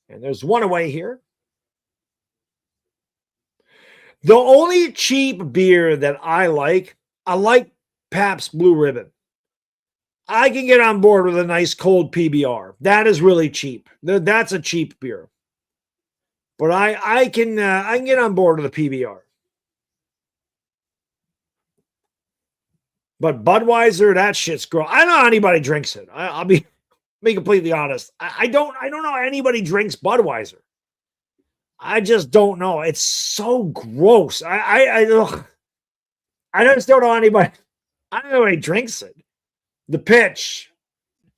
And there's one away here. The only cheap beer that I like Pabst Blue Ribbon. I can get on board with a nice cold PBR. That is really cheap. That's a cheap beer. But I can get on board with a PBR. But Budweiser, that shit's gross. I don't know how anybody drinks it. I'll be completely honest. I don't know how anybody drinks Budweiser. I just don't know. It's so gross. I just don't know anybody. I don't know anybody drinks it. The pitch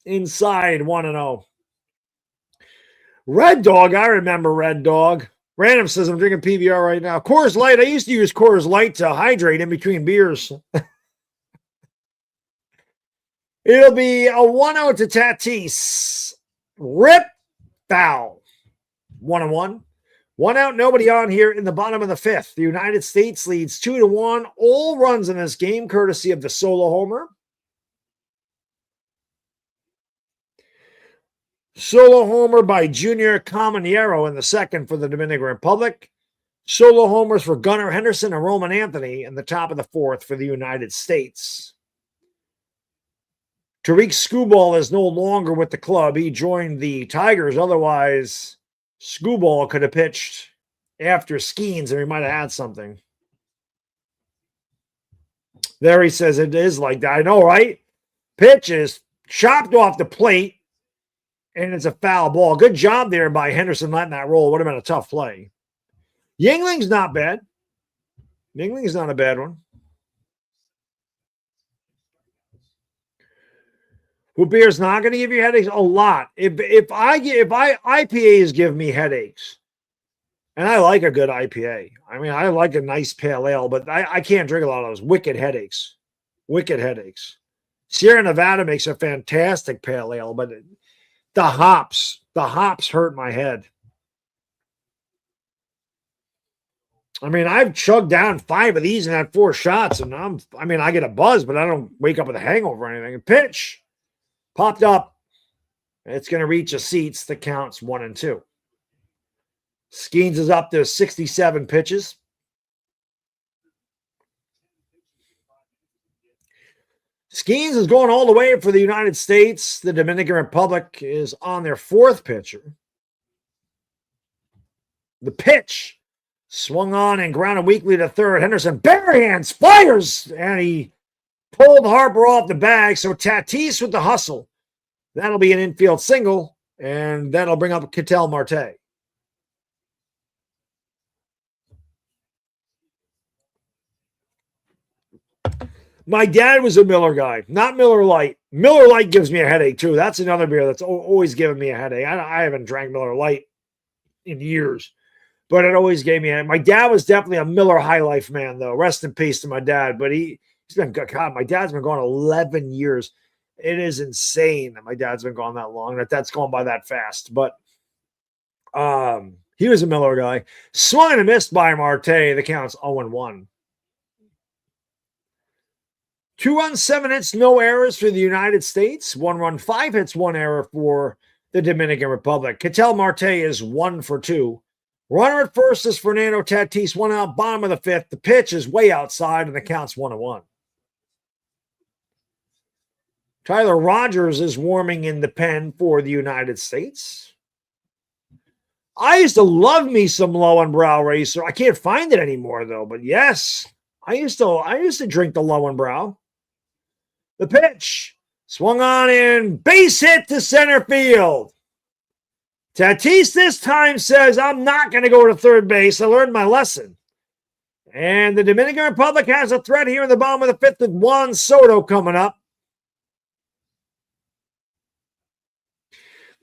inside 1-0. Red Dog, I remember Red Dog. Random says I'm drinking PBR right now. Coors Light, I used to use Coors Light to hydrate in between beers. It'll be a 1-0 to Tatis. Rip foul. 1-1. 1 out, nobody on here in the bottom of the 5th. The United States leads 2-1. All runs in this game, courtesy of the solo homer. Solo homer by Junior Caminero in the 2nd for the Dominican Republic. Solo homers for Gunnar Henderson and Roman Anthony in the top of the 4th for the United States. Tariq Skubal is no longer with the club. He joined the Tigers. Otherwise, Skubal could have pitched after Skeens and we might have had something. There he says it is like that. I know, right? Pitch is chopped off the plate. And it's a foul ball. Good job there by Henderson letting that roll. Would have been a tough play. Yingling's not bad. Yingling's not a bad one. What beer's not going to give you headaches? A lot. If IPAs give me headaches, and I like a good IPA. I mean, I like a nice pale ale, but I can't drink a lot of those. Wicked headaches. Wicked headaches. Sierra Nevada makes a fantastic pale ale, but the hops hurt my head. I mean, I've chugged down 5 of these and had 4 shots, and I get a buzz, but I don't wake up with a hangover or anything. Pitch popped up. It's going to reach a seats that counts 1-2. Skeens is up to 67 pitches. Skeens is going all the way for the United States. The Dominican Republic is on their 4th pitcher. The pitch swung on and grounded weakly to 3rd. Henderson barehands, fires, and he pulled Harper off the bag. So Tatis with the hustle. That'll be an infield single, and that'll bring up Ketel Marte. My dad was a Miller guy, not Miller Lite. Miller Lite gives me a headache, too. That's another beer that's always given me a headache. I haven't drank Miller Lite in years, but it always gave me a headache. My dad was definitely a Miller High Life man, though. Rest in peace to my dad. But he's been, God, my dad's been gone 11 years. It is insane that my dad's been gone that long, that's gone by that fast. But he was a Miller guy. Swung and missed by Marte. The count's 0-1. 2 runs, 7 hits, no errors for the United States. 1 run, 5 hits, 1 error for the Dominican Republic. Ketel Marte is 1 for 2. Runner at first is Fernando Tatis, 1 out, bottom of the 5th. The pitch is way outside, and the count's 1-1. Tyler Rogers is warming in the pen for the United States. I used to love me some Lowenbrow Racer. I can't find it anymore, though. But yes, I used to drink the Lowenbrow. The pitch swung on in, base hit to center field. Tatis this time says, I'm not going to go to third base. I learned my lesson. And the Dominican Republic has a threat here in the bottom of the 5th with Juan Soto coming up.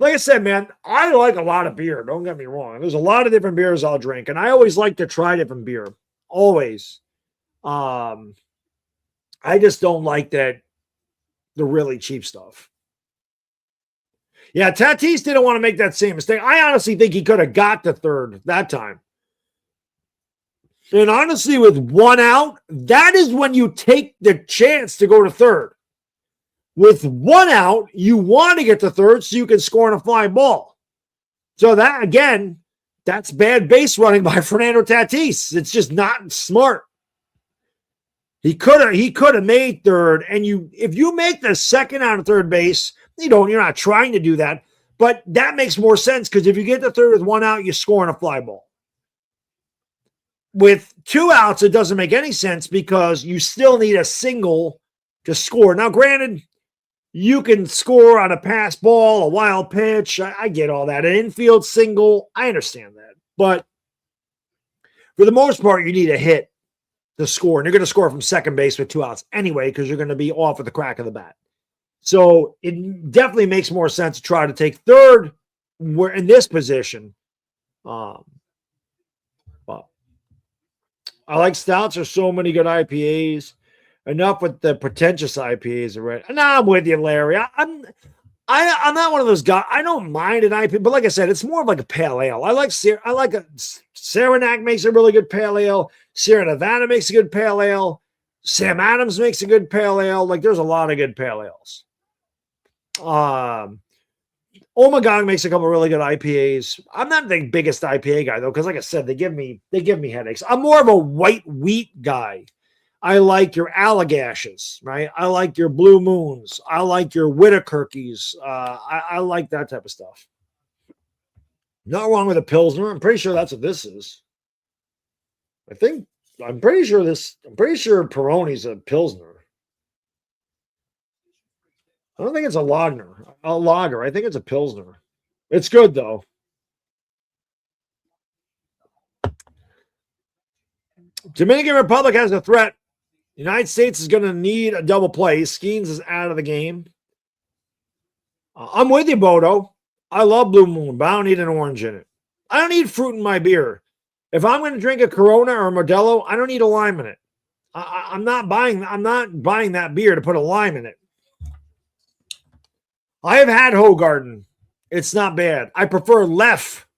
Like I said, man, I like a lot of beer. Don't get me wrong. There's a lot of different beers I'll drink, and I always like to try different beer. Always. I just don't like the really cheap stuff. Yeah, Tatis didn't want to make that same mistake. I honestly think he could have got to third that time. And honestly, with 1 out, that is when you take the chance to go to third. With 1 out, you want to get to third so you can score on a fly ball. So that, again, that's bad base running by Fernando Tatis. It's just not smart. He could have made third, and if you make the second out of third base, you're not trying to do that, but that makes more sense because if you get to third with 1 out, you score on a fly ball. With 2 outs, it doesn't make any sense because you still need a single to score. Now, granted, you can score on a pass ball, a wild pitch. I get all that. An infield single, I understand that. But for the most part, you need a hit to score. And you're going to score from second base with 2 outs anyway because you're going to be off at the crack of the bat. So it definitely makes more sense to try to take third where in this position. But I like stouts. There's so many good IPAs. Enough with the pretentious IPAs already. No, I'm with you, Larry. I'm not one of those guys. I don't mind an IPA, but like I said, it's more of like a pale ale. I like Saranac makes a really good pale ale. Sierra Nevada makes a good pale ale. Sam Adams makes a good pale ale. Like there's a lot of good pale ales. Ommegang makes a couple of really good IPAs. I'm not the biggest IPA guy though, because like I said, they give me headaches. I'm more of a white wheat guy. I like your Allagashes, right? I like your Blue Moons. I like your Whitakerkies. I like that type of stuff. Not wrong with a Pilsner. I'm pretty sure that's what this is. I'm pretty sure Peroni's a Pilsner. I don't think it's a lager. I think it's a Pilsner. It's good though. Dominican Republic has a threat. United States is going to need a double play. Skeens is out of the game. I'm with you, Bodo. I love Blue Moon, but I don't need an orange in it. I don't need fruit in my beer. If I'm going to drink a Corona or a Modelo, I don't need a lime in it. I'm not buying that beer to put a lime in it. I have had Hoegaarden. It's not bad. I prefer Leff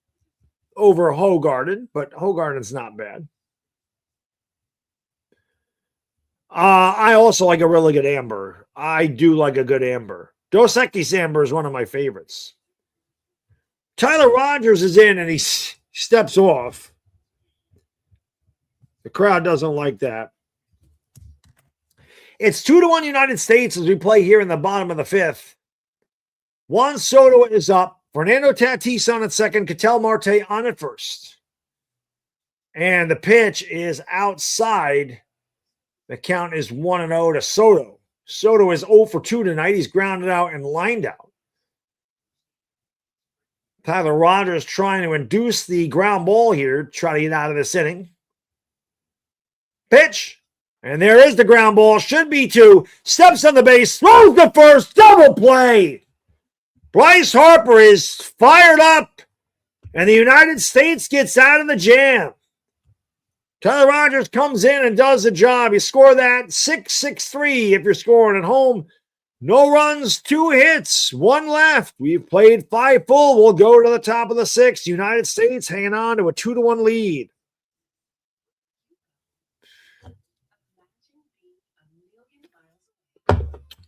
over Hoegaarden, but Hoegaarden's not bad. I also like a really good amber. I do like a good amber. Dos Equis amber is one of my favorites. Tyler Rogers is in and he steps off. The crowd doesn't like that. It's 2-1 United States as we play here in the bottom of the 5th. Juan Soto is up. Fernando Tatis on at second. Ketel Marte on at first. And the pitch is outside. The count is 1-0 to Soto. Soto is 0 for 2 tonight. He's grounded out and lined out. Tyler Rogers trying to induce the ground ball here, try to get out of this inning. Pitch. And there is the ground ball. Should be 2. Steps on the base. Throws the first. Double play. Bryce Harper is fired up. And the United States gets out of the jam. Tyler Rogers comes in and does the job. You score that 6-6-3 if you're scoring at home. No runs, 2 hits, 1 left. We've played 5 full. We'll go to the top of the 6th. United States hanging on to a 2-1 lead.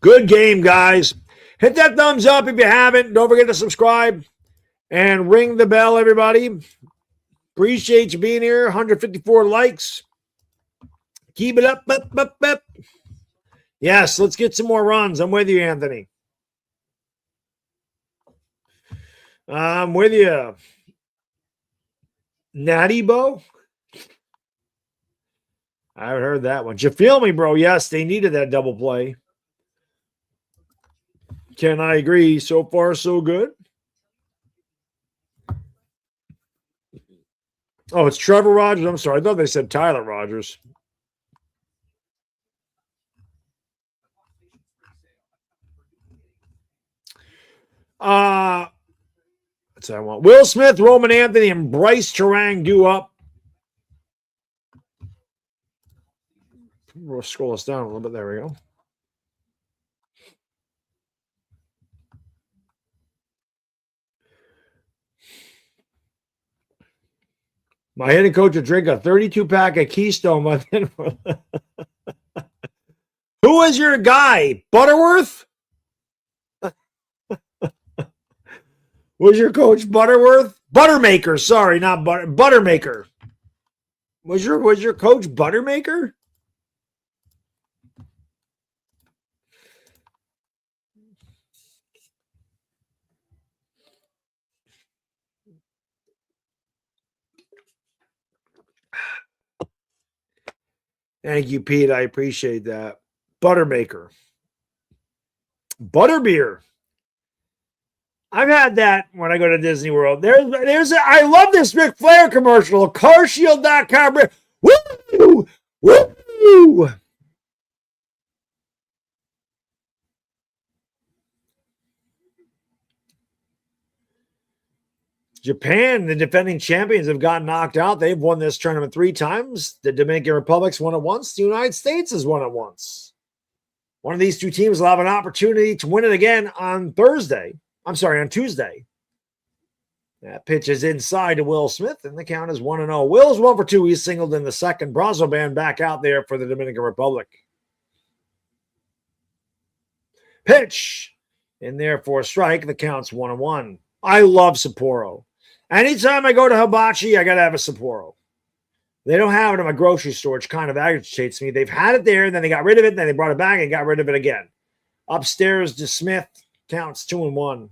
Good game, guys. Hit that thumbs up if you haven't. Don't forget to subscribe and ring the bell, everybody. Appreciate you being here. 154 likes. Keep it up, up. Yes, let's get some more runs. I'm with you, Anthony. I'm with you. Natty Bo? I haven't heard that one. You feel me, bro? Yes, they needed that double play. Can I agree? So far, so good. Oh, it's Trevor Rogers. I'm sorry. I thought they said Tyler Rogers. That's what I want. Will Smith, Roman Anthony, and Bryce Terang do up. We'll scroll us down a little bit. There we go. My hitting coach would drink a 32-pack of Keystone. Who is your guy? Butterworth? Was your coach Butterworth? Buttermaker, sorry, not Buttermaker. Was your coach Buttermaker? Thank you, Pete. I appreciate that. Buttermaker. Butterbeer. I've had that when I go to Disney World. I love this Ric Flair commercial. Carshield.com. Woo! Woo! Japan, the defending champions, have gotten knocked out. They've won this tournament 3 times. The Dominican Republic's won it once. The United States has won it once. One of these 2 teams will have an opportunity to win it again on Tuesday. That pitch is inside to Will Smith, and the count is 1-0. Will's 1 for 2. He's singled in the second. Brazo band back out there for the Dominican Republic. Pitch in there for a strike. The count's 1-1. I love Sapporo. Anytime I go to Hibachi, I got to have a Sapporo. They don't have it in my grocery store, which kind of agitates me. They've had it there, and then they got rid of it, and then they brought it back and got rid of it again. Upstairs to Smith, counts 2-1.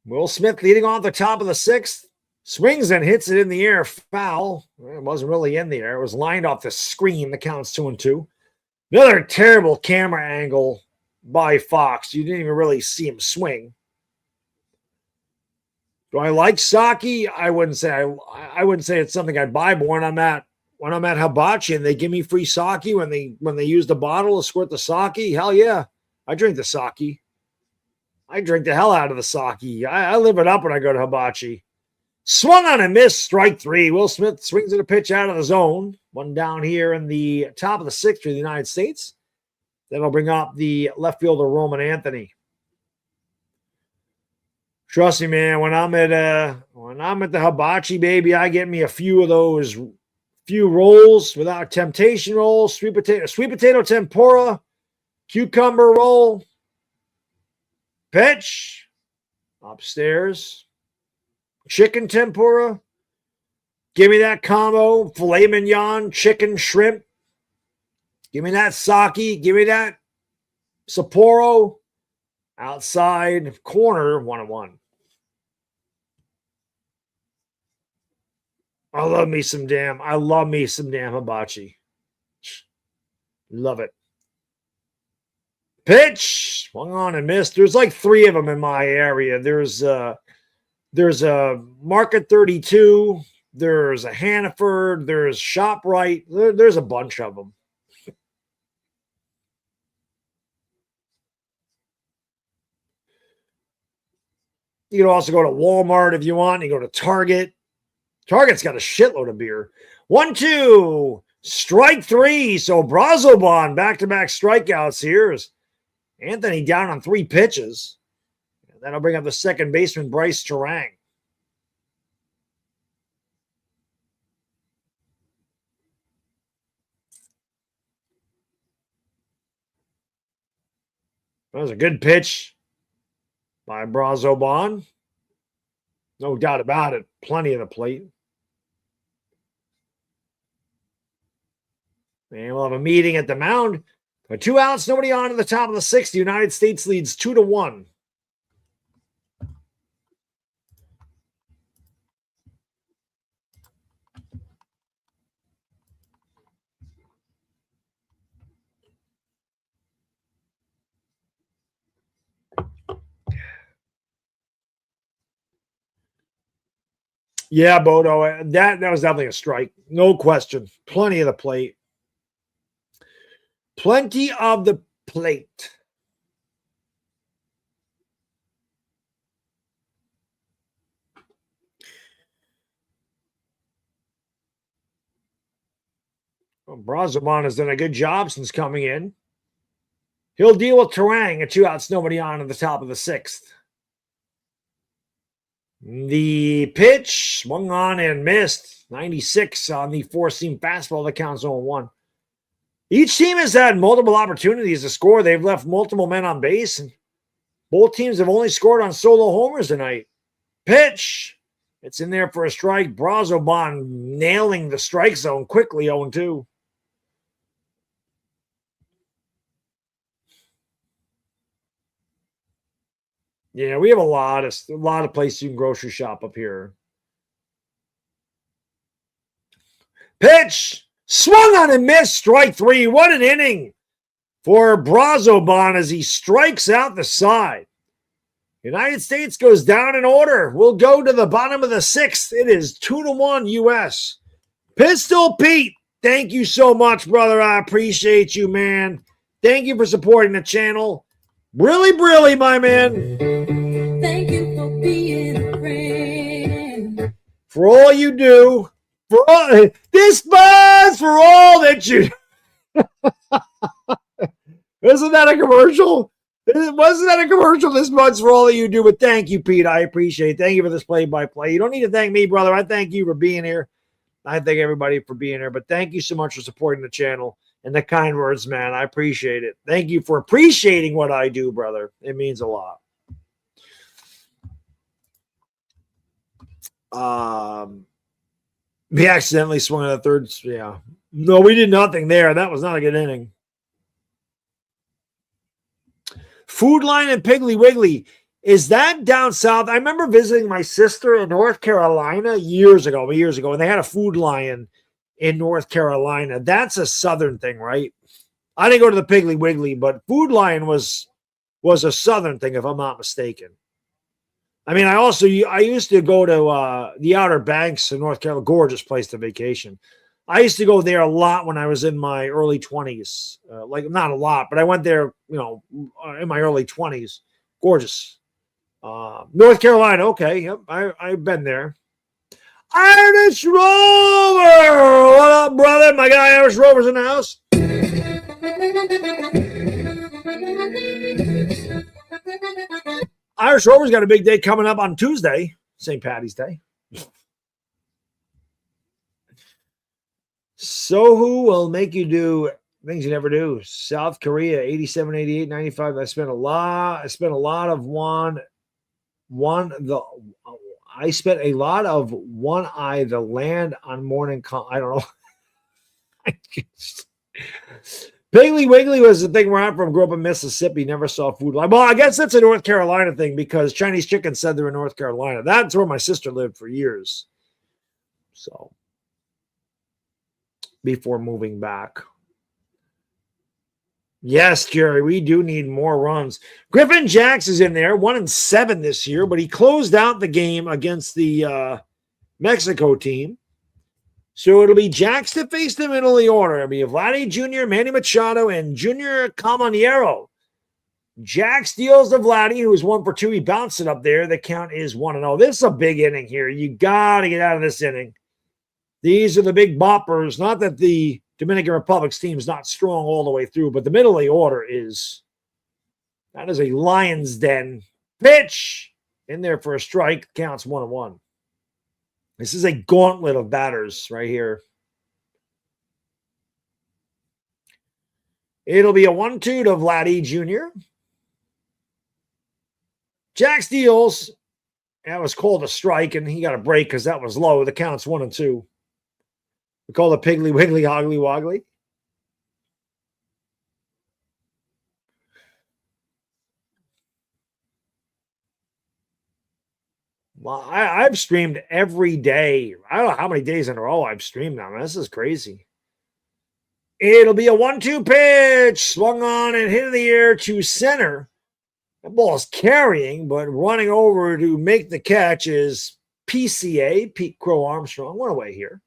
Will Smith leading off the top of the 6th. Swings and hits it in the air. Foul. It wasn't really in the air. It was lined off the screen. The count's 2-2. Another terrible camera angle by Fox. You didn't even really see him swing. Do I like sake? I wouldn't say it's something I'd buy, but when I'm at Hibachi and they give me free sake when they use the bottle to squirt the sake, hell yeah. I drink the sake. I drink the hell out of the sake. I live it up when I go to Hibachi. Swung on and missed, strike 3. Will Smith swings at a pitch out of the zone. One down here in the top of the 6th for the United States. That'll bring up the left fielder, Roman Anthony. Trust me, man, when I'm at the Hibachi, baby, I get me a few of those rolls without temptation rolls, sweet potato tempura, cucumber roll. Pitch. Upstairs. Chicken tempura. Give me that combo. Filet mignon, chicken, shrimp. Give me that sake. Give me that Sapporo. Outside corner, 1-1. I love me some damn hibachi. Love it. Pitch. Swung on and missed. There's like 3 of them in my area. There's a Market 32. There's a Hannaford. There's ShopRite. There's a bunch of them. You can also go to Walmart if you want. You go to Target. Target's got a shitload of beer. 1-2. Strike 3. So Brazoban, back-to-back strikeouts here. Anthony down on 3 pitches. And that'll bring up the second baseman, Bryce Terang. That was a good pitch by Brazoban. No doubt about it. Plenty of the plate. And we'll have a meeting at the mound. 2 outs, nobody on at the top of the 6th. The United States leads 2-1. Yeah, Bodo, that was definitely a strike. No question. Plenty of the plate. Plenty of the plate. Well, Brazoban has done a good job since coming in. He'll deal with Terang at 2 outs, nobody on at the top of the 6th. The pitch swung on and missed. 96 on the 4-seam fastball that counts 0-1. Each team has had multiple opportunities to score. They've left multiple men on base, and both teams have only scored on solo homers tonight. Pitch. It's in there for a strike. Brazoban nailing the strike zone quickly, 0-2. Yeah, we have a lot of places you can grocery shop up here. Pitch swung on and missed. Strike 3. What an inning for Brazoban as he strikes out the side. United States goes down in order. We'll go to the bottom of the 6th. It is 2-1 U.S. Pistol Pete, thank you so much, brother. I appreciate you, man. Thank you for supporting the channel. Really, my man. Thank you for being a friend. For all you do. For all this buzz, for all that you. Isn't that a commercial? Wasn't that a commercial? This much for all that you do, but thank you, Pete. I appreciate it. Thank you for this play-by-play. You don't need to thank me, brother. I thank you for being here. I thank everybody for being here, but thank you so much for supporting the channel and the kind words, man. I appreciate it. Thank you for appreciating what I do, brother. It means a lot. We accidentally swung on the 3rd. Yeah. No, we did nothing there. That was not a good inning. Food Line and Piggly Wiggly. Is that down south? I remember visiting my sister in North Carolina years ago, and they had a Food Lion in North Carolina. That's a southern thing, right? I didn't go to the Piggly Wiggly, but Food Lion was a southern thing, if I'm not mistaken. I mean, I used to go to the Outer Banks in North Carolina, gorgeous place to vacation. I used to go there a lot when I was in my early 20s. Like, not a lot, but I went there, in my early 20s. Gorgeous. North Carolina, okay. Yep, I've been there. Irish Rover! What up, brother? My guy Irish Rover's in the house. Irish Rover's got a big day coming up on Tuesday, St. Patty's Day. Sohu will make you do things you never do. South Korea, 87, 88, 95. I spent a lot of One Eye, the land on morning. I don't know. Piggly Wiggly was the thing where I'm from. Grew up in Mississippi. Never saw Food Line. Well, I guess that's a North Carolina thing because Chinese Chicken said they're in North Carolina. That's where my sister lived for years. So, before moving back. Yes, Jerry, we do need more runs. Griffin Jacks is in there, 1-7 this year, but he closed out the game against the Mexico team. So it'll be Jacks to face the middle of the order. It'll be Vladdy Jr., Manny Machado, and Junior Caminero. Jacks deals to Vladdy, who was 1 for 2. He bounced it up there. The count is 1-0. This is a big inning here. You got to get out of this inning. These are the big boppers. Not that the Dominican Republic's team is not strong all the way through, but the middle of the order is. That is a lion's den. Pitch in there for a strike. Counts 1-1. This is a gauntlet of batters right here. It'll be a 1-2 to Vladdy Jr. Jack steals. That was called a strike, and he got a break because that was low. The count's 1-2. We call it Piggly Wiggly Hoggly Woggly. Well, I've streamed every day. I don't know how many days in a row I've streamed now. Man, this is crazy. It'll be a 1-2 pitch. Swung on and hit in the air to center. That ball is carrying, but running over to make the catch is PCA, Pete Crow Armstrong. One away here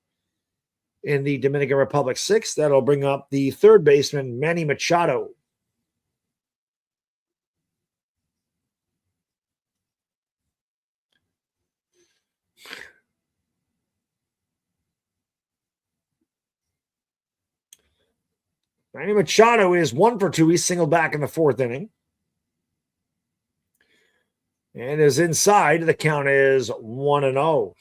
in the Dominican Republic 6th. That'll bring up the third baseman, Manny Machado. Manny Machado is 1 for 2. He's singled back in the 4th inning. And is inside. The count is 1-0.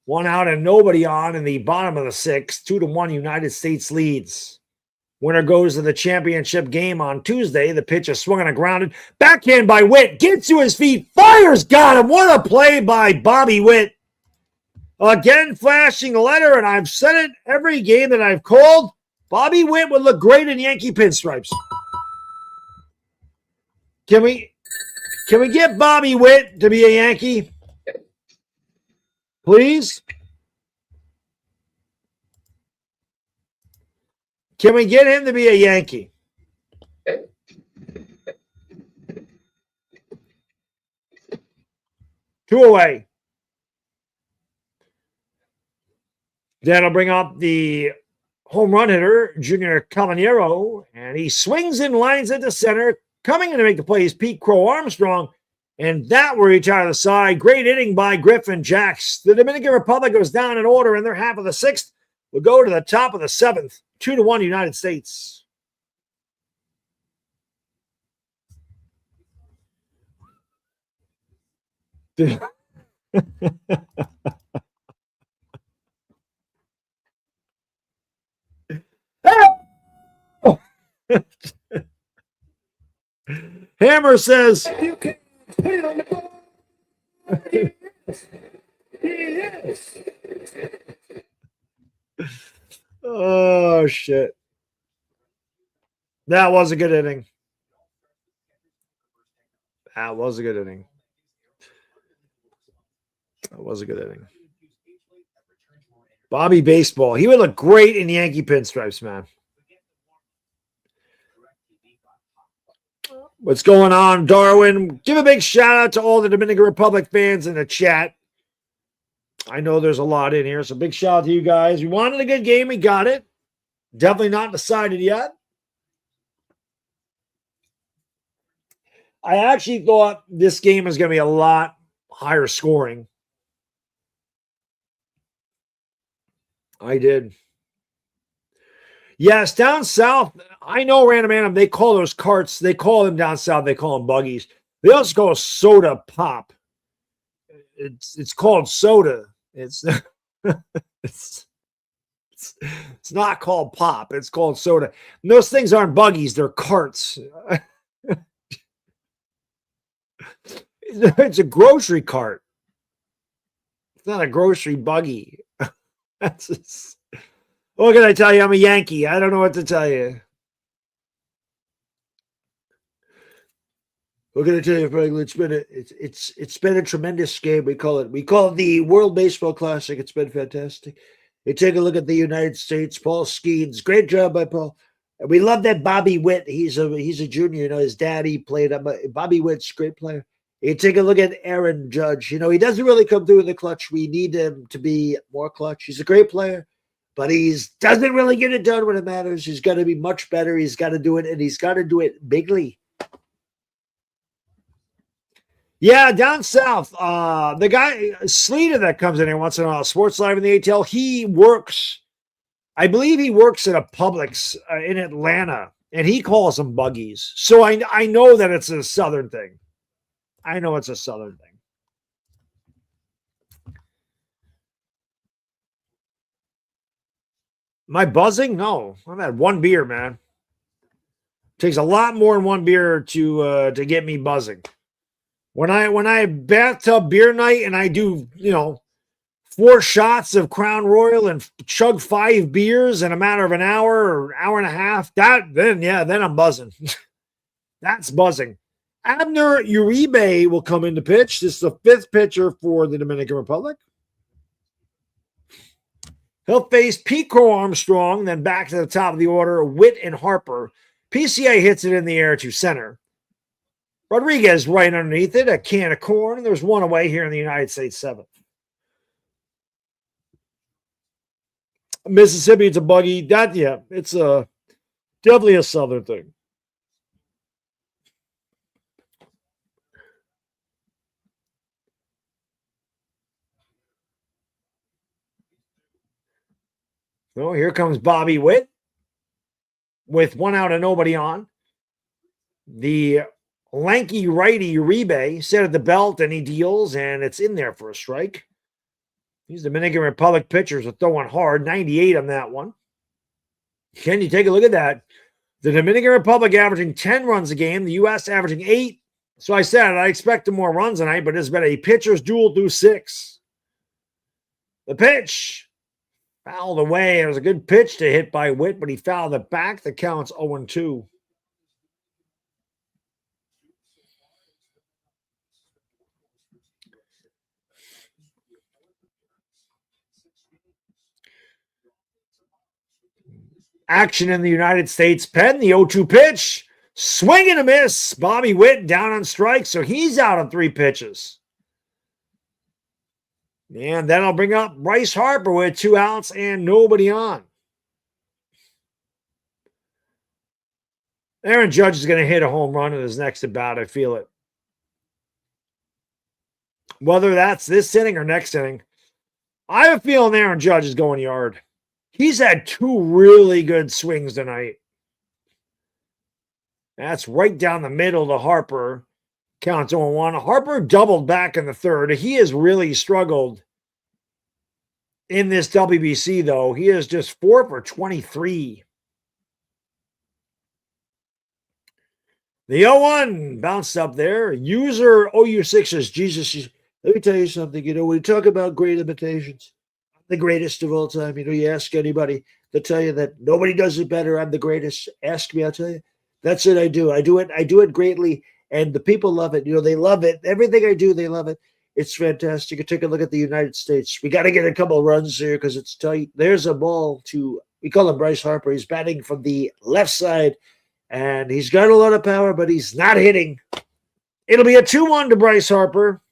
1 out and nobody on in the bottom of the 6th. 2-1 United States leads. Winner goes to the championship game on Tuesday. The pitch is swung and grounded. Backhand by Witt. Gets to his feet. Fires. Got him. What a play by Bobby Witt. Again, flashing a letter, and I've said it every game that I've called. Bobby Witt would look great in Yankee pinstripes. Can we get Bobby Witt to be a Yankee? Please? Can we get him to be a Yankee? Two away. That'll bring up the home run hitter, Junior Cabanero, and he swings and lines it to center. Coming in to make the play is Pete Crow Armstrong, and that will reach out of the side. Great inning by Griffin Jacks. The Dominican Republic goes down in order in their half of the 6th. We'll go to the top of the 7th. 2-1 United States. Hammer says, You can put it on the board. He is. oh, shit. That was a good inning. That was a good inning. That was a good inning. Bobby Baseball. He would look great in Yankee pinstripes, man. What's going on, Darwin? Give a big shout out to all the Dominican Republic fans in the chat. I know there's a lot in here, so big shout out to you guys. We wanted a good game. We got it. Definitely not decided yet. I actually thought this game was going to be a lot higher scoring. I did. Yes, down south, I know Random Anum, they call those carts, they call them down south, they call them buggies. They also call soda pop. It's called soda. It's not called pop. It's called soda. And those things aren't buggies, they're carts. It's a grocery cart. It's not a grocery buggy. That's just, what can I tell you? I'm a Yankee. I don't know what to tell you. What can I tell you, Franklin? It's been a tremendous game. We call it the World Baseball Classic. It's been fantastic. You take a look at the United States. Paul Skeens, great job by Paul. And we love that Bobby Witt. He's a junior. You know, his daddy played. Bobby Witt's a great player. You take a look at Aaron Judge. You know, he doesn't really come through in the clutch. We need him to be more clutch. He's a great player, but he doesn't really get it done when it matters. He's got to be much better. He's got to do it, and he's got to do it bigly. Yeah, down south, the guy, Sleeta, that comes in here once in a while, Sports Live in the ATL, he works, I believe he works at a Publix in Atlanta, and he calls them buggies. So I know that it's a Southern thing. I know it's a Southern thing. Am I buzzing? No. I've had one beer, man. Takes a lot more than one beer to get me buzzing. When I bathtub beer night and I do, 4 shots of Crown Royal and chug 5 beers in a matter of an hour or hour and a half, then I'm buzzing. That's buzzing. Abner Uribe will come into pitch. This is the 5th pitcher for the Dominican Republic. He'll face Pico Armstrong, then back to the top of the order, Witt and Harper. PCA hits it in the air to center. Rodriguez right underneath it, a can of corn. There's one away here in the United States 7th. Mississippi, it's a buggy. It's definitely a Southern thing. So here comes Bobby Witt with 1 out and nobody on. The lanky righty Uribe set at the belt and he deals, and it's in there for a strike. These Dominican Republic pitchers are throwing hard. 98 on that one. Can you take a look at that? The Dominican Republic averaging 10 runs a game. The U.S. averaging 8. So I said I expected more runs tonight, but it's been a pitcher's duel through 6. The pitch. Fouled away. It was a good pitch to hit by Witt, but he fouled it back. The count's 0-2. Action in the United States pen. The 0-2 pitch. Swing and a miss. Bobby Witt down on strike, so he's out on 3 pitches. And then I'll bring up Bryce Harper with 2 outs and nobody on. Aaron Judge is going to hit a home run in his next at bat. I feel it. Whether that's this inning or next inning, I have a feeling Aaron Judge is going yard. He's had 2 really good swings tonight. That's right down the middle to Harper. Counts 0-1. Harper doubled back in the 3rd. He has really struggled in this WBC, though. He is just 4 for 23. The 0-1 bounced up there. User OU6 says, Jesus, let me tell you something. When you talk about great imitations, I'm the greatest of all time. You ask anybody, they'll tell you that nobody does it better. I'm the greatest. Ask me, I'll tell you. That's what I do. I do it greatly. And the people love it. They love it. Everything I do, they love it. It's fantastic. You take a look at the United States. We got to get a couple of runs here because it's tight. There's a ball to, we call him Bryce Harper. He's batting from the left side, and he's got a lot of power, but he's not hitting. It'll be a 2-1 to Bryce Harper.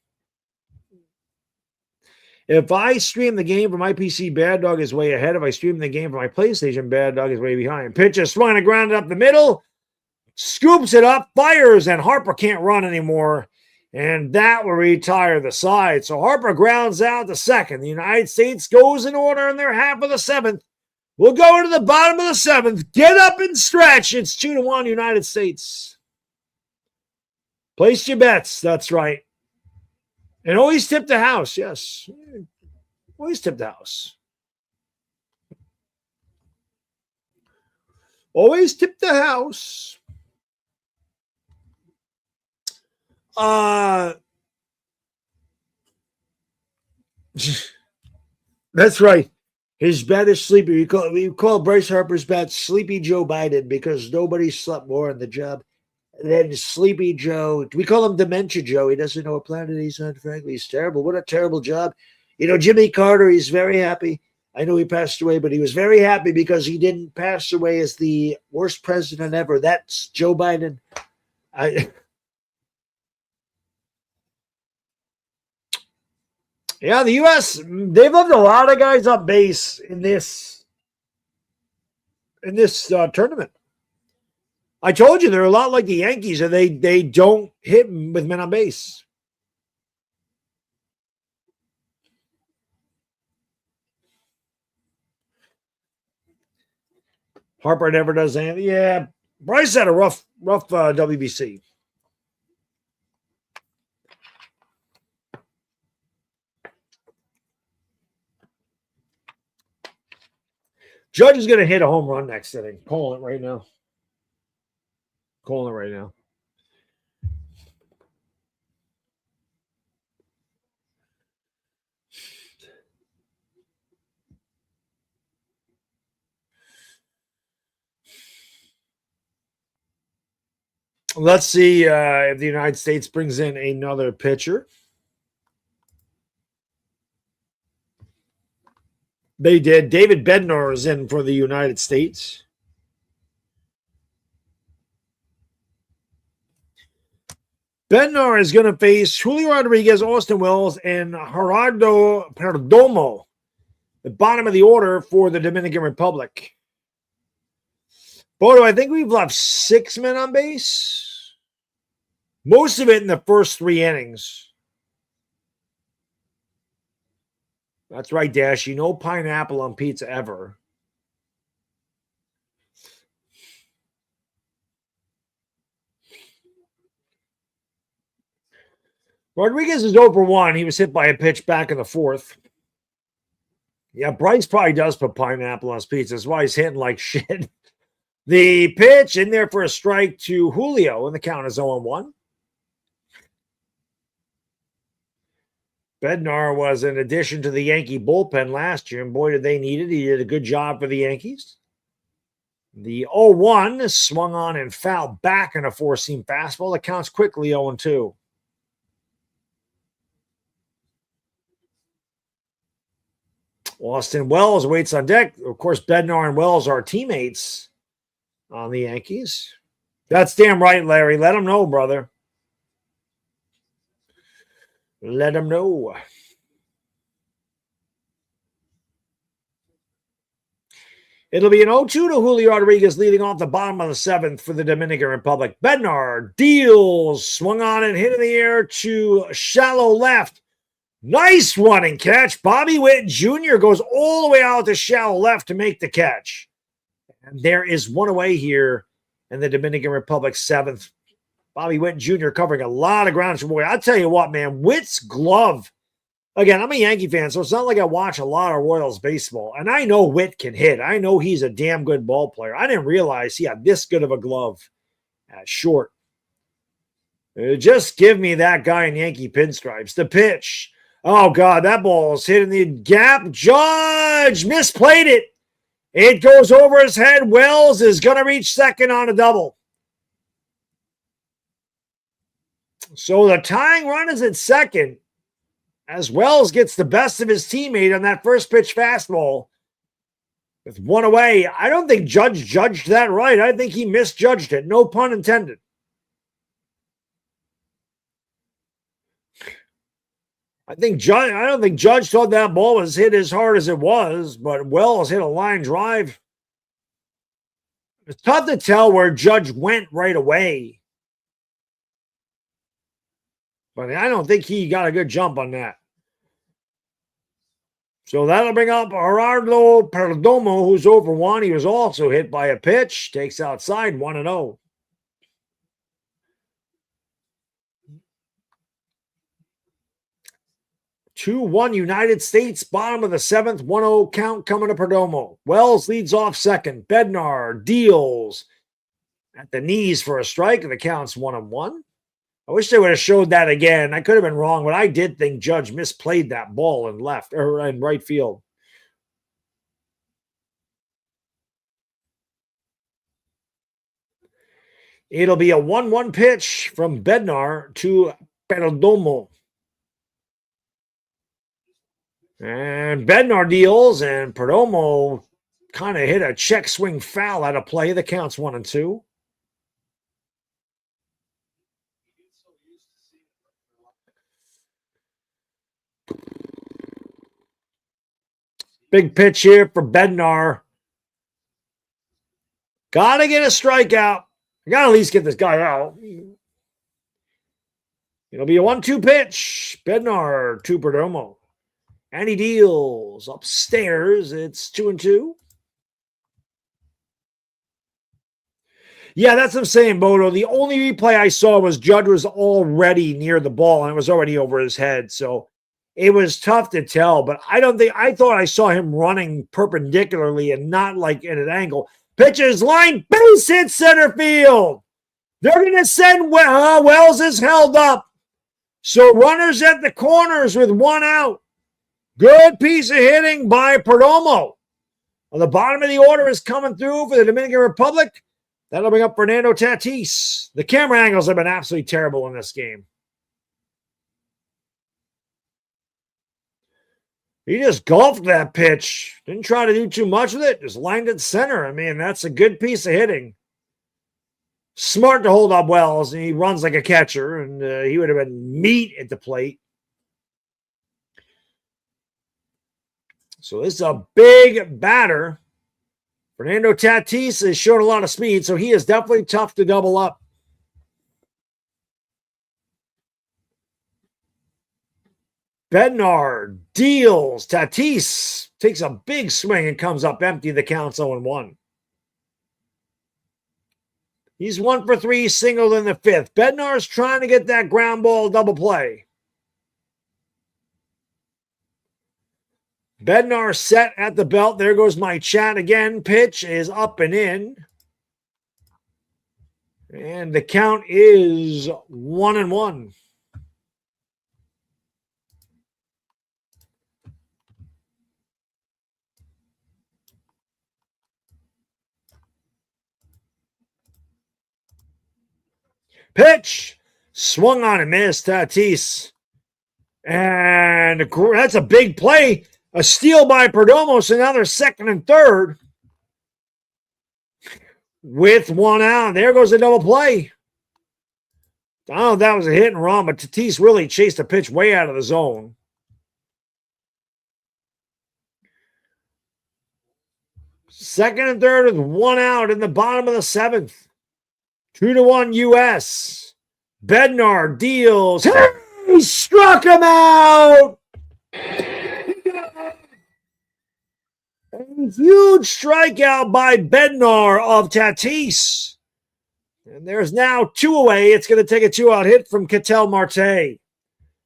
If I stream the game from my PC, Baddog is way ahead. If I stream the game from my PlayStation, Baddog is way behind. Pitch is swung and grounded up the middle. Scoops it up, fires, and Harper can't run anymore. And that will retire the side. So Harper grounds out to second. The United States goes in order in their half of the 7th. We'll go to the bottom of the 7th. Get up and stretch. It's 2-1 United States. Place your bets. That's right. And always tip the house. Yes. Always tip the house. Always tip the house. That's right. His bet is sleepy. We call Bryce Harper's bet Sleepy Joe Biden because nobody slept more on the job than Sleepy Joe. We call him Dementia Joe. He doesn't know what planet he's on, frankly. He's terrible. What a terrible job. Jimmy Carter, he's very happy. I know he passed away, but he was very happy because he didn't pass away as the worst president ever. That's Joe Biden. Yeah, the U.S., they've left a lot of guys up base in this tournament. I told you they're a lot like the Yankees, and they don't hit with men on base. Harper never does anything. Yeah, Bryce had a rough WBC. Judge is going to hit a home run next inning. Calling it right now. Calling it right now. Let's see if the United States brings in another pitcher. They did. David Bednar is in for the United States. Bednar is going to face Julio Rodriguez, Austin Wells, and Gerardo Perdomo, the bottom of the order for the Dominican Republic. Bodo, I think we've left 6 men on base. Most of it in the first 3 innings. That's right, Dashy. No pineapple on pizza ever. Rodriguez is 0 for 1. He was hit by a pitch back in the 4th. Yeah, Bryce probably does put pineapple on his pizza. That's why he's hitting like shit. The pitch in there for a strike to Julio, and the count is 0-1. Bednar was an addition to the Yankee bullpen last year, and boy, did they need it. He did a good job for the Yankees. The 0-1 swung on and fouled back in a 4-seam fastball. The count's quickly 0-2. Austin Wells waits on deck. Of course, Bednar and Wells are teammates on the Yankees. That's damn right, Larry. Let them know, brother. Let them know. It'll be an 0-2 to Julio Rodriguez leading off the bottom of the 7th for the Dominican Republic. Bednar deals, swung on and hit in the air to shallow left. Nice running catch. Bobby Witt Jr. goes all the way out to shallow left to make the catch. And there is one away here in the Dominican Republic 7th. Bobby Witt Jr. covering a lot of ground. Boy, I'll tell you what, man, Witt's glove. Again, I'm a Yankee fan, so it's not like I watch a lot of Royals baseball. And I know Witt can hit. I know he's a damn good ball player. I didn't realize he had this good of a glove at short. Just give me that guy in Yankee pinstripes. The pitch. Oh, God, that ball is hitting the gap. Judge misplayed it. It goes over his head. Wells is going to reach second on a double. So the tying run is at second as Wells gets the best of his teammate on that first pitch fastball with one away. I don't think Judge judged that right. I think he misjudged it. No pun intended. I don't think Judge thought that ball was hit as hard as it was, but Wells hit a line drive. It's tough to tell where Judge went right away. But I don't think he got a good jump on that. So that'll bring up Gerardo Perdomo, who's over 1. He was also hit by a pitch. Takes outside 1-0. 2-1 United States, bottom of the 7th, 1-0 count coming to Perdomo. Wells leads off second. Bednar deals at the knees for a strike, and the count's 1-1. I wish they would have showed that again. I could have been wrong, but I did think Judge misplayed that ball in left or in right field. It'll be a 1-1 pitch from Bednar to Perdomo. And Bednar deals, and Perdomo kind of hit a check swing foul out of play. The count's 1-2. Big pitch here for Bednar. Got to get a strikeout. I got to at least get this guy out. It'll be a 1-2 pitch. Bednar to Perdomo. And he deals upstairs. It's 2-2. Yeah, that's what I'm saying, Bodo. The only replay I saw was Judge was already near the ball and it was already over his head. So it was tough to tell, but I thought I saw him running perpendicularly and not like at an angle. Pitches line, base hit center field. They're going to send Wells is held up. So runners at the corners with one out. Good piece of hitting by Perdomo. On the bottom of the order is coming through for the Dominican Republic. That'll bring up Fernando Tatis. The camera angles have been absolutely terrible in this game. He just golfed that pitch. Didn't try to do too much with it. Just lined it center. I mean, that's a good piece of hitting. Smart to hold up Wells, and he runs like a catcher, and he would have been meat at the plate. So this is a big batter. Fernando Tatis has shown a lot of speed, so he is definitely tough to double up. Bednar deals. Tatis takes a big swing and comes up empty. The count's 0-1. He's 1 for 3, singled in the fifth. Bednar's trying to get that ground ball double play. Bednar set at the belt. There goes my chat again. Pitch is up and in. And the count is 1-1. Pitch. Swung on and missed. Tatis. And that's a big play. A steal by Perdomo. So now they're second and third. With one out. There goes the double play. I don't know if that was a hit and run, but Tatis really chased the pitch way out of the zone. Second and third with one out in the bottom of the seventh. 2-1 U.S. Bednar deals. He struck him out. A huge strikeout by Bednar of Tatis. And there's now 2 away. It's going to take a 2-out hit from Ketel Marte.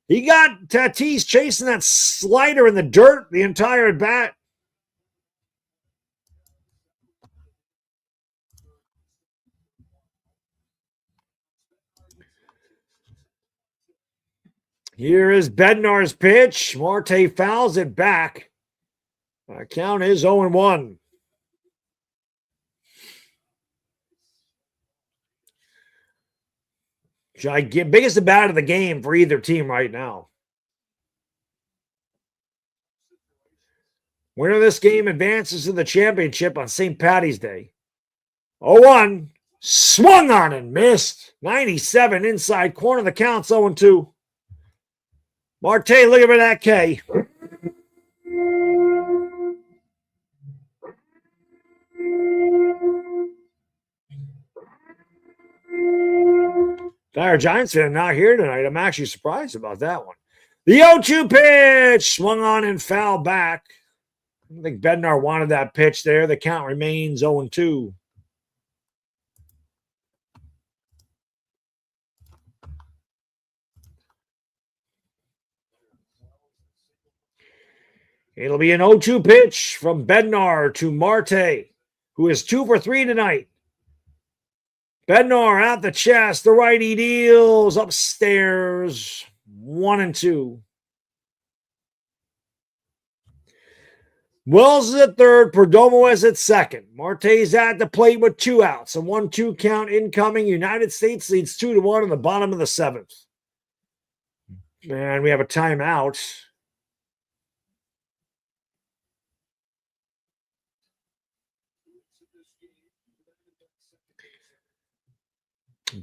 He got Tatis chasing that slider in the dirt the entire at bat. Here is Bednar's pitch. Marte fouls it back. Our count is 0-1. Biggest at bat of the game for either team right now. Winner of this game advances to the championship on St. Paddy's Day. 0-1. Swung on and missed. 97 inside corner. The count's 0-2. Marte, look at that K. Dire Giants fan not here tonight. I'm actually surprised about that one. The 0-2 pitch swung on and fouled back. I think Bednar wanted that pitch there. The count remains 0-2. It'll be an 0-2 pitch from Bednar to Marte, who is 2 for 3 tonight. Bednar at the chest. The righty deals upstairs. 1-2. Wells is at third. Perdomo is at second. Marte's at the plate with 2 outs. A 1-2 count incoming. United States leads 2-1 in the bottom of the seventh. And we have a timeout.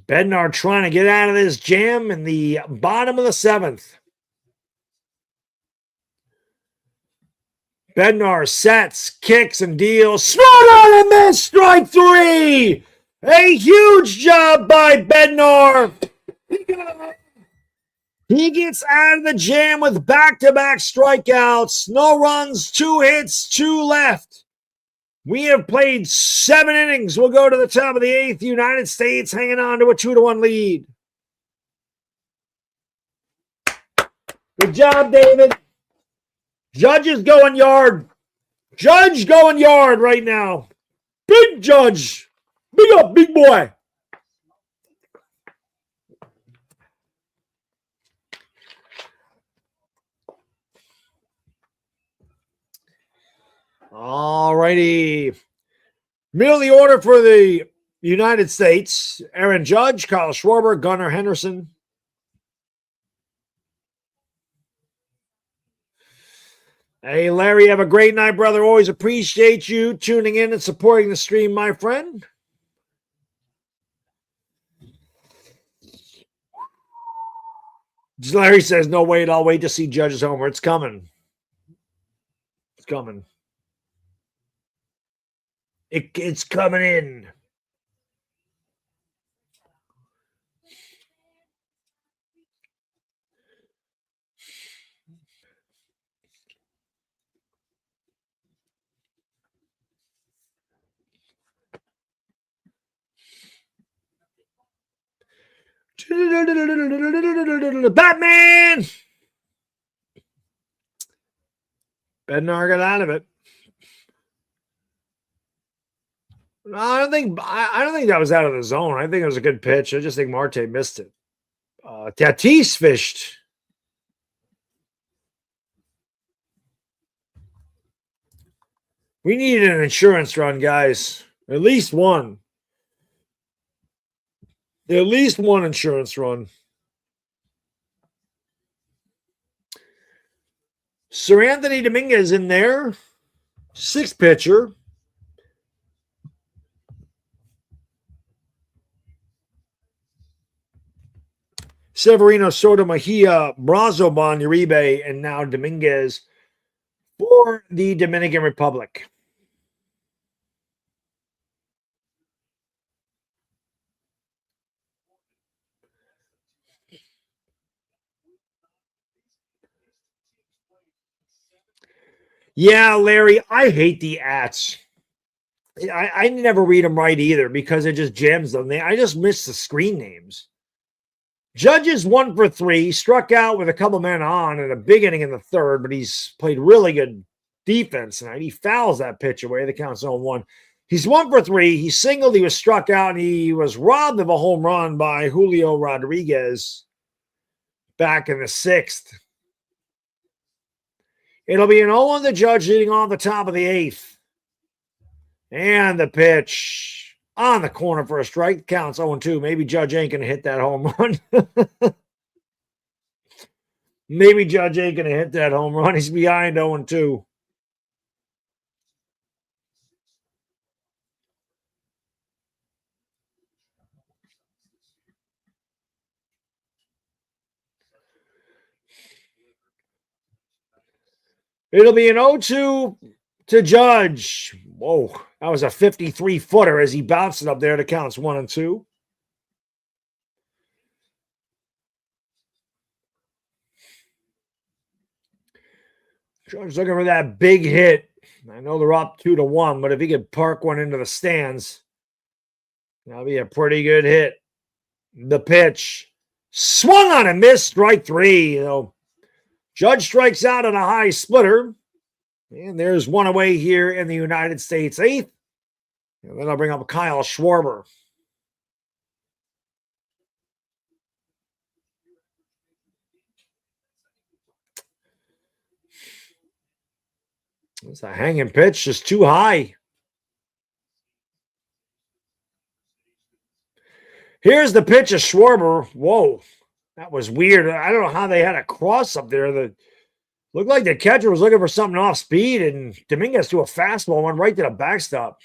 Bednar trying to get out of this jam in the bottom of the seventh. Bednar sets, kicks, and deals. Swung on and missed. Strike 3. A huge job by Bednar. He gets out of the jam with back-to-back strikeouts. No runs, 2 hits, 2 left. We have played 7 innings. We'll go to the top of the 8th. United States hanging on to a 2-1 lead. Good job, David. Judge is going yard. Judge going yard right now. Big Judge. Big up, big boy. All righty. Middle of the order for the United States, Aaron Judge, Kyle Schwarber, Gunnar Henderson. Hey, Larry, have a great night, brother. Always appreciate you tuning in and supporting the stream, my friend. Larry says, no, wait, I'll wait to see Judge's homer. It's coming. It's coming. It's coming in. Batman! Bednar got out of it. I don't think that was out of the zone. I think it was a good pitch. I just think Marte missed it. Tatis fished. We needed an insurance run, guys. At least one. At least one insurance run. Sir Anthony Dominguez in there. 6th pitcher. Severino, Soto, Mejia, Brazoban, Uribe, and now Dominguez for the Dominican Republic. Yeah, Larry, I hate the ats. I never read them right either because it just jams them. I just miss the screen names. Judges 1 for 3, struck out with a couple men on in a big inning in the 3rd, but he's played really good defense tonight. He fouls that pitch away. The count's 0-1. He's 1 for 3. He singled. He was struck out, and he was robbed of a home run by Julio Rodriguez back in the 6th. It'll be an 0-1 the Judge leading off the top of the 8th. And the pitch on the corner for a strike. Counts 0-2. Maybe Judge ain't going to hit that home run. Maybe Judge ain't going to hit that home run. He's behind 0-2. It'll be an 0-2 to Judge. Whoa, that was a 53-footer as he bounced it up there to counts 1-2. Judge looking for that big hit. I know they're up 2-1, but if he could park one into the stands, that'll be a pretty good hit. The pitch swung on and missed, strike 3. Judge strikes out on a high splitter. And there's one away here in the United States 8th. And then I'll bring up Kyle Schwarber. It's a hanging pitch, just too high. Here's the pitch of Schwarber. Whoa, that was weird. I don't know how they had a cross up there. That looked like the catcher was looking for something off speed, and Dominguez threw a fastball, went right to the backstop.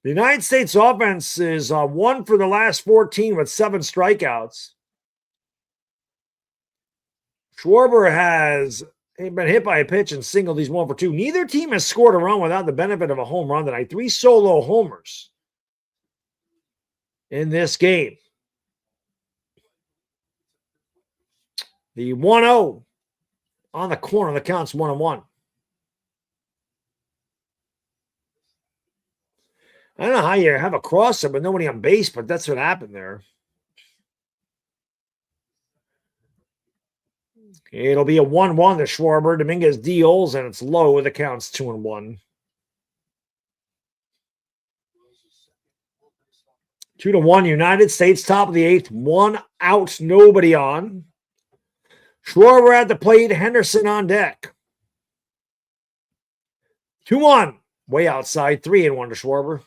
The United States offense is 1 for the last 14 with 7 strikeouts. Schwarber has been hit by a pitch and singled. He's 1 for 2. Neither team has scored a run without the benefit of a home run tonight. 3 solo homers in this game. The 1-0 on the corner. The count's 1-1. I don't know how you have a crosser with nobody on base, but that's what happened there. It'll be a 1-1 to Schwarber. Dominguez deals, and it's low. The count's 2-1. 2-1, United States, top of the 8th. 1 out, nobody on. Schwarber at the plate, Henderson on deck. 2-1. Way outside. 3-1 to Schwarber.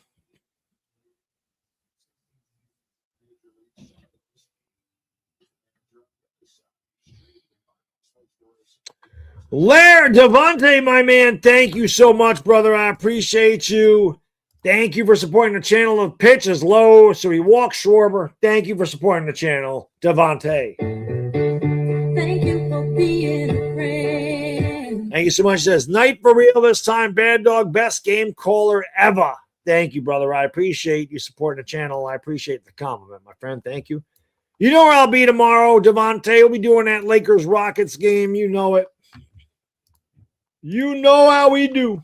Lair Devontae, my man, thank you so much, brother. I appreciate you. Thank you for supporting the channel. The pitch is low, so he walks Schwarber. Thank you for supporting the channel, Devontae. Thank you for being a friend. Thank you so much. It says, night for real this time. Bad Dog, best game caller ever. Thank you, brother. I appreciate you supporting the channel. I appreciate the compliment, my friend. Thank you. You know where I'll be tomorrow, Devontae. We'll be doing that Lakers-Rockets game. You know it. You know how we do.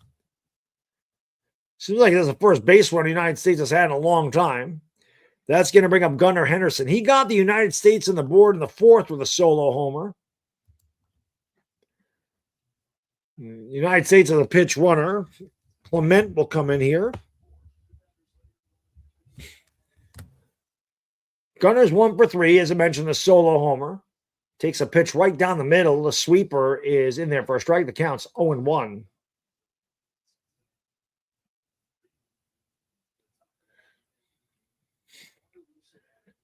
Seems like that's the first base run the United States has had in a long time. That's going to bring up Gunnar Henderson. He got the United States on the board in the 4th with a solo homer. United States is a pitch runner. Clement will come in here. Gunnar's 1 for 3, as I mentioned, the solo homer. Takes a pitch right down the middle. The sweeper is in there for a strike. The count's 0-1.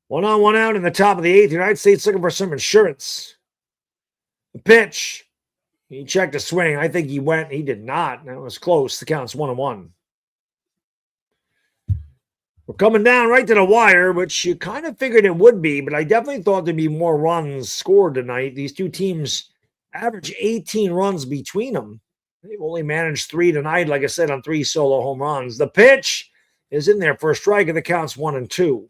One on, one out in the top of the 8th. United States looking for some insurance. The pitch. He checked a swing. I think he went. He did not. That was close. The count's 1-1. We're coming down right to the wire, which you kind of figured it would be, but I definitely thought there'd be more runs scored tonight. These two teams average 18 runs between them. They've only managed 3 tonight, like I said, on 3 solo home runs. The pitch is in there for a strike, and the count's 1-2.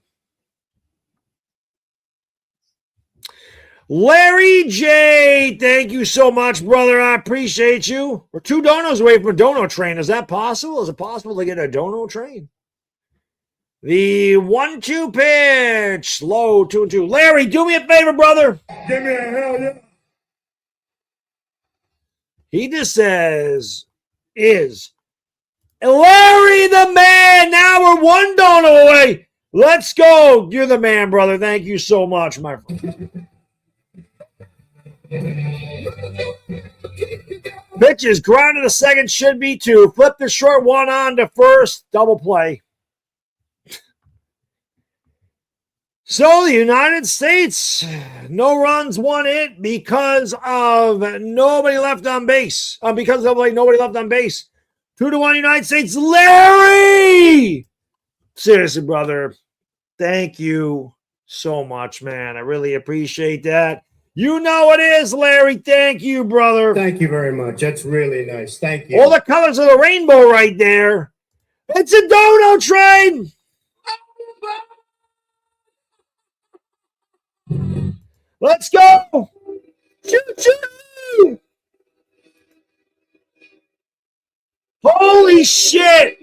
Larry J, thank you so much, brother. I appreciate you. We're 2 donos away from a dono train. Is that possible? Is it possible to get a dono train? The 1-2 pitch. Low, 2-2. Larry, do me a favor, brother. Give me a hell yeah. He just says, is Larry the man. Now we're 1 dono away. Let's go. You're the man, brother. Thank you so much, my friend. Pitch is grounded to second, should be 2. Flip the short one on to first. Double play. So the United States, no runs, 1 hit because of nobody left on base. Because of nobody left on base. 2-1 United States. Larry! Seriously, brother. Thank you so much, man. I really appreciate that. You know it is, Larry. Thank you, brother. Thank you very much. That's really nice. Thank you. All the colors of the rainbow right there. It's a dono train. Let's go. Choo-choo. Holy shit.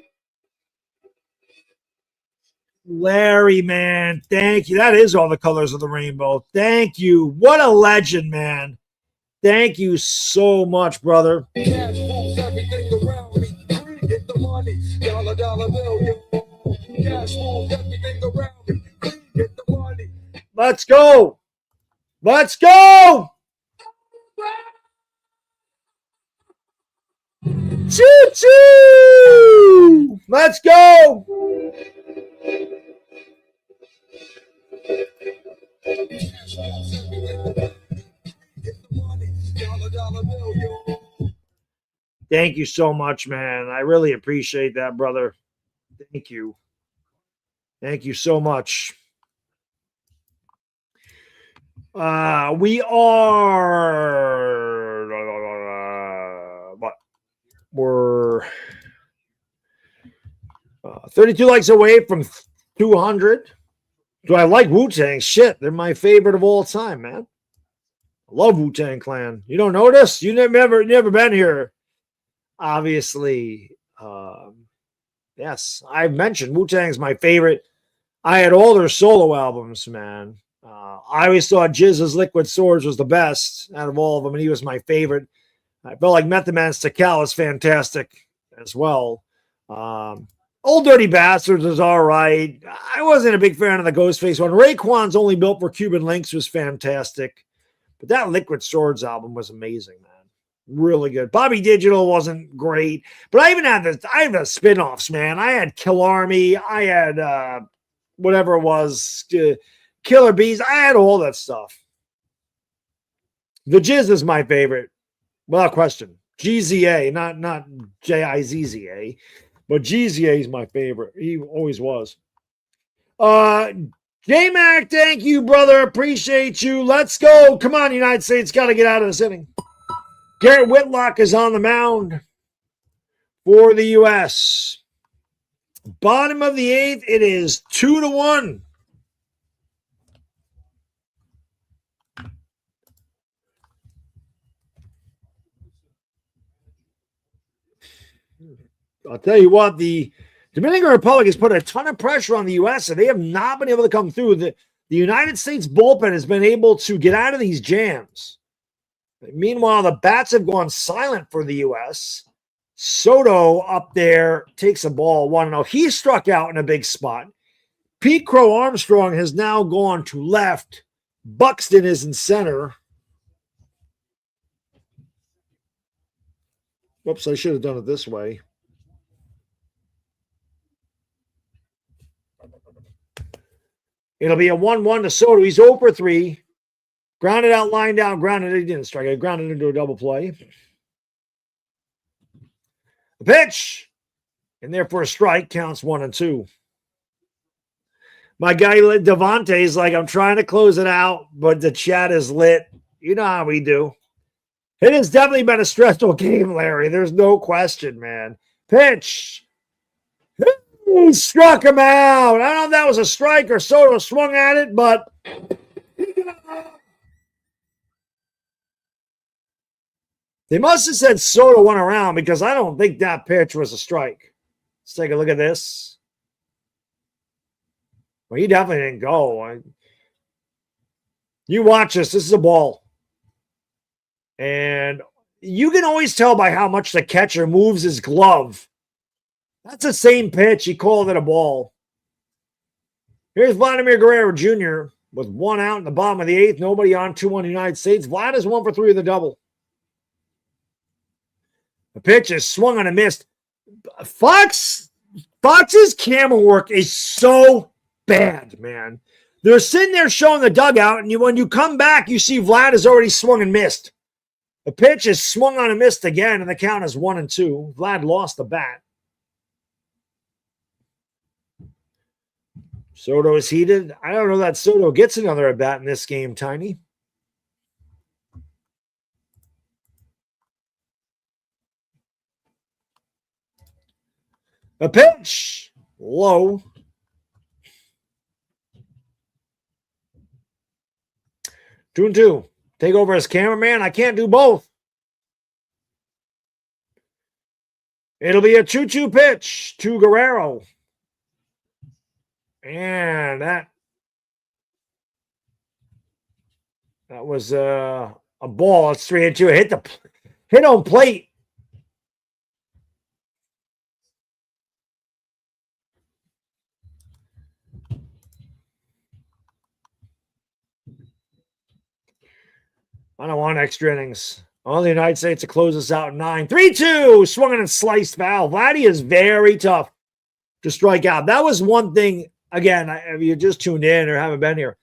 Larry, man, thank you. That is all the colors of the rainbow. Thank you. What a legend, man. Thank you so much, brother. Let's go. Let's go. Choo-choo. Let's go. Thank you so much, man. I really appreciate that, brother. Thank you. Thank you so much. We are what? We're 32 likes away from 200. Do I like Wu-Tang? Shit, they're my favorite of all time, man. I love Wu-Tang Clan. You don't notice? You never been here. Obviously, yes, I've mentioned Wu-Tang's my favorite. I had all their solo albums, man. I always thought Jizz's Liquid Swords was the best out of all of them, and he was my favorite. I felt like Method Man's Tikal is fantastic as well. Old Dirty Bastards was all right. I wasn't a big fan of the Ghostface one. Raekwon's Only Built for Cuban Links was fantastic. But that Liquid Swords album was amazing, man. Really good. Bobby Digital wasn't great, but I even had I had the spin-offs, man. I had Kill Army. I had whatever it was, Killer Bees. I had all that stuff. The Jizz is my favorite, without question. GZA, not JIZZA, but GZA is my favorite. He always was. J-Mac, thank you, brother. Appreciate you. Let's go. Come on, United States. Got to get out of this inning. Garrett Whitlock is on the mound for the U.S. Bottom of the eighth, it is 2-1. I'll tell you what, the Dominican Republic has put a ton of pressure on the U.S., and they have not been able to come through. The United States bullpen has been able to get out of these jams. Meanwhile, the bats have gone silent for the U.S. Soto up there takes a ball 1-0. He struck out in a big spot. Pete Crow Armstrong has now gone to left. Buxton is in center. Whoops, I should have done it this way. It'll be a 1-1 to Soto. He's 0 for 3. Grounded out, line down, grounded. He didn't strike it. Grounded into a double play. The pitch. And there for a strike. Counts 1-2. My guy Devontae is like, I'm trying to close it out, but the chat is lit. You know how we do. It has definitely been a stressful game, Larry. There's no question, man. Pitch. He struck him out. I don't know if that was a strike or Soto swung at it, but they must have said Soto went around because I don't think that pitch was a strike. Let's take a look at this. Well, he definitely didn't go. You watch this. This is a ball. And you can always tell by how much the catcher moves his glove. That's the same pitch. He called it a ball. Here's Vladimir Guerrero Jr. with 1 out in the bottom of the eighth. Nobody on, 2-1 United States. Vlad is 1 for 3 with a double. The pitch is swung on and missed. Fox's camera work is so bad, man. They're sitting there showing the dugout, and when you come back, you see Vlad has already swung and missed. The pitch is swung on and missed again, and the count is 1-2. Vlad lost the bat. Soto is heated. I don't know that Soto gets another at bat in this game, Tiny. A pitch. Low. 2-2. Take over as cameraman. I can't do both. It'll be a 2-2 pitch to Guerrero. And that was a ball. It's 3-2. Hit on plate. I don't want extra innings. All the United States to close us out 9. 3-2. Swung and sliced foul. Vladdy is very tough to strike out. That was one thing. Again, if you just tuned in or haven't been here,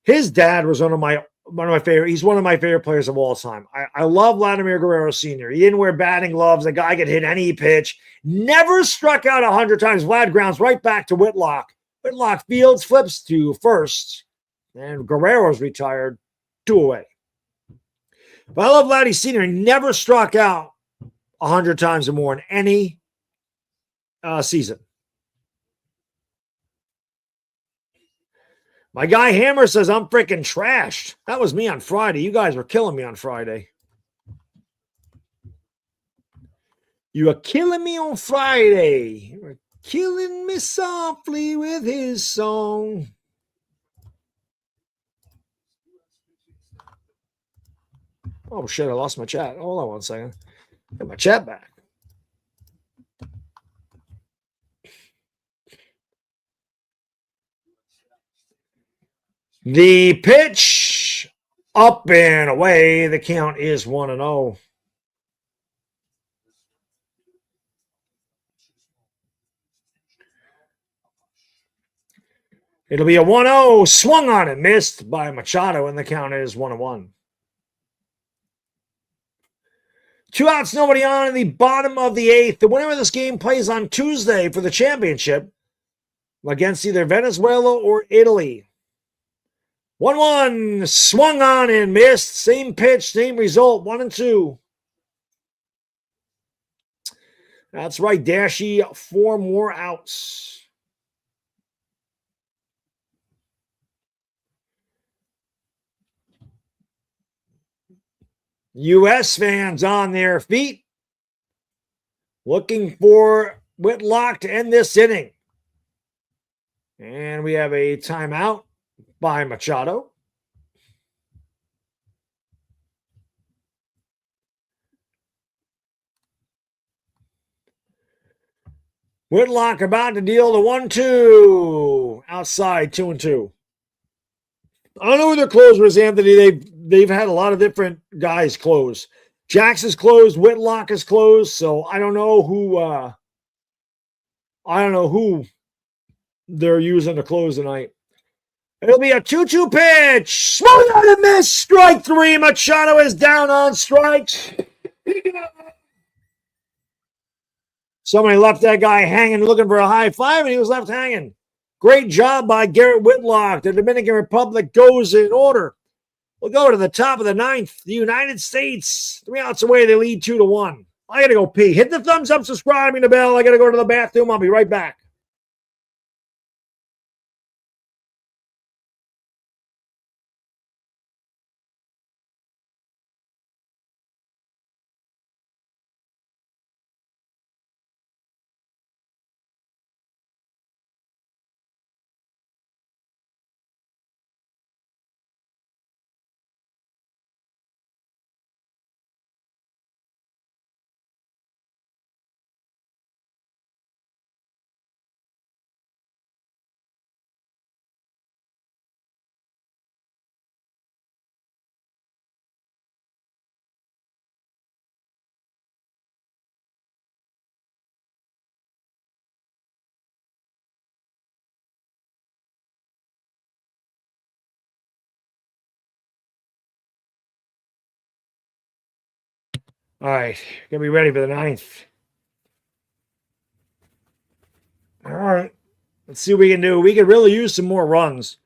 his dad was one of my favorite. He's one of my favorite players of all time. I love Vladimir Guerrero Sr. He didn't wear batting gloves. The guy could hit any pitch. Never struck out 100 times. Vlad grounds right back to Whitlock. Whitlock fields, flips to first, and Guerrero's retired 2 away. But I love Vladdy Sr. He never struck out 100 times or more in any season. My guy Hammer says I'm freaking trashed. That was me on Friday. You guys were killing me on Friday. You were killing me on Friday. You were killing me softly with his song. Oh, shit, I lost my chat. Hold on 1 second. Get my chat back. The pitch up and away. The count is 1-0. It'll be a 1-0. Swung on and missed by Machado, and the count is 1-1. 2 outs, nobody on in the bottom of the 8th. The winner of this game plays on Tuesday for the championship against either Venezuela or Italy. 1-1, swung on and missed. Same pitch, same result, 1-2. That's right, Dashy, 4 more outs. U.S. fans on their feet, looking for Whitlock to end this inning. And we have a timeout by Machado. Whitlock about to deal the 1-2. Outside, 2-2. I don't know who their closer is, Anthony. They've had a lot of different guys close. Jax is closed. Whitlock is closed. So I don't know who they're using to close tonight. It'll be a 2-2 pitch. Swung on and miss. Strike 3. Machado is down on strikes. Somebody left that guy hanging, looking for a high five, and he was left hanging. Great job by Garrett Whitlock. The Dominican Republic goes in order. We'll go to the top of the 9th. The United States, 3 outs away, they lead 2-1. I got to go pee. Hit the thumbs up, subscribe, ring the bell. I got to go to the bathroom. I'll be right back. All right, gonna be ready for the 9th. All right, let's see what we can do. We could really use some more runs.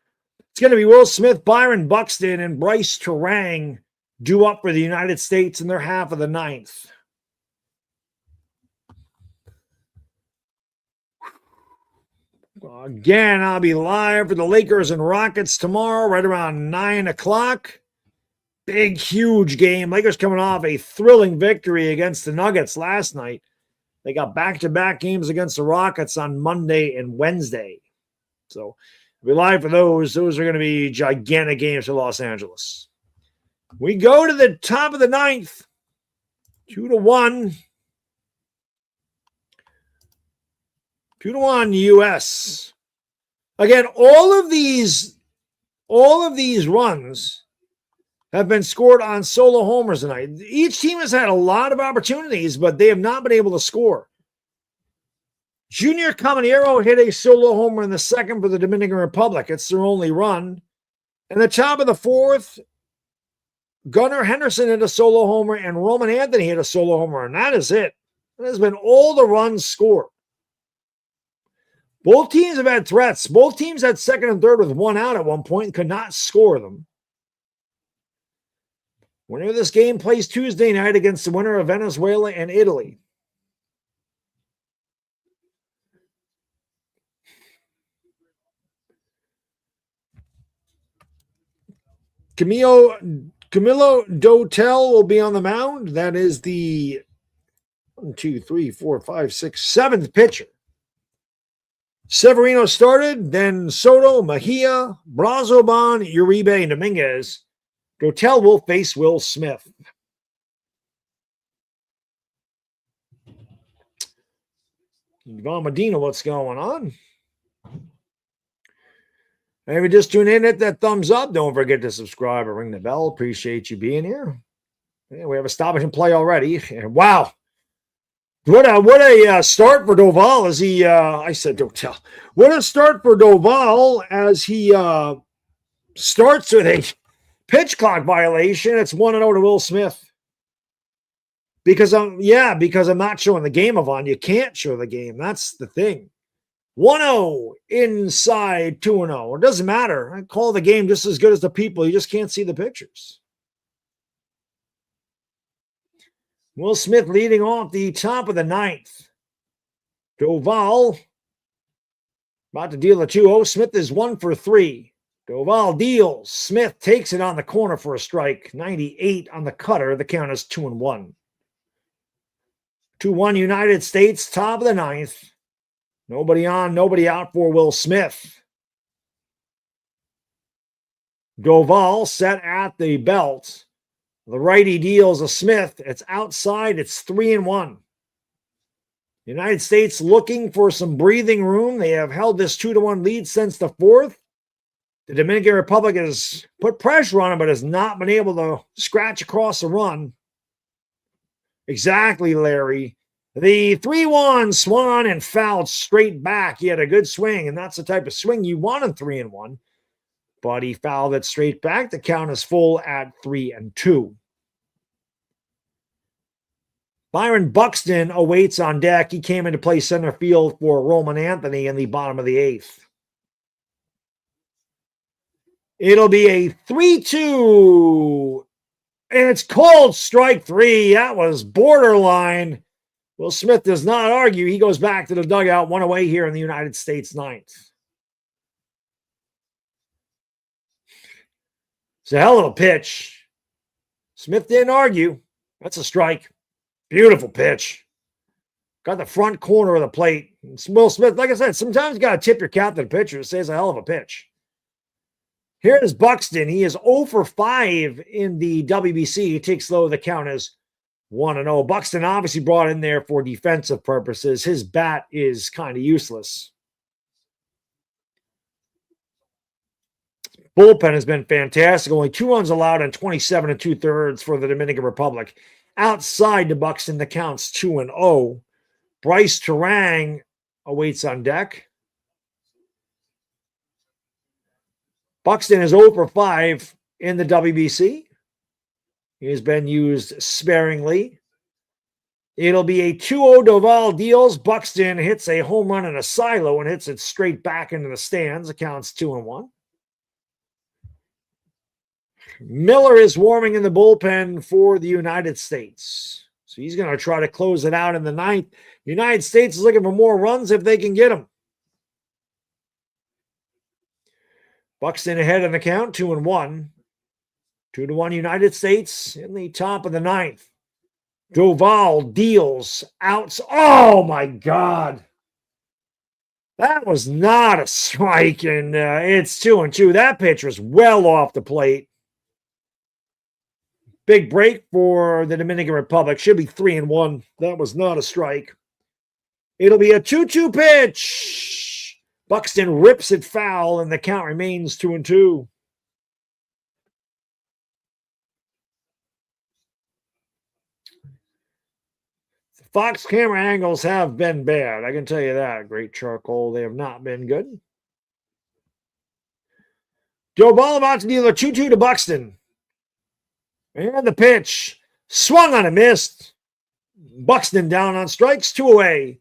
It's going to be Will Smith, Byron Buxton, and Bryce Terang due up for the United States in their half of the 9th. Again, I'll be live for the Lakers and Rockets tomorrow, right around 9 o'clock. Big, huge game. Lakers coming off a thrilling victory against the Nuggets last night. They got back-to-back games against the Rockets on Monday and Wednesday. So we'll be live for those. Those are going to be gigantic games for Los Angeles. We go to the top of the 9th. 2-1. 2-1 U.S. Again, all of these runs have been scored on solo homers tonight. Each team has had a lot of opportunities, but they have not been able to score. Junior Caminero hit a solo homer in the 2nd for the Dominican Republic. It's their only run. In the top of the 4th, Gunnar Henderson hit a solo homer, and Roman Anthony hit a solo homer, and that is it. That has been all the runs scored. Both teams have had threats. Both teams had 2nd and 3rd with 1 out at one point and could not score them. Winner of this game plays Tuesday night against the winner of Venezuela and Italy. Camilo Dotel will be on the mound. That is the 7th pitcher. Severino started, then Soto, Mejia, Brazoban, Uribe, and Dominguez. Dotel will face Will Smith. Yvonne Medina, what's going on? And if you just tune in, hit that thumbs up. Don't forget to subscribe or ring the bell. Appreciate you being here. Yeah, we have a stoppage and play already. And wow. What a start for Doval as he I said don't tell. What a start for Doval as he starts with a pitch clock violation. It's 1-0 to Will Smith. Because I'm not showing the game, Yvonne. You can't show the game. That's the thing. 1-0 inside 2-0. It doesn't matter. I call the game just as good as the people. You just can't see the pictures. Will Smith leading off the top of the ninth. Doval about to deal a 2-0. Smith is 1 for 3. Doval deals. Smith takes it on the corner for a strike. 98 on the cutter. The count is 2-1. 2-1 United States, top of the ninth. Nobody on, nobody out for Will Smith. Doval set at the belt. The righty deals a Smith. It's outside. It's 3-1. United States looking for some breathing room. They have held this 2-1 lead since the fourth. The Dominican Republic has put pressure on him, but has not been able to scratch across the run. Exactly, Larry. The 3-1 swung and fouled straight back. He had a good swing, and that's the type of swing you want in 3-1. But he fouled it straight back. The count is full at 3-2. Byron Buxton awaits on deck. He came into play center field for Roman Anthony in the bottom of the eighth. It'll be a 3-2. And it's called strike 3. That was borderline. Will Smith does not argue. He goes back to the dugout, 1 away here in the United States ninth. It's a hell of a pitch. Smith didn't argue. That's a strike. Beautiful pitch. Got the front corner of the plate. Will Smith, like I said, sometimes you got to tip your cap to the pitcher. It says a hell of a pitch. Here is Buxton. He is 0 for 5 in the WBC. He takes low. The count is 1-0. Buxton obviously brought in there for defensive purposes. His bat is kind of useless. Bullpen has been fantastic. Only 2 runs allowed in 27 2/3 for the Dominican Republic. Outside to Buxton, the count's 2-0. Bryce Terang awaits on deck. Buxton is 0 for 5 in the WBC. He has been used sparingly. It'll be a 2-0 Doval deals. Buxton hits a home run in a silo and hits it straight back into the stands. The count's 2-1. Miller is warming in the bullpen for the United States. So he's going to try to close it out in the ninth. The United States is looking for more runs if they can get them. Buxton ahead in the count, 2-1. 2-1 United States in the top of the ninth. Doval deals outs. Oh, my God. That was not a strike, and it's 2-2. That pitch was well off the plate. Big break for the Dominican Republic. Should be 3-1. That was not a strike. It'll be a 2-2 pitch. Buxton rips it foul, and the count remains 2-2. The Fox camera angles have been bad. I can tell you that. Great charcoal. They have not been good. Doval about to deal a 2-2 to Buxton. And the pitch swung on and missed. Buxton down on strikes, 2 away.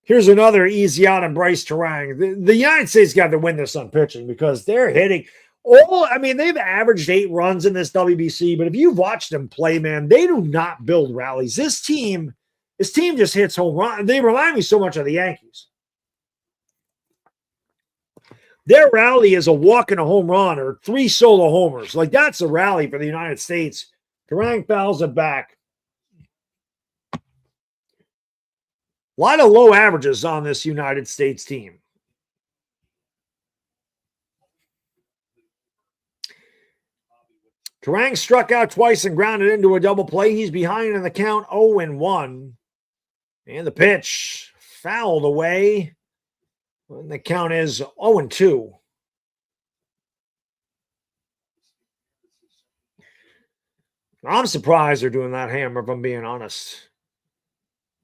Here's another easy out on Bryce Terang. The United States got to win this on pitching because they're hitting they've averaged 8 runs in this WBC, but if you've watched them play, man, they do not build rallies. This team just hits home runs. They remind me so much of the Yankees. Their rally is a walk and a home run or 3 solo homers. Like, that's a rally for the United States. Terang fouls it back. A lot of low averages on this United States team. Terang struck out twice and grounded into a double play. He's behind in the count, 0-1. And the pitch fouled away. And the count is 0-2. I'm surprised they're doing that hammer, if I'm being honest.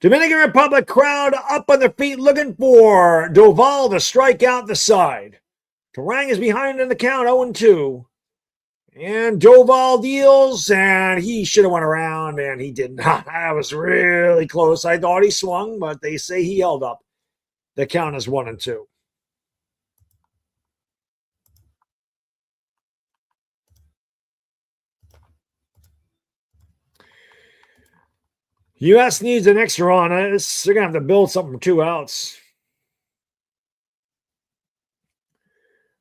Dominican Republic crowd up on their feet looking for Doval to strike out the side. Terang is behind in the count, 0-2. And Doval deals, and he should have went around, and he did not. That was really close. I thought he swung, but they say he held up. The count is 1-2. U.S. needs an extra on us. They're going to have to build something for 2 outs.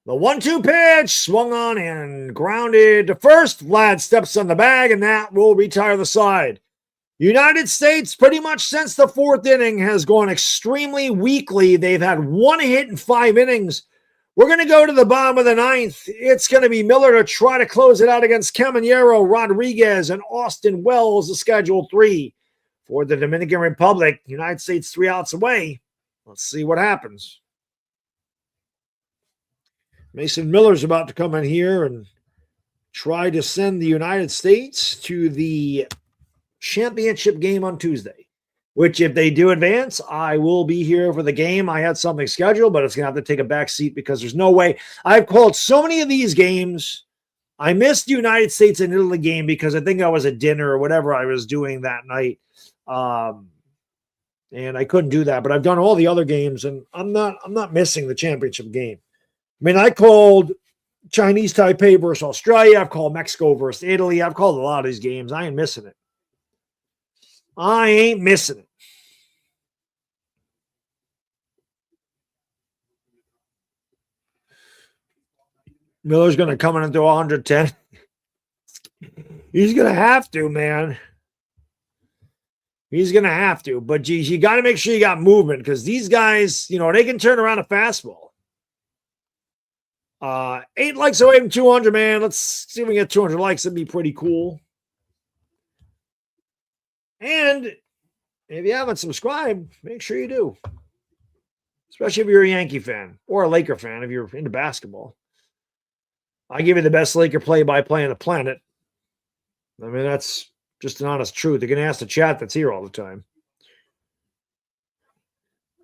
The 1-2 pitch swung on and grounded to first. Vlad steps on the bag, and that will retire the side. United States, pretty much since the 4th inning, has gone extremely weakly. They've had 1 hit in 5 innings. We're going to go to the bottom of the 9th. It's going to be Miller to try to close it out against Caminero, Rodriguez, and Austin Wells, the scheduled 3 for the Dominican Republic. United States 3 outs away. Let's see what happens. Mason Miller's about to come in here and try to send the United States to the championship game on Tuesday, which if they do advance, I will be here for the game. I had something scheduled, but it's going to have to take a back seat because there's no way. I've called so many of these games. I missed the United States and Italy game because I think I was at dinner or whatever I was doing that night. And I couldn't do that, but I've done all the other games, and I'm not missing the championship game. I mean, I called Chinese Taipei versus Australia. I've called Mexico versus Italy. I've called a lot of these games. I ain't missing it. I ain't missing it. Miller's going to come in into 110. He's going to have to, man. He's going to have to. But, geez, you got to make sure you got movement because these guys, they can turn around a fastball. 8 likes away from 200, man. Let's see if we can get 200 likes. That'd be pretty cool. And if you haven't subscribed, make sure you do. Especially if you're a Yankee fan or a Laker fan if you're into basketball. I give you the best Laker play-by-play on the planet. I mean, that's just an honest truth. You're going to ask the chat that's here all the time.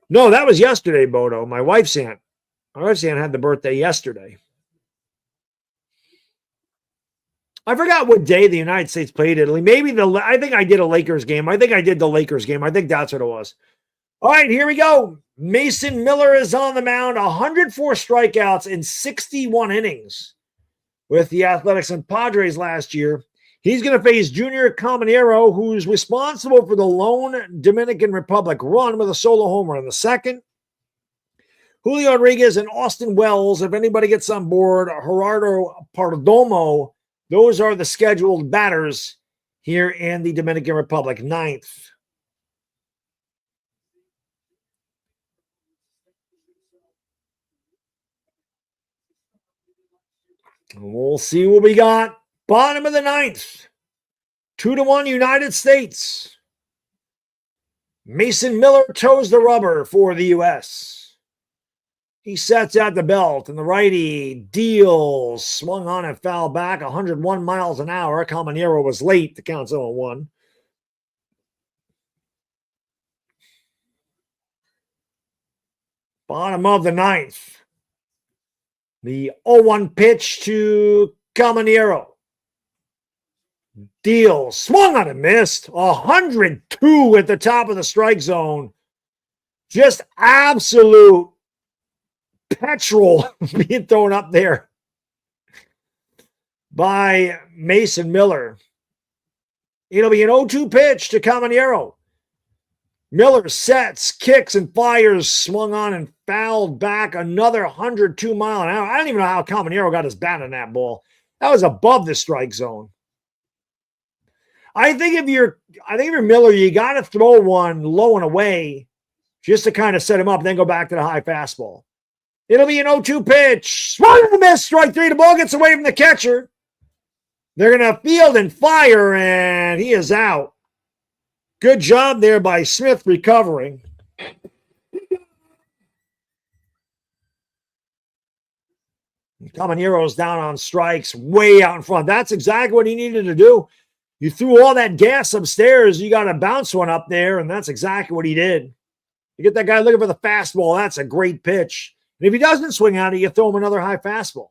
No, that was yesterday, Bodo. My wife's aunt. My wife's aunt had the birthday yesterday. I forgot what day the United States played Italy. I think I did a Lakers game. I think I did the Lakers game. I think that's what it was. All right, here we go. Mason Miller is on the mound. 104 strikeouts in 61 innings with the Athletics and Padres last year. He's going to face Junior Caminero, who's responsible for the lone Dominican Republic run with a solo homer in the 2nd. Julio Rodriguez and Austin Wells, if anybody gets on board, Gerardo Perdomo, those are the scheduled batters here in the Dominican Republic, 9th. We'll see what we got. Bottom of the 9th. 2-1 United States. Mason Miller toes the rubber for the U.S. He sets at the belt, and the righty deals. Swung on and foul back, 101 miles an hour. Caminero was late. The count's 0-1. Bottom of the 9th. The 0-1 pitch to Caminero. Deals. Swung on and missed. 102 at the top of the strike zone. Just absolute petrol being thrown up there by Mason Miller. It'll be an 0-2 pitch to Caminero. Miller sets, kicks, and fires. Swung on and fouled back another 102 mile an hour. I don't even know how Caminero got his bat in that ball. That was above the strike zone. I think if you're Miller, you got to throw one low and away just to kind of set him up, then go back to the high fastball. It'll be an 0-2 pitch. Swung and miss. Strike 3. The ball gets away from the catcher. They're going to field and fire, and he is out. Good job there by Smith recovering. Caminero's down on strikes, way out in front. That's exactly what he needed to do. You threw all that gas upstairs. You got to bounce one up there, and that's exactly what he did. You get that guy looking for the fastball. That's a great pitch. And if he doesn't swing at it, you throw him another high fastball.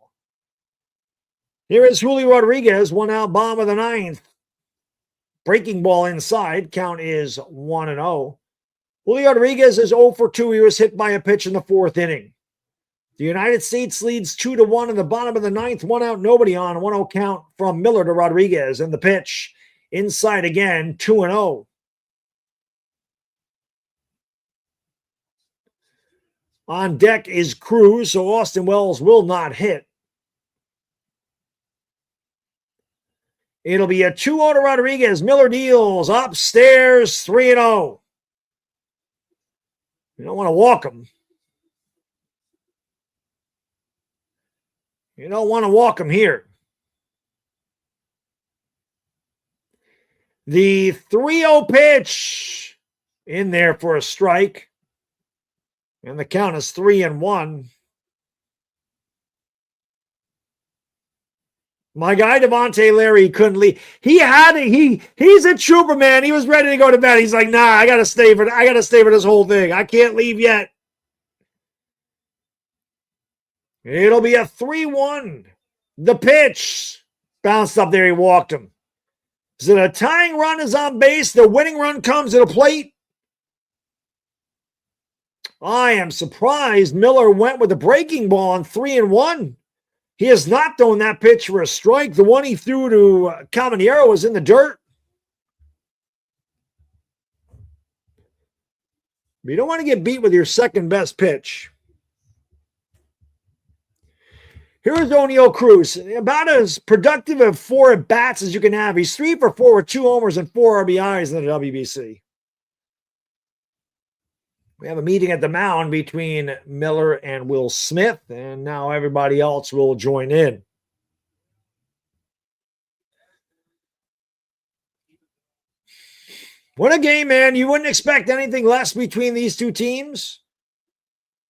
Here is Julio Rodriguez, 1 out, bottom of the 9th. Breaking ball inside. Count is 1-0. Julio Rodriguez is 0 for 2. He was hit by a pitch in the 4th inning. The United States leads 2-1 in the bottom of the 9th. 1 out, nobody on. 1-0 count from Miller to Rodriguez. And the pitch inside again, 2-0. On deck is Cruz, so Austin Wells will not hit. It'll be a 2-0 to Rodriguez. Miller deals upstairs, 3-0. You don't want to walk him. You don't want to walk him here. The 3-0 pitch in there for a strike. And the count is 3-1. My guy, Devontae Larry, couldn't leave. He's a trooper, man. He was ready to go to bed. He's like, nah, I gotta stay for this whole thing. I can't leave yet. It'll be a 3-1. The pitch bounced up there. He walked him. So the tying run is on base. The winning run comes to the plate. I am surprised Miller went with the breaking ball on 3-1. He has not thrown that pitch for a strike. The one he threw to Caminero was in the dirt. But you don't want to get beat with your second best pitch. Here's Oneil Cruz, about as productive of 4 at-bats as you can have. He's 3 for 4 with 2 homers and 4 RBIs in the WBC. We have a meeting at the mound between Miller and Will Smith, and now everybody else will join in. What a game, man. You wouldn't expect anything less between these two teams.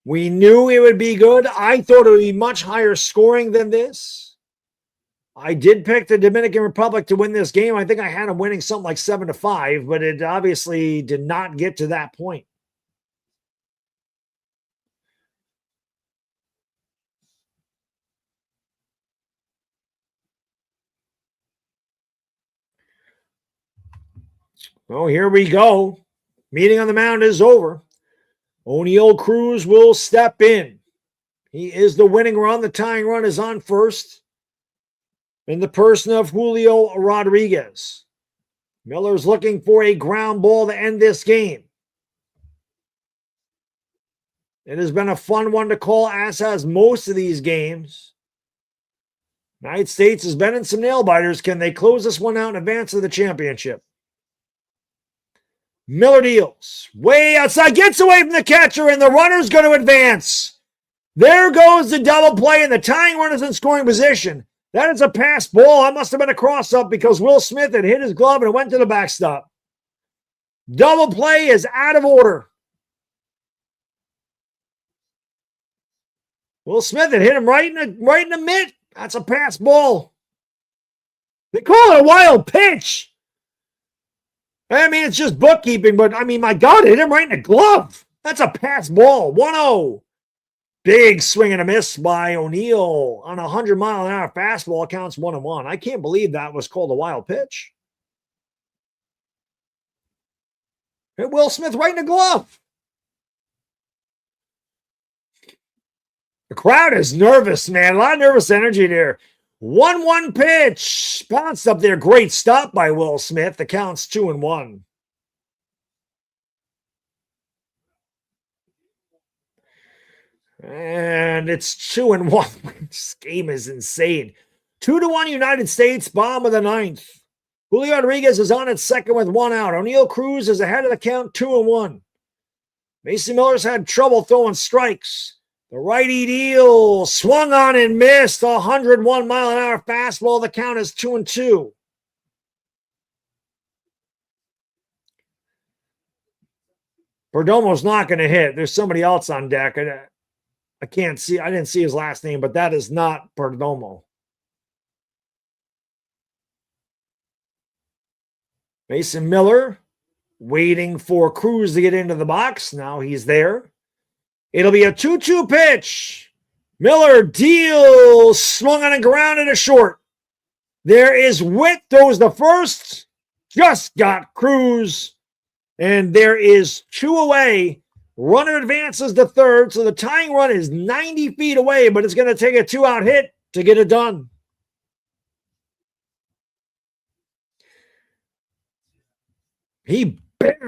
We knew it would be good. I thought it would be much higher scoring than this. I did pick the Dominican Republic to win this game. I think I had them winning something like 7-5, but it obviously did not get to that point. Oh, here we go. Meeting on the mound is over. Oneil Cruz will step in. He is the winning run. The tying run is on first in the person of Julio Rodriguez. Miller's looking for a ground ball to end this game. It has been a fun one to call, as has most of these games. United States has been in some nail biters. Can they close this one out and advance to the championship? Miller deals. Way outside. Gets away from the catcher, and the runner's going to advance. There goes the double play, and the tying run is in scoring position. That is a pass ball. That must have been a cross-up because Will Smith had hit his glove and it went to the backstop. Double play is out of order. Will Smith had hit him right in the mitt. That's a pass ball. They call it a wild pitch. I mean, it's just bookkeeping, but I mean, my God, it hit him right in the glove. That's a pass ball. 1-0. Big swing and a miss by Oneil on a 100-mile-an-hour fastball. Counts 1-1. I can't believe that was called a wild pitch. Hit Will Smith right in the glove. The crowd is nervous, man. A lot of nervous energy there. 1-1 pitch. Bounced up there. Great stop by Will Smith. The count's 2-1. And it's 2-1. This game is insane. 2-1 United States, bottom of the 9th. Julio Rodriguez is on at second with 1 out. Oneil Cruz is ahead of the count, 2-1. Mason Miller's had trouble throwing strikes. The righty deal, swung on and missed. 101-mile-an-hour fastball. The count is 2-2. Perdomo's not going to hit. There's somebody else on deck. I can't see. I didn't see his last name, but that is not Perdomo. Mason Miller waiting for Cruz to get into the box. Now he's there. It'll be a 2-2 pitch. Miller deals, swung on the ground and a short. There is Witt, throws the first, just got Cruz, and there is 2 away. Runner advances to third, so the tying run is 90 feet away, but it's going to take a 2-out hit to get it done.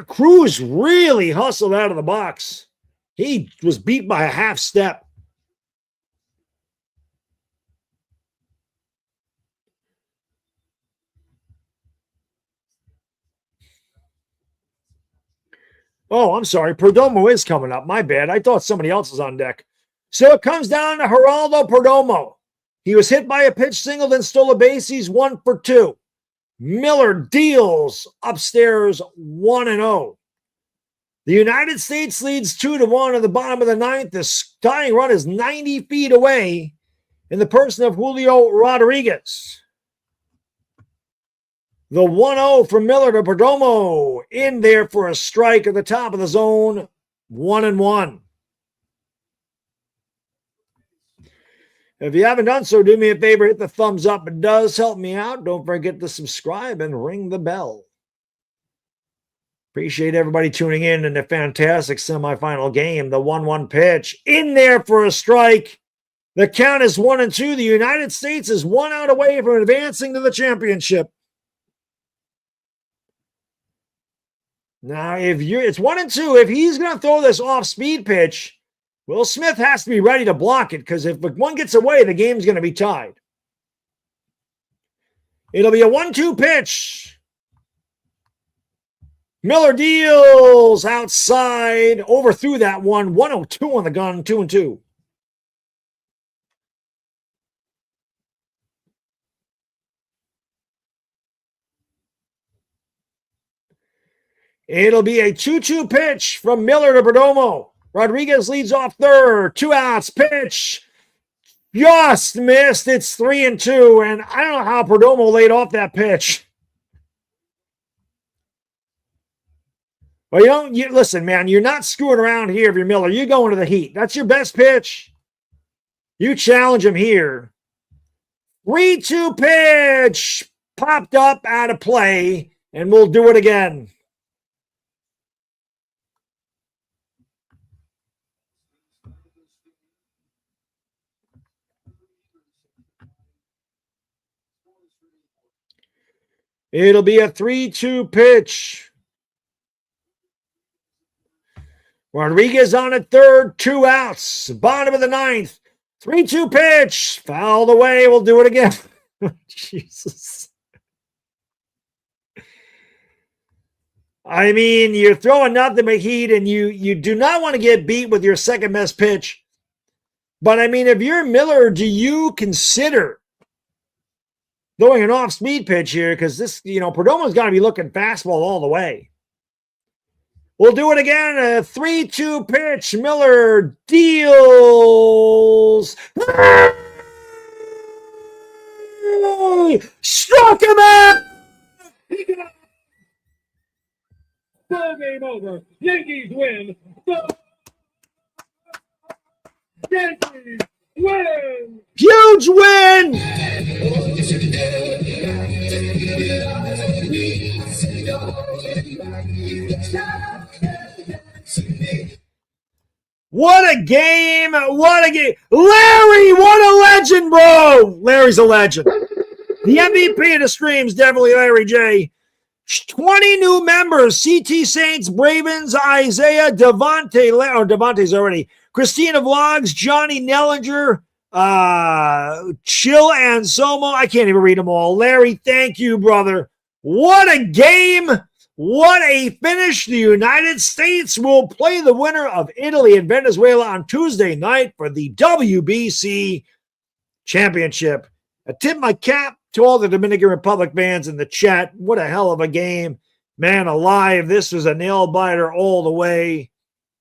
Cruz really hustled out of the box. He was beat by a half step. Oh, I'm sorry. Perdomo is coming up. My bad. I thought somebody else was on deck. So it comes down to Geraldo Perdomo. He was hit by a pitch single, then stole a base. He's 1 for 2. Miller deals upstairs 1-0. The United States leads 2-1 at the bottom of the ninth. The tying run is 90 feet away in the person of Julio Rodriguez. The 1-0 from Miller to Perdomo in there for a strike at the top of the zone. 1-1. If you haven't done so, do me a favor, hit the thumbs up. It does help me out. Don't forget to subscribe and ring the bell. Appreciate everybody tuning in the fantastic semifinal game. The 1-1 pitch in there for a strike. The count is 1-2. The United States is 1 out away from advancing to the championship. Now, it's 1-2. If he's going to throw this off-speed pitch, Will Smith has to be ready to block it, because if one gets away, the game's going to be tied. It'll be a 1-2 pitch. Miller deals outside, overthrew that one. 1-0-2 on the gun, 2-2. It'll be a 2-2 pitch from Miller to Perdomo. Rodriguez leads off third. 2 outs. Pitch. Just missed. It's 3-2. And I don't know how Perdomo laid off that pitch. Well, listen, man, you're not screwing around here if you're Miller. You're going to the heat. That's your best pitch. You challenge him here. 3-2 pitch. Popped up out of play. And we'll do it again. It'll be a 3-2 pitch. Rodriguez on at third, 2 outs. Bottom of the ninth. 3-2 pitch. Fouled away. We'll do it again. Jesus. I mean, you're throwing nothing but heat, and you do not want to get beat with your second best pitch. But, I mean, if you're Miller, do you consider throwing an off-speed pitch here? Because this, Perdomo's got to be looking fastball all the way. We'll do it again. A 3-2 pitch. Miller deals. Struck him out. Ball game over. Yankees win. Yankees win. Huge win. What a game. What a game. Larry, what a legend, bro. Larry's a legend. The MVP of the streams, definitely Larry J. 20 new members. CT Saints, Bravens, Isaiah, Devontae's already. Christina Vlogs, Johnny Nellinger, Chill and Somo. I can't even read them all. Larry, thank you, brother. What a game. What a finish. The United States will play the winner of Italy and Venezuela on Tuesday night for the WBC championship. I tip my cap to all the Dominican Republic fans in the chat. What a hell of a game. Man alive, this was a nail-biter all the way.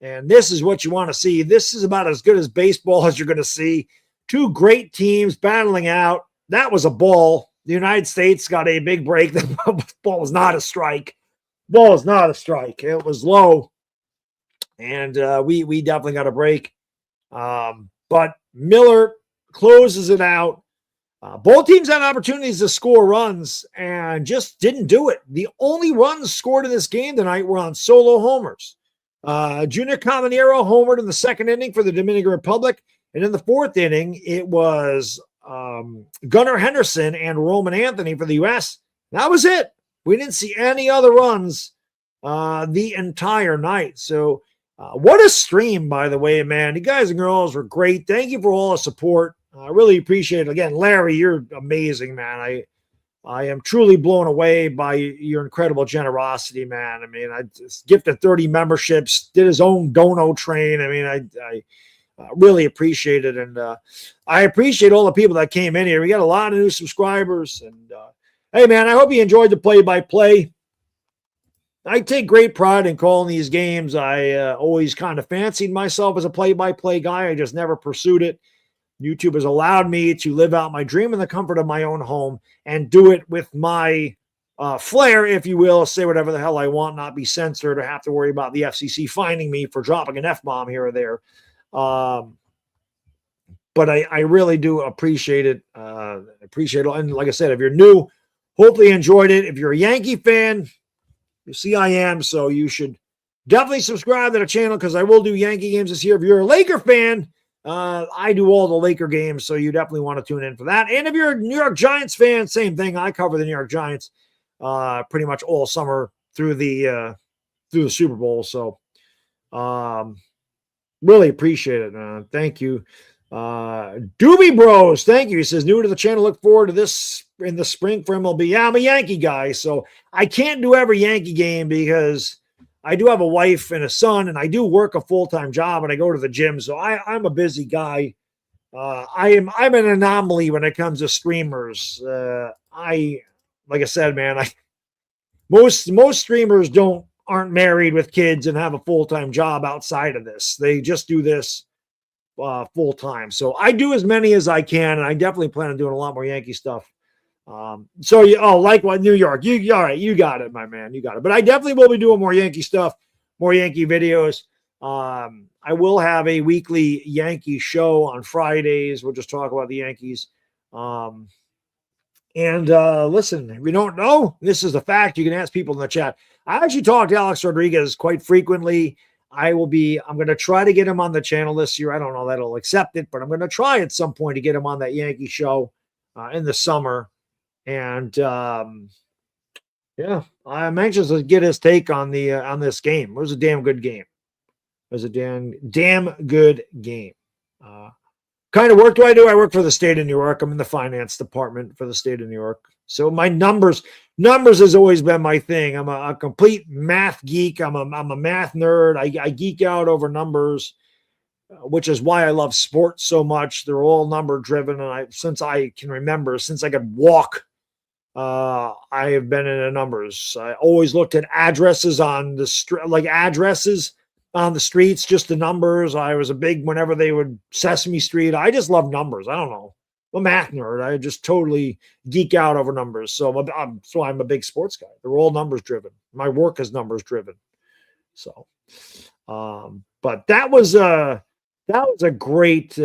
And this is what you want to see. This is about as good as baseball as you're going to see. Two great teams battling out. That was a ball. The United States got a big break. The ball was not a strike. Ball was not a strike. It was low. And we definitely got a break. But Miller closes it out. Both teams had opportunities to score runs and just didn't do it. The only runs scored in this game tonight were on solo homers. Junior Caminero homered in the second inning for the Dominican Republic. And in the fourth inning, it was Gunnar Henderson and Roman Anthony for the U.S. That was it. We didn't see any other runs the entire night. So what a stream, by the way, man. You guys and girls were great. Thank you for all the support. I really appreciate it. Again, Larry, you're amazing, man. I am truly blown away by your incredible generosity, man. I mean, I just gifted 30 memberships, did his own dono train. I mean, I really appreciate it. And I appreciate all the people that came in here. We got a lot of new subscribers. And hey, man, I hope you enjoyed the play-by-play. I take great pride in calling these games. I always kind of fancied myself as a play-by-play guy. I just never pursued it. YouTube has allowed me to live out my dream in the comfort of my own home and do it with my flair, if you will, say whatever the hell I want, not be censored or have to worry about the FCC finding me for dropping an F-bomb here or there. But I really do appreciate it. Appreciate it. And like I said, if you're new, hopefully you enjoyed it. If you're a Yankee fan, you see I am, so you should definitely subscribe to the channel because I will do Yankee games this year. If you're a Laker fan, I do all the Laker games, so you definitely want to tune in for that. And if you're a New York Giants fan, same thing. I cover the New York Giants pretty much all summer through the Super Bowl. So really appreciate it, man. Thank you. Doobie Bros, thank you. He says, new to the channel, look forward to this in the spring for MLB. Yeah, I'm a Yankee guy, so I can't do every Yankee game because I do have a wife and a son, and I do work a full-time job, and I go to the gym, so I'm a busy guy. I'm an anomaly when it comes to streamers. Like I said, man, most streamers aren't married with kids and have a full-time job outside of this. They just do this full-time. So I do as many as I can, and I definitely plan on doing a lot more Yankee stuff. Like what New York, all right, you got it, my man, you got it. But I definitely will be doing more Yankee stuff, more Yankee videos. I will have a weekly Yankee show on Fridays. We'll just talk about the Yankees. Listen, if you don't know, this is a fact. You can ask people in the chat. I actually talk to Alex Rodriguez quite frequently. I'm going to try to get him on the channel this year. I don't know that he'll accept it, but I'm going to try at some point to get him on that Yankee show in the summer. And yeah, I'm anxious to get his take on this game. It was a damn good game. It was a damn good game. Kind of work do I do? I work for the state of New York. I'm in the finance department for the state of New York. So my numbers has always been my thing. I'm a complete math geek. I'm a math nerd. I geek out over numbers, which is why I love sports so much. They're all number driven. And since I can remember, since I could walk, I have been into numbers. I always looked at addresses on the street, like addresses on the streets, just the numbers. I was a big, whenever they would Sesame Street, I just love numbers. I don't know. I'm a math nerd. I just totally geek out over numbers. So I'm a big sports guy. They're all numbers driven. My work is numbers driven. So, but that was a great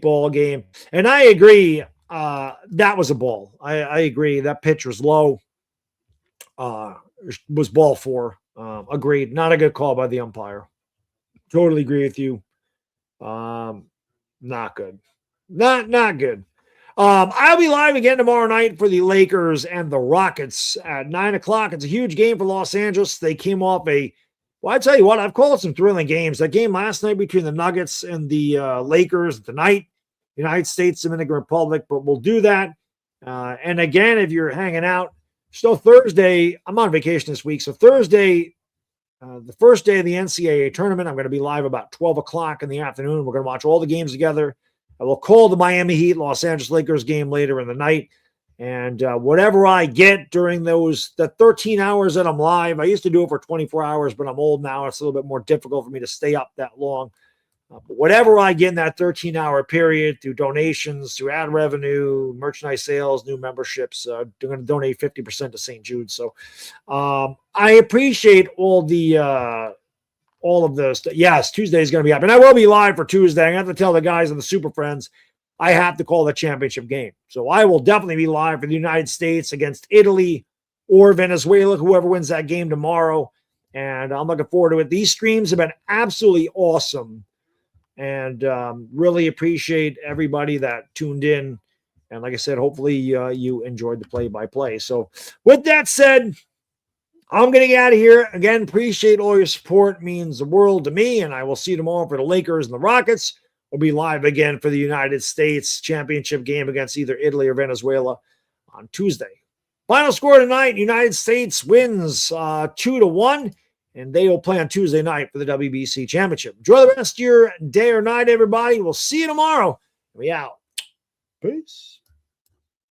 ball game. And I agree. That was a ball. I agree. That pitch was low. Was ball 4. Agreed. Not a good call by the umpire. Totally agree with you. Not good. Not good. I'll be live again tomorrow night for the Lakers and the Rockets at 9:00. It's a huge game for Los Angeles. They came off I tell you what, I've called some thrilling games. That game last night between the Nuggets and the Lakers tonight, United States, Dominican Republic, but we'll do that. And again, if you're hanging out, so Thursday, I'm on vacation this week. So Thursday, the first day of the NCAA tournament, I'm going to be live about 12 o'clock in the afternoon. We're going to watch all the games together. I will call the Miami Heat, Los Angeles Lakers game later in the night. And whatever I get during the 13 hours that I'm live, I used to do it for 24 hours, but I'm old now. It's a little bit more difficult for me to stay up that long. But whatever I get in that 13-hour period through donations, through ad revenue, merchandise sales, new memberships, they're going to donate 50% to St. Jude. So I appreciate all of this. Yes, Tuesday is going to be up. And I will be live for Tuesday. I have to tell the guys on the Super Friends I have to call the championship game. So I will definitely be live for the United States against Italy or Venezuela, whoever wins that game tomorrow. And I'm looking forward to it. These streams have been absolutely awesome. And really appreciate everybody that tuned in. And like I said, hopefully you enjoyed the play-by-play. So with that said, I'm going to get out of here. Again, appreciate all your support. It means the world to me. And I will see you tomorrow for the Lakers and the Rockets. We'll be live again for the United States championship game against either Italy or Venezuela on Tuesday. Final score tonight, United States wins 2-1. And they will play on Tuesday night for the WBC championship. Enjoy the rest of your day or night, everybody. We'll see you tomorrow. We out. Peace.